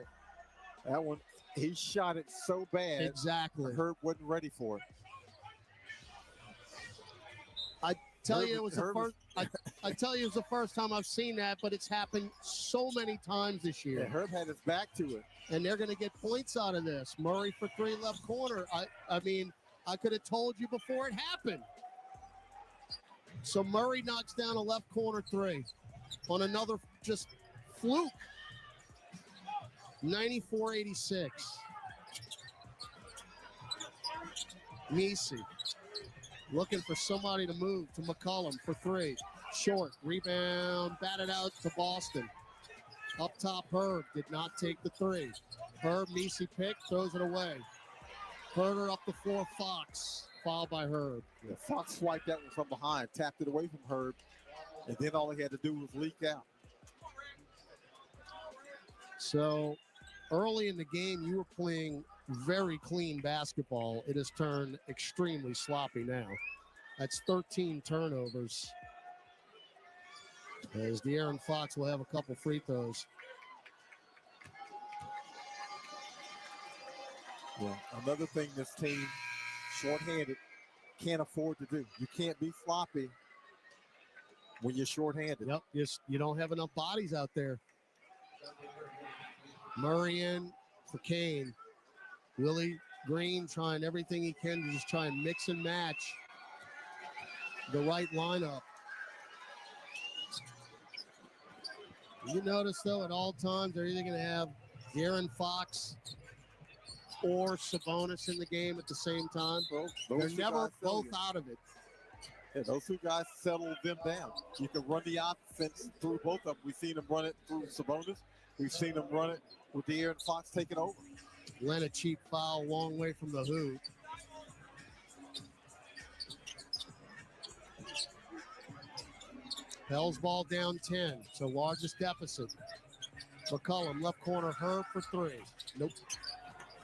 That one, he shot it so bad. Exactly. Herb wasn't ready for it. I tell you, it was the first time I've seen that, but it's happened so many times this year. Yeah, Herb had his back to it. And they're going to get points out of this. Murray for three left corner. I mean, I could have told you before it happened. So Murray knocks down a left corner three on another just fluke. 94-86. Messi looking for somebody to move to McCollum for three. Short. Rebound. Batted out to Boston. Up top, Herb did not take the three. Herb, Messi pick, throws it away. Herder up the floor, Fox. Fouled by Herb. Yeah, Fox swiped that one from behind, tapped it away from Herb, and then all he had to do was leak out. So early in the game, you were playing very clean basketball. It has turned extremely sloppy now. That's 13 turnovers. As De'Aaron Fox will have a couple free throws. Yeah, another thing this team, shorthanded, can't afford to do. You can't be sloppy when you're shorthanded. Yep, you don't have enough bodies out there. Murray in for Kane. Willie Green trying everything he can to just try and mix and match the right lineup. You notice, though, at all times, they're either going to have De'Aaron Fox or Sabonis in the game at the same time. They're never both out of it. Yeah, those two guys settle them down. You can run the offense through both of them. We've seen them run it through Sabonis. We've seen them run it with De'Aaron Fox taking over. Len, a cheap foul, long way from the hoop. Pels ball down 10, so largest deficit. McCollum, left corner, Herb for three. Nope.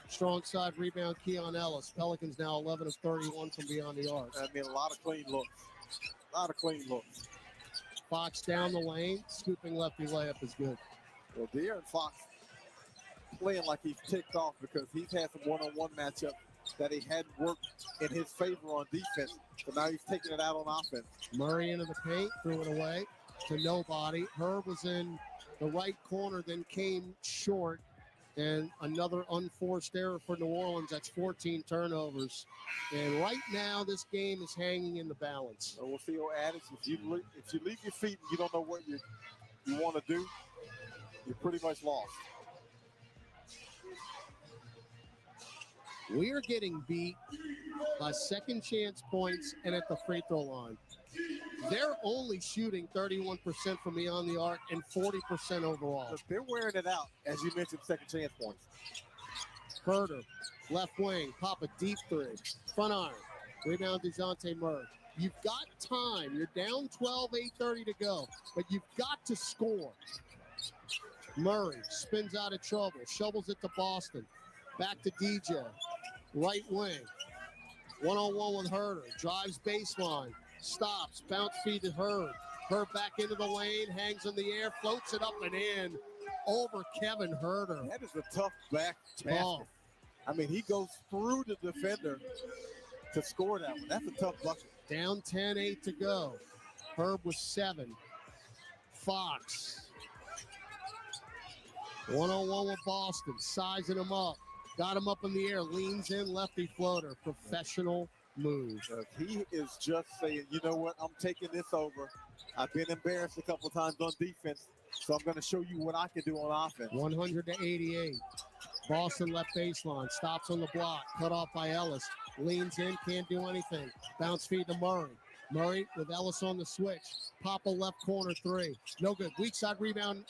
Strong side rebound, Keon Ellis. Pelicans now 11 of 31 from beyond the arc. I mean, a lot of clean looks. Fox down the lane, scooping lefty layup is good. Well, De'Aaron Fox playing like he's ticked off because he's had some one-on-one matchup that he hadn't worked in his favor on defense. So now he's taking it out on offense. Murray into the paint, threw it away to nobody. Herb was in the right corner, then came short. And another unforced error for New Orleans. That's 14 turnovers. And right now, this game is hanging in the balance. So we'll see what adds. If you leave your feet and you don't know what you want to do, you're pretty much lost. We are getting beat by second chance points and at the free throw line. They're only shooting 31% from beyond the arc and 40% overall. But they're wearing it out, as you mentioned, second chance points. Herder, left wing, pop a deep three. Front iron. Rebound DeJounte Murray. You've got time. You're down 12, 8:30 to go. But you've got to score. Murray spins out of trouble. Shovels it to Boston. Back to DJ. Right wing. One-on-one with Herder. Drives baseline. Stops. Bounce feed to Herb. Herb back into the lane. Hangs in the air. Floats it up and in. Over Kevin Herder. That is a tough back basket. I mean, he goes through the defender to score that one. That's a tough bucket. Down 10-8 to go. Herb with 7. Fox. One-on-one with Boston. Sizing him up. Got him up in the air. Leans in, lefty floater. Professional move. He is just saying, you know what? I'm taking this over. I've been embarrassed a couple times on defense, so I'm going to show you what I can do on offense. 100-88. Boston left baseline. Stops on the block. Cut off by Ellis. Leans in. Can't do anything. Bounce feed to Murray. Murray with Ellis on the switch. Papa left corner 3. No good. Weak side rebound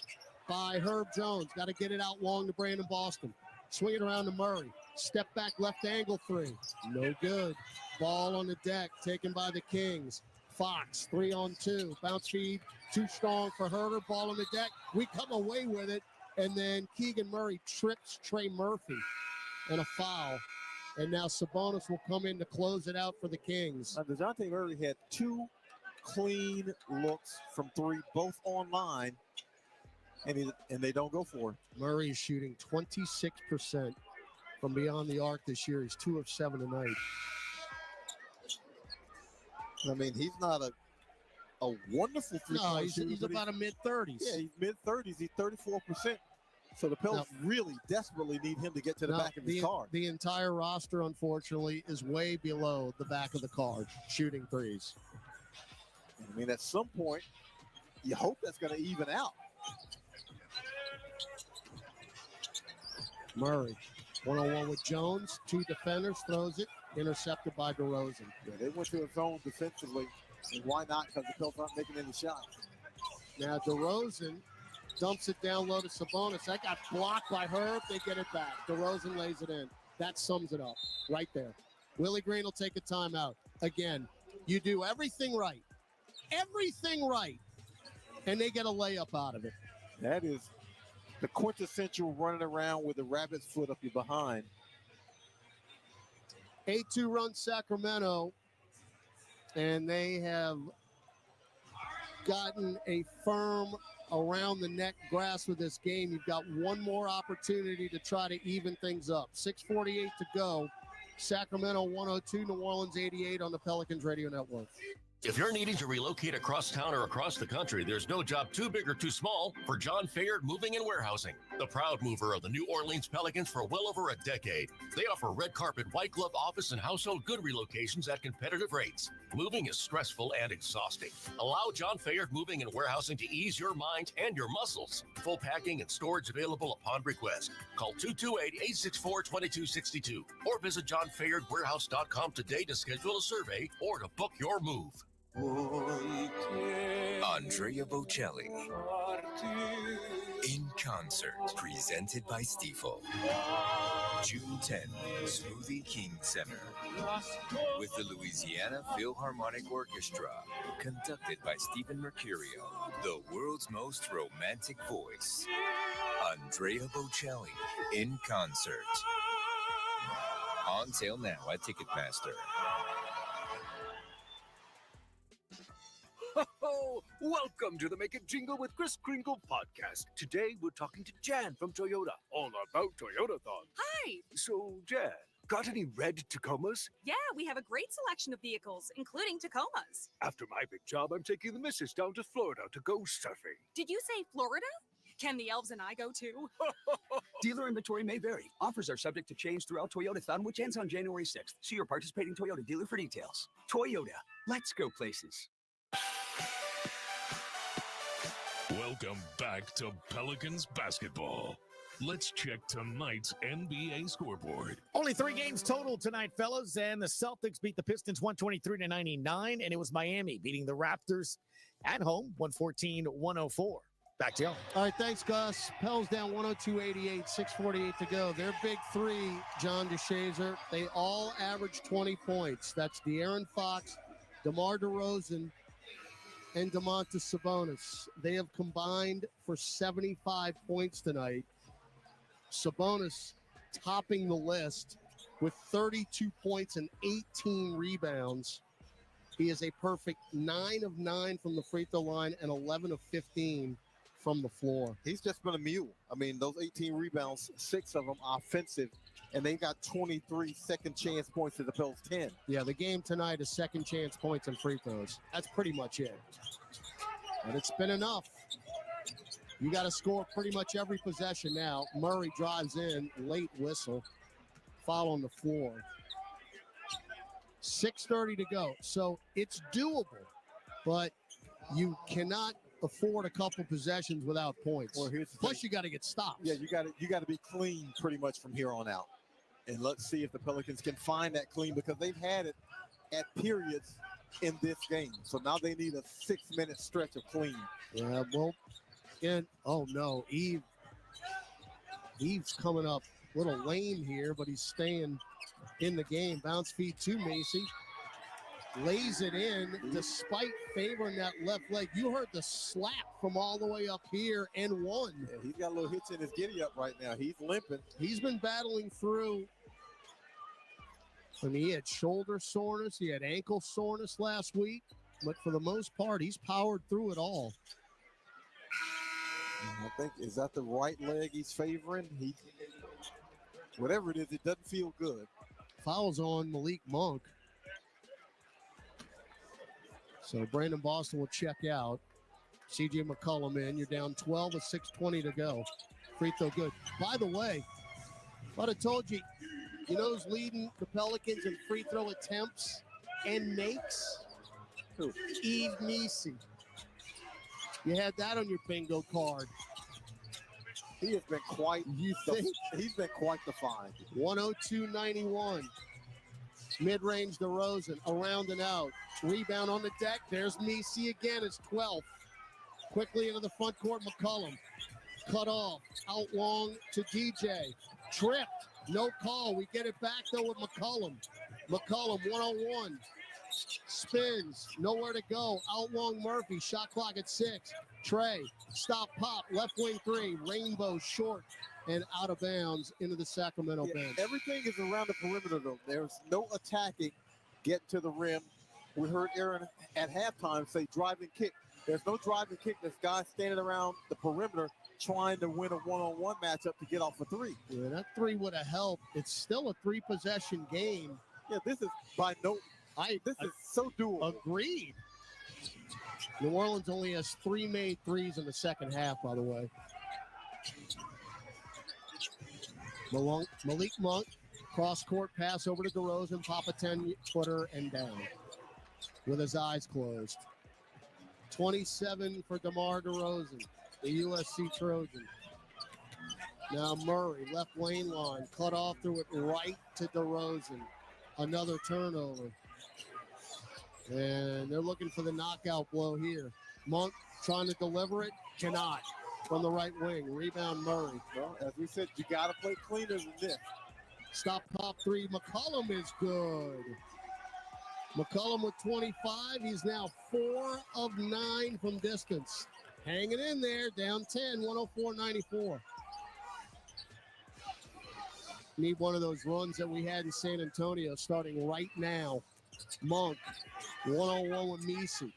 by Herb Jones. Got to get it out long to Brandon Boston. Swing it around to Murray. Step back left angle 3. No good. Ball on the deck taken by the Kings. Fox 3-on-2. Bounce feed too strong for Herder. Ball on the deck. We come away with it. And then Keegan Murray trips Trey Murphy. And a foul. And now Sabonis will come in to close it out for the Kings. DeJounte Murray had 2 clean looks from 3, both online. And they don't go for it. Murray is shooting 26% from beyond the arc this year. He's 2 of 7 tonight. I mean, he's not a wonderful three-point shooter. He's about a mid-30s. Yeah, he's mid-30s. He's 34%. So the Pelicans really desperately need him to get to the back of his card. The entire roster, unfortunately, is way below the back of the card, shooting threes. I mean, at some point, you hope that's going to even out. Murray, one-on-one with Jones. 2 defenders, throws it. Intercepted by DeRozan. Yeah, they went to his zone defensively, and why not? Because the Pelicans aren't making any shots. Now DeRozan dumps it down low to Sabonis. That got blocked by Herb. They get it back. DeRozan lays it in. That sums it up right there. Willie Green will take a timeout. Again, you do everything right. Everything right. And they get a layup out of it. That is the quintessential running around with a rabbit's foot up your behind. 8-2 run Sacramento, and they have gotten a firm around the neck grasp of this game. You've got one more opportunity to try to even things up. 6:48 to go. Sacramento 102, New Orleans 88 on the Pelicans Radio Network. If you're needing to relocate across town or across the country, there's no job too big or too small for John Fayard Moving and Warehousing, the proud mover of the New Orleans Pelicans for well over a decade. They offer red carpet, white glove office and household good relocations at competitive rates. Moving is stressful and exhausting. Allow John Fayard Moving and Warehousing to ease your mind and your muscles. Full packing and storage available upon request. Call 228-864-2262 or visit johnfayardwarehouse.com today to schedule a survey or to book your move. Andrea Bocelli in concert, presented by Stifel. June 10, Smoothie King Center, with the Louisiana Philharmonic Orchestra, conducted by Stephen Mercurio, the world's most romantic voice. Andrea Bocelli in concert. On sale now at Ticketmaster. Ho! Welcome to the Make It Jingle with Kris Kringle podcast. Today we're talking to Jan from Toyota, all about Toyotathon. Hi! So, Jan, got any red Tacomas? Yeah, we have a great selection of vehicles, including Tacomas. After my big job, I'm taking the missus down to Florida to go surfing. Did you say Florida? Can the elves and I go too? Dealer inventory may vary. Offers are subject to change throughout Toyotathon, which ends on January 6th. See your participating Toyota dealer for details. Toyota, let's go places. Welcome back to Pelicans basketball. Let's check tonight's NBA scoreboard. Only 3 games total tonight, fellas, and the Celtics beat the Pistons 123-99, and it was Miami beating the Raptors at home 114-104. Back to y'all. All right, thanks, Gus. Pels down 102-88, 6:48 to go. Their big 3, John DeShazer, they all averaged 20 points. That's De'Aaron Fox, DeMar DeRozan, and Domantas Sabonis. They have combined for 75 points tonight. Sabonis topping the list with 32 points and 18 rebounds. He is a perfect 9 of 9 from the free throw line and 11 of 15 from the floor. He's just been a mule. I mean, those 18 rebounds, 6 of them offensive, and they got 23 second chance points to the Pels 10. Yeah, the game tonight is second chance points and free throws. That's pretty much it. And it's been enough. You got to score pretty much every possession now. Murray drives in, late whistle, foul on the floor. 6:30 to go. So it's doable, but you cannot afford a couple possessions without points. Well, here's the Plus, thing. you got to get stops. Yeah, you got to be clean pretty much from here on out. And let's see if the Pelicans can find that clean, because they've had it at periods in this game. So now they need a 6-minute stretch of clean. Yeah, well, and oh no, Eve's coming up a little lame here, but he's staying in the game. Bounce feed to Macy. Lays it in despite favoring that left leg. You heard the slap from all the way up here and one. Yeah, he's got a little hitch in his giddy up right now. He's limping. He's been battling through. I mean, he had shoulder soreness. He had ankle soreness last week. But for the most part, he's powered through it all. I think, is that the right leg he's favoring? Whatever it is, it doesn't feel good. Fouls on Malik Monk. So Brandon Boston will check out. C.J. McCollum in. You're down 12 with 6:20 to go. Free throw good. By the way, what I told you, you know who's leading the Pelicans in free throw attempts and makes? Who? Eve Macy. You had that on your bingo card. He has been quite. He's been quite the find. 102-91. Mid-range DeRozan, around and out. Rebound on the deck. There's Macy again. It's 12. Quickly into the front court, McCollum. Cut off. Out long to DJ. Tripped. No call. We get it back, though, with McCollum. McCollum, 1-on-1. Spins. Nowhere to go. Out long Murphy. Shot clock at 6. Trey. Stop, pop. Left wing 3. Rainbow short and out of bounds into the Sacramento bench. Everything is around the perimeter, though. There's no attacking. Get to the rim. We heard Aaron at halftime say drive and kick. There's no drive and kick. This guy standing around the perimeter trying to win a one-on-one matchup to get off a 3. Yeah, that 3 would have helped. It's still a 3-possession game. Yeah, this is by no. This is so doable. Agreed. New Orleans only has 3 made threes in the second half, by the way. Malik Monk, cross-court pass over to DeRozan, pop a 10-footer and down with his eyes closed. 27 for DeMar DeRozan, the USC Trojan. Now Murray, left lane line, cut off through it right to DeRozan. Another turnover. And they're looking for the knockout blow here. Monk trying to deliver it, cannot. From the right wing, rebound Murray. Well, as we said, you got to play cleaner than this. Stop, pop 3. McCollum is good. McCollum with 25. He's now 4 of 9 from distance. Hanging in there, down 10, 104-94. Need one of those runs that we had in San Antonio starting right now. Monk, 1-on-1 with Macy.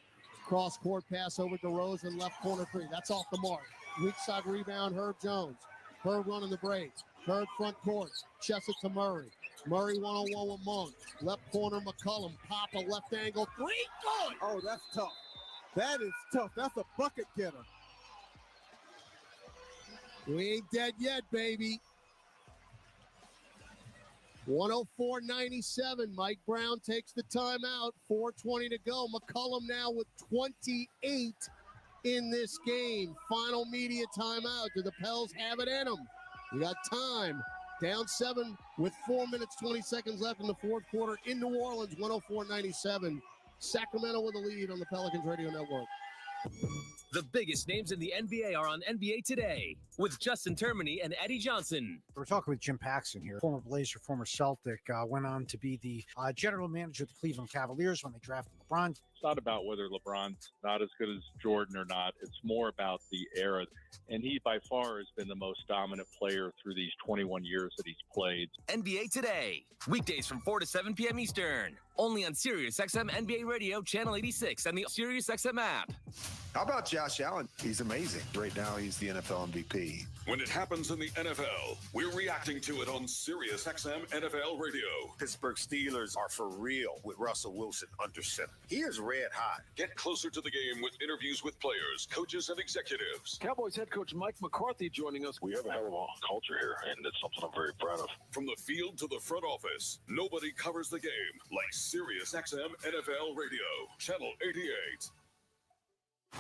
Cross-court pass over to DeRozan, left corner 3. That's off the mark. Weak side rebound, Herb Jones. Herb running the break. Herb front court. Chest it to Murray. Murray 1-on-1 with Monk. Left corner, McCollum. Pop a left angle. 3, good! Oh, that's tough. That is tough. That's a bucket getter. We ain't dead yet, baby. 104-97. Mike Brown takes the timeout. 4:20 to go. McCollum now with 28 in this game. Final media timeout. Do the Pels have it in them? We got time. Down 7 with 4 minutes, 20 seconds left in the fourth quarter in New Orleans. 104-97. Sacramento with the lead on the Pelicans Radio Network. The biggest names in the NBA are on NBA Today with Justin Termini and Eddie Johnson. We're talking with Jim Paxson here, former Blazer, former Celtic, went on to be the general manager of the Cleveland Cavaliers when they drafted LeBron. It's not about whether LeBron's not as good as Jordan or not. It's more about the era. And he, by far, has been the most dominant player through these 21 years that he's played. NBA Today, weekdays from 4 to 7 p.m. Eastern, only on SiriusXM NBA Radio, Channel 86, and the SiriusXM app. How about Josh Allen? He's amazing. Right now, he's the NFL MVP. When it happens in the NFL, we're reacting to it on SiriusXM NFL Radio. Pittsburgh Steelers are for real with Russell Wilson under center. He is red hot. Get closer to the game with interviews with players, coaches, and executives. Cowboys head coach Mike McCarthy joining us. We have a hell of a culture here, and it's something I'm very proud of. From the field to the front office, nobody covers the game like SiriusXM NFL Radio, Channel 88.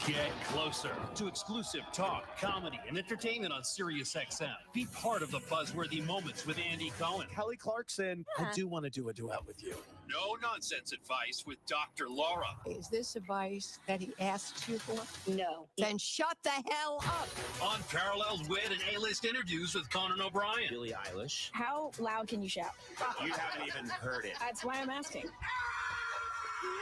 Get closer to exclusive talk, comedy, and entertainment on SiriusXM. Be part of the buzzworthy moments with Andy Cohen. Kelly Clarkson, I do want to do a duet with you. No nonsense advice with Dr. Laura. Is this advice that he asks you for? No. Then shut the hell up. Unparalleled wit and A-list interviews with Conan O'Brien. Billie Eilish. How loud can you shout? You haven't even heard it. That's why I'm asking.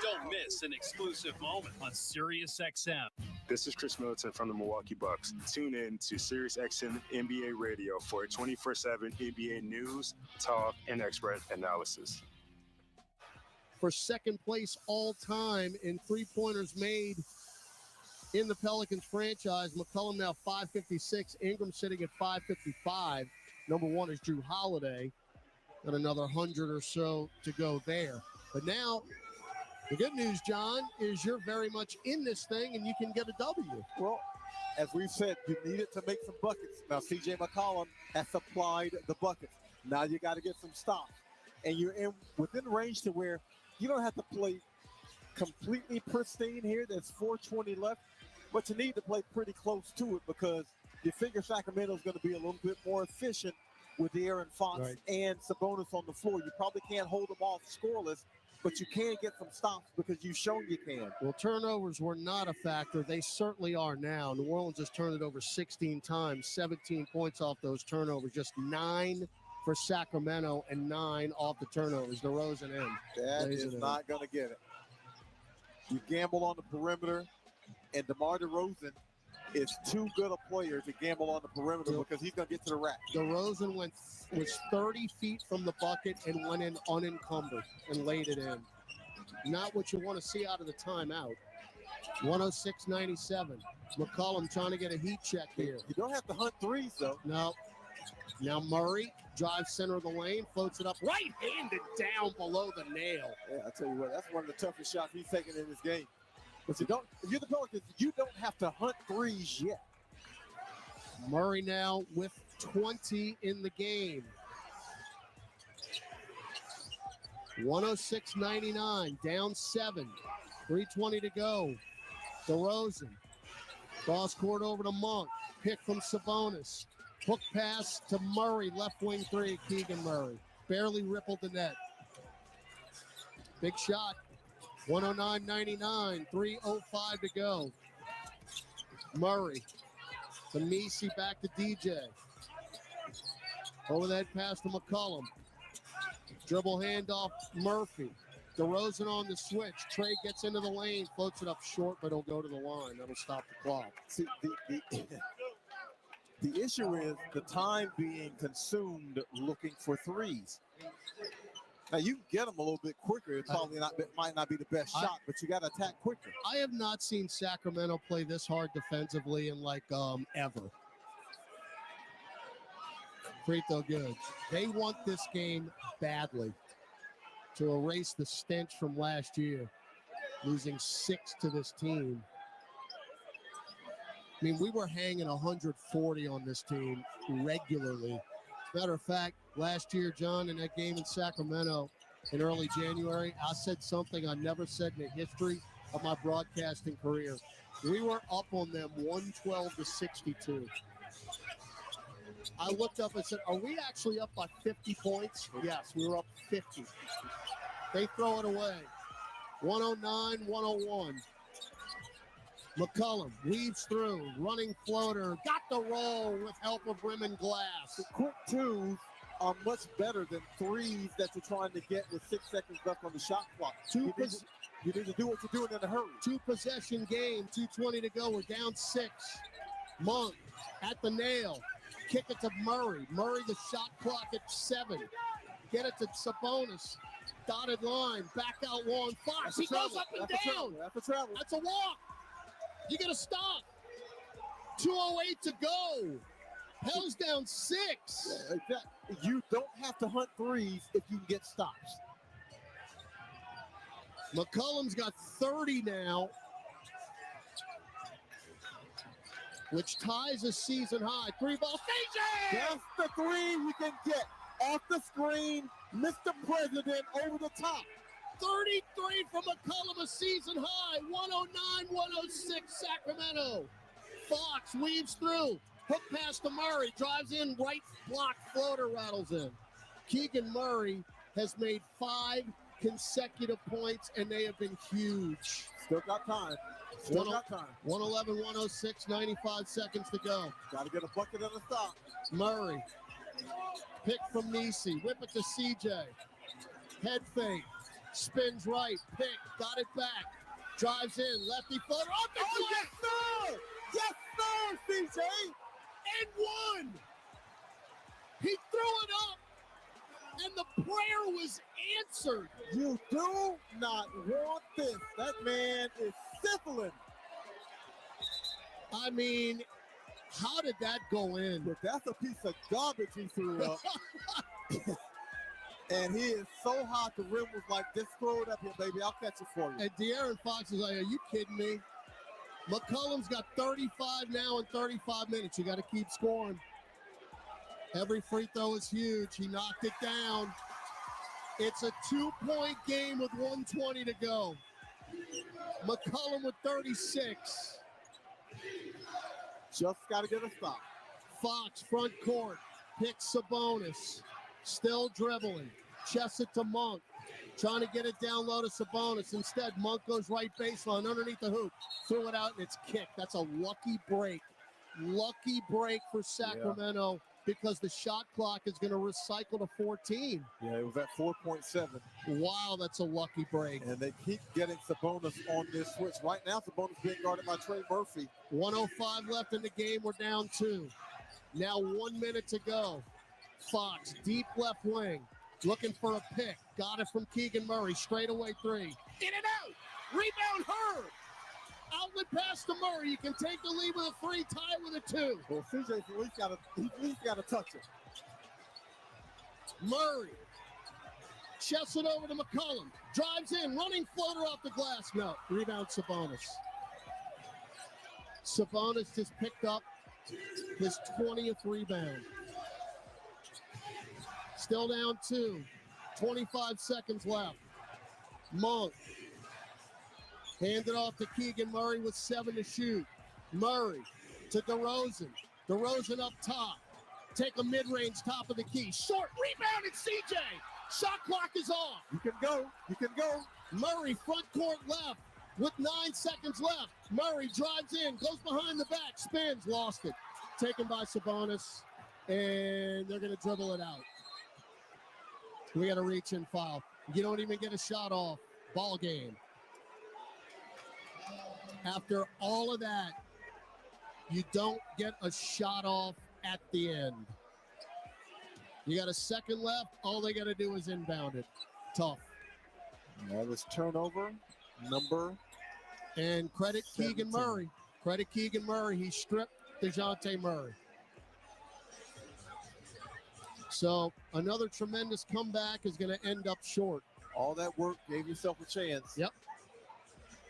Don't miss an exclusive moment on SiriusXM. This is Chris Middleton from the Milwaukee Bucks. Tune in to SiriusXM NBA Radio for 24/7 NBA news, talk, and expert analysis. For second place all time in three-pointers made in the Pelicans franchise, McCollum now 556, Ingram sitting at 555. Number one is Drew Holiday. Got another 100 or so to go there. But now, the good news, John, is you're very much in this thing and you can get a W. Well, as we've said, you needed to make some buckets. Now, C.J. McCollum has supplied the buckets. Now you got to get some stops. And you're within range to where you don't have to play completely pristine here. There's 4:20 left. But you need to play pretty close to it because you figure Sacramento's going to be a little bit more efficient with De'Aaron Fox and Sabonis on the floor. You probably can't hold them off scoreless, but you can get some stops because you've shown you can. Well, turnovers were not a factor. They certainly are now. New Orleans has turned it over 16 times, 17 points off those turnovers, just 9 for Sacramento and 9 off the turnovers. DeRozan in. That is not going to get it. You gamble on the perimeter, and DeMar DeRozan is too good a player to gamble on the perimeter because he's going to get to the rack. DeRozan was 30 feet from the bucket and went in unencumbered and laid it in. Not what you want to see out of the timeout. 106-97. McCollum trying to get a heat check here. You don't have to hunt threes, though. No. Now Murray drives center of the lane, floats it up right-handed down below the nail. Yeah, I tell you what, that's one of the toughest shots he's taken in this game. But if you're the Pelicans, you don't have to hunt threes yet. Murray now with 20 in the game. 106-99, down 7. 3:20 to go. DeRozan. Cross court over to Monk. Pick from Sabonis. Hook pass to Murray. Left wing three, Keegan Murray. Barely rippled the net. Big shot. 109-99, 3:05 to go. Murray to Messi, back to DJ. Over that pass to McCollum. Dribble handoff, Murphy. DeRozan on the switch. Trey gets into the lane, floats it up short, but he'll go to the line. That'll stop the clock. See, the issue is the time being consumed looking for threes. Now, you can get them a little bit quicker. It probably might not be the best shot, but you got to attack quicker. I have not seen Sacramento play this hard defensively in ever. Free throw good. They want this game badly to erase the stench from last year, losing 6 to this team. I mean, we were hanging 140 on this team regularly. Matter of fact, last year, John, in that game in Sacramento in early January, I said something I never said in the history of my broadcasting career. We were up on them 112-62. I looked up and said, are we actually up by 50 points? Yes, we were up 50. They throw it away. 109-101. McCollum weaves through, running floater, got the roll with help of rim and glass. The quick twos are much better than threes that you're trying to get with 6 seconds left on the shot clock. You need to do what you're doing in a hurry. 2-possession game, 2:20 to go. We're down 6. Monk at the nail. Kick it to Murray. Murray, the shot clock at 7. Get it to Sabonis. Dotted line. Back out long. Fox. He goes up and down. That's a travel. That's a walk. You got to stop. 2:08 to go. Pels down 6. You don't have to hunt threes if you can get stops. McCollum's got 30 now, which ties a season high. 3-ball. CJ! That's the 3 you can get. Off the screen, Mr. President over the top. 33 from McCollum, a season high. 109-106 Sacramento. Fox weaves through. Hook pass to Murray. Drives in, right block, floater rattles in. Keegan Murray has made 5 consecutive points, and they have been huge. Still got time. Still got time. 111-106, 95 seconds to go. Got to get a bucket and a stop. Murray. Pick from Nisi. Whip it to CJ. Head fake. Spins right. Pick. Got it back. Drives in. Lefty floater. Off the glass. Yes, sir! Yes, sir, CJ! And 1. He threw it up, and the prayer was answered. You do not want this. That man is syphilin. I mean, how did that go in? But that's a piece of garbage he threw up. And he is so hot, the rim was like, just throw it up here, baby. I'll catch it for you. And De'Aaron Fox is like, are you kidding me? McCollum's got 35 now in 35 minutes. You got to keep scoring. Every free throw is huge. He knocked it down. It's a 2-point game with 1:20 to go. McCollum with 36. Just got to get a stop. Fox, front court, picks Sabonis. Still dribbling. Chests it to Monk. Trying to get it down low to Sabonis. Instead, Monk goes right baseline underneath the hoop. Threw it out, and it's kicked. That's a lucky break. Lucky break for Sacramento because the shot clock is going to recycle to 14. Yeah, it was at 4.7. Wow, that's a lucky break. And they keep getting Sabonis on this switch. Right now, Sabonis being guarded by Trey Murphy. 1:05 left in the game. We're down 2. Now 1 minute to go. Fox, deep left wing. Looking for a pick. Got it from Keegan Murray. Straight away 3. In and out. Rebound Herb. Outlet pass to Murray. You can take the lead with a 3, tie with a 2. Well, CJ's at least got to touch it. Murray. Chests it over to McCollum. Drives in. Running floater off the glass. No. Rebound Sabonis. Sabonis just picked up his 20th rebound. Still down 2. 25 seconds left. Monk. Hand it off to Keegan Murray with 7 to shoot. Murray to DeRozan. DeRozan up top. Take a mid-range top of the key. Short rebound at CJ. Shot clock is off. You can go. You can go. Murray front court left with 9 seconds left. Murray drives in, goes behind the back, spins, lost it. Taken by Sabonis, and they're going to dribble it out. We got a reach and foul. You don't even get a shot off. Ball game. After all of that, you don't get a shot off at the end. You got a second left. All they got to do is inbound it. Tough. That was turnover number. And credit 17. Keegan Murray. Credit Keegan Murray. He stripped DeJounte Murray. So another tremendous comeback is going to end up short. All that work gave yourself a chance. Yep.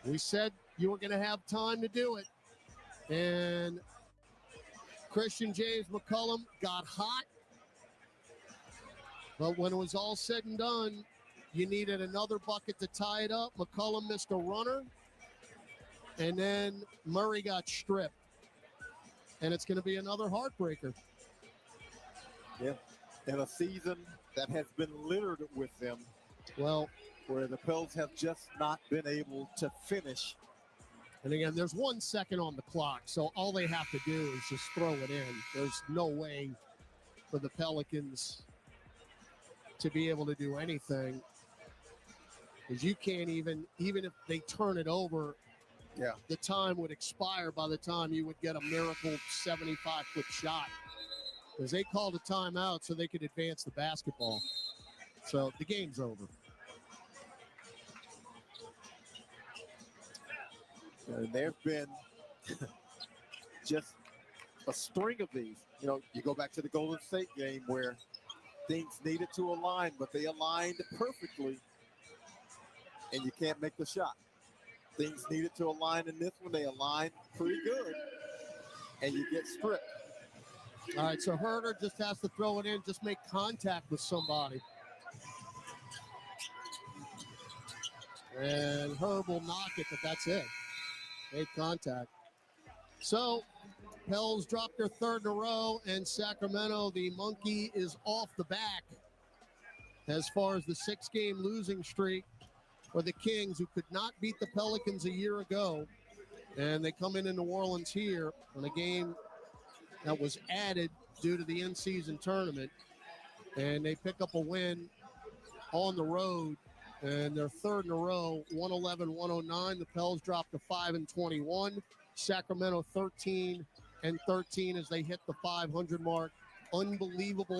We said you were going to have time to do it. And Christian James McCollum got hot. But when it was all said and done, you needed another bucket to tie it up. McCollum missed a runner. And then Murray got stripped. And it's going to be another heartbreaker. Yeah. In a season that has been littered with them. Well, where the Pels have just not been able to finish. And again, there's 1 second on the clock, so all they have to do is just throw it in. There's no way for the Pelicans to be able to do anything. Because you can't even if they turn it over, yeah, the time would expire by the time you would get a miracle 75-foot shot. Because they called a timeout so they could advance the basketball. So the game's over. And there have been just a string of these. You know, you go back to the Golden State game where things needed to align, but they aligned perfectly, and you can't make the shot. Things needed to align in this one. They aligned pretty good, and you get stripped. All right, so Herder just has to throw it in, just make contact with somebody. And Herb will knock it, but that's it. Made contact. So, Pels dropped their third in a row, and Sacramento, the monkey, is off the back as far as the 6-game losing streak for the Kings, who could not beat the Pelicans a year ago. And they come in New Orleans here on a game that was added due to the in-season tournament. And they pick up a win on the road, and their third in a row, 111-109. The Pels dropped to 5-21. Sacramento 13-13 as they hit the 500 mark. Unbelievable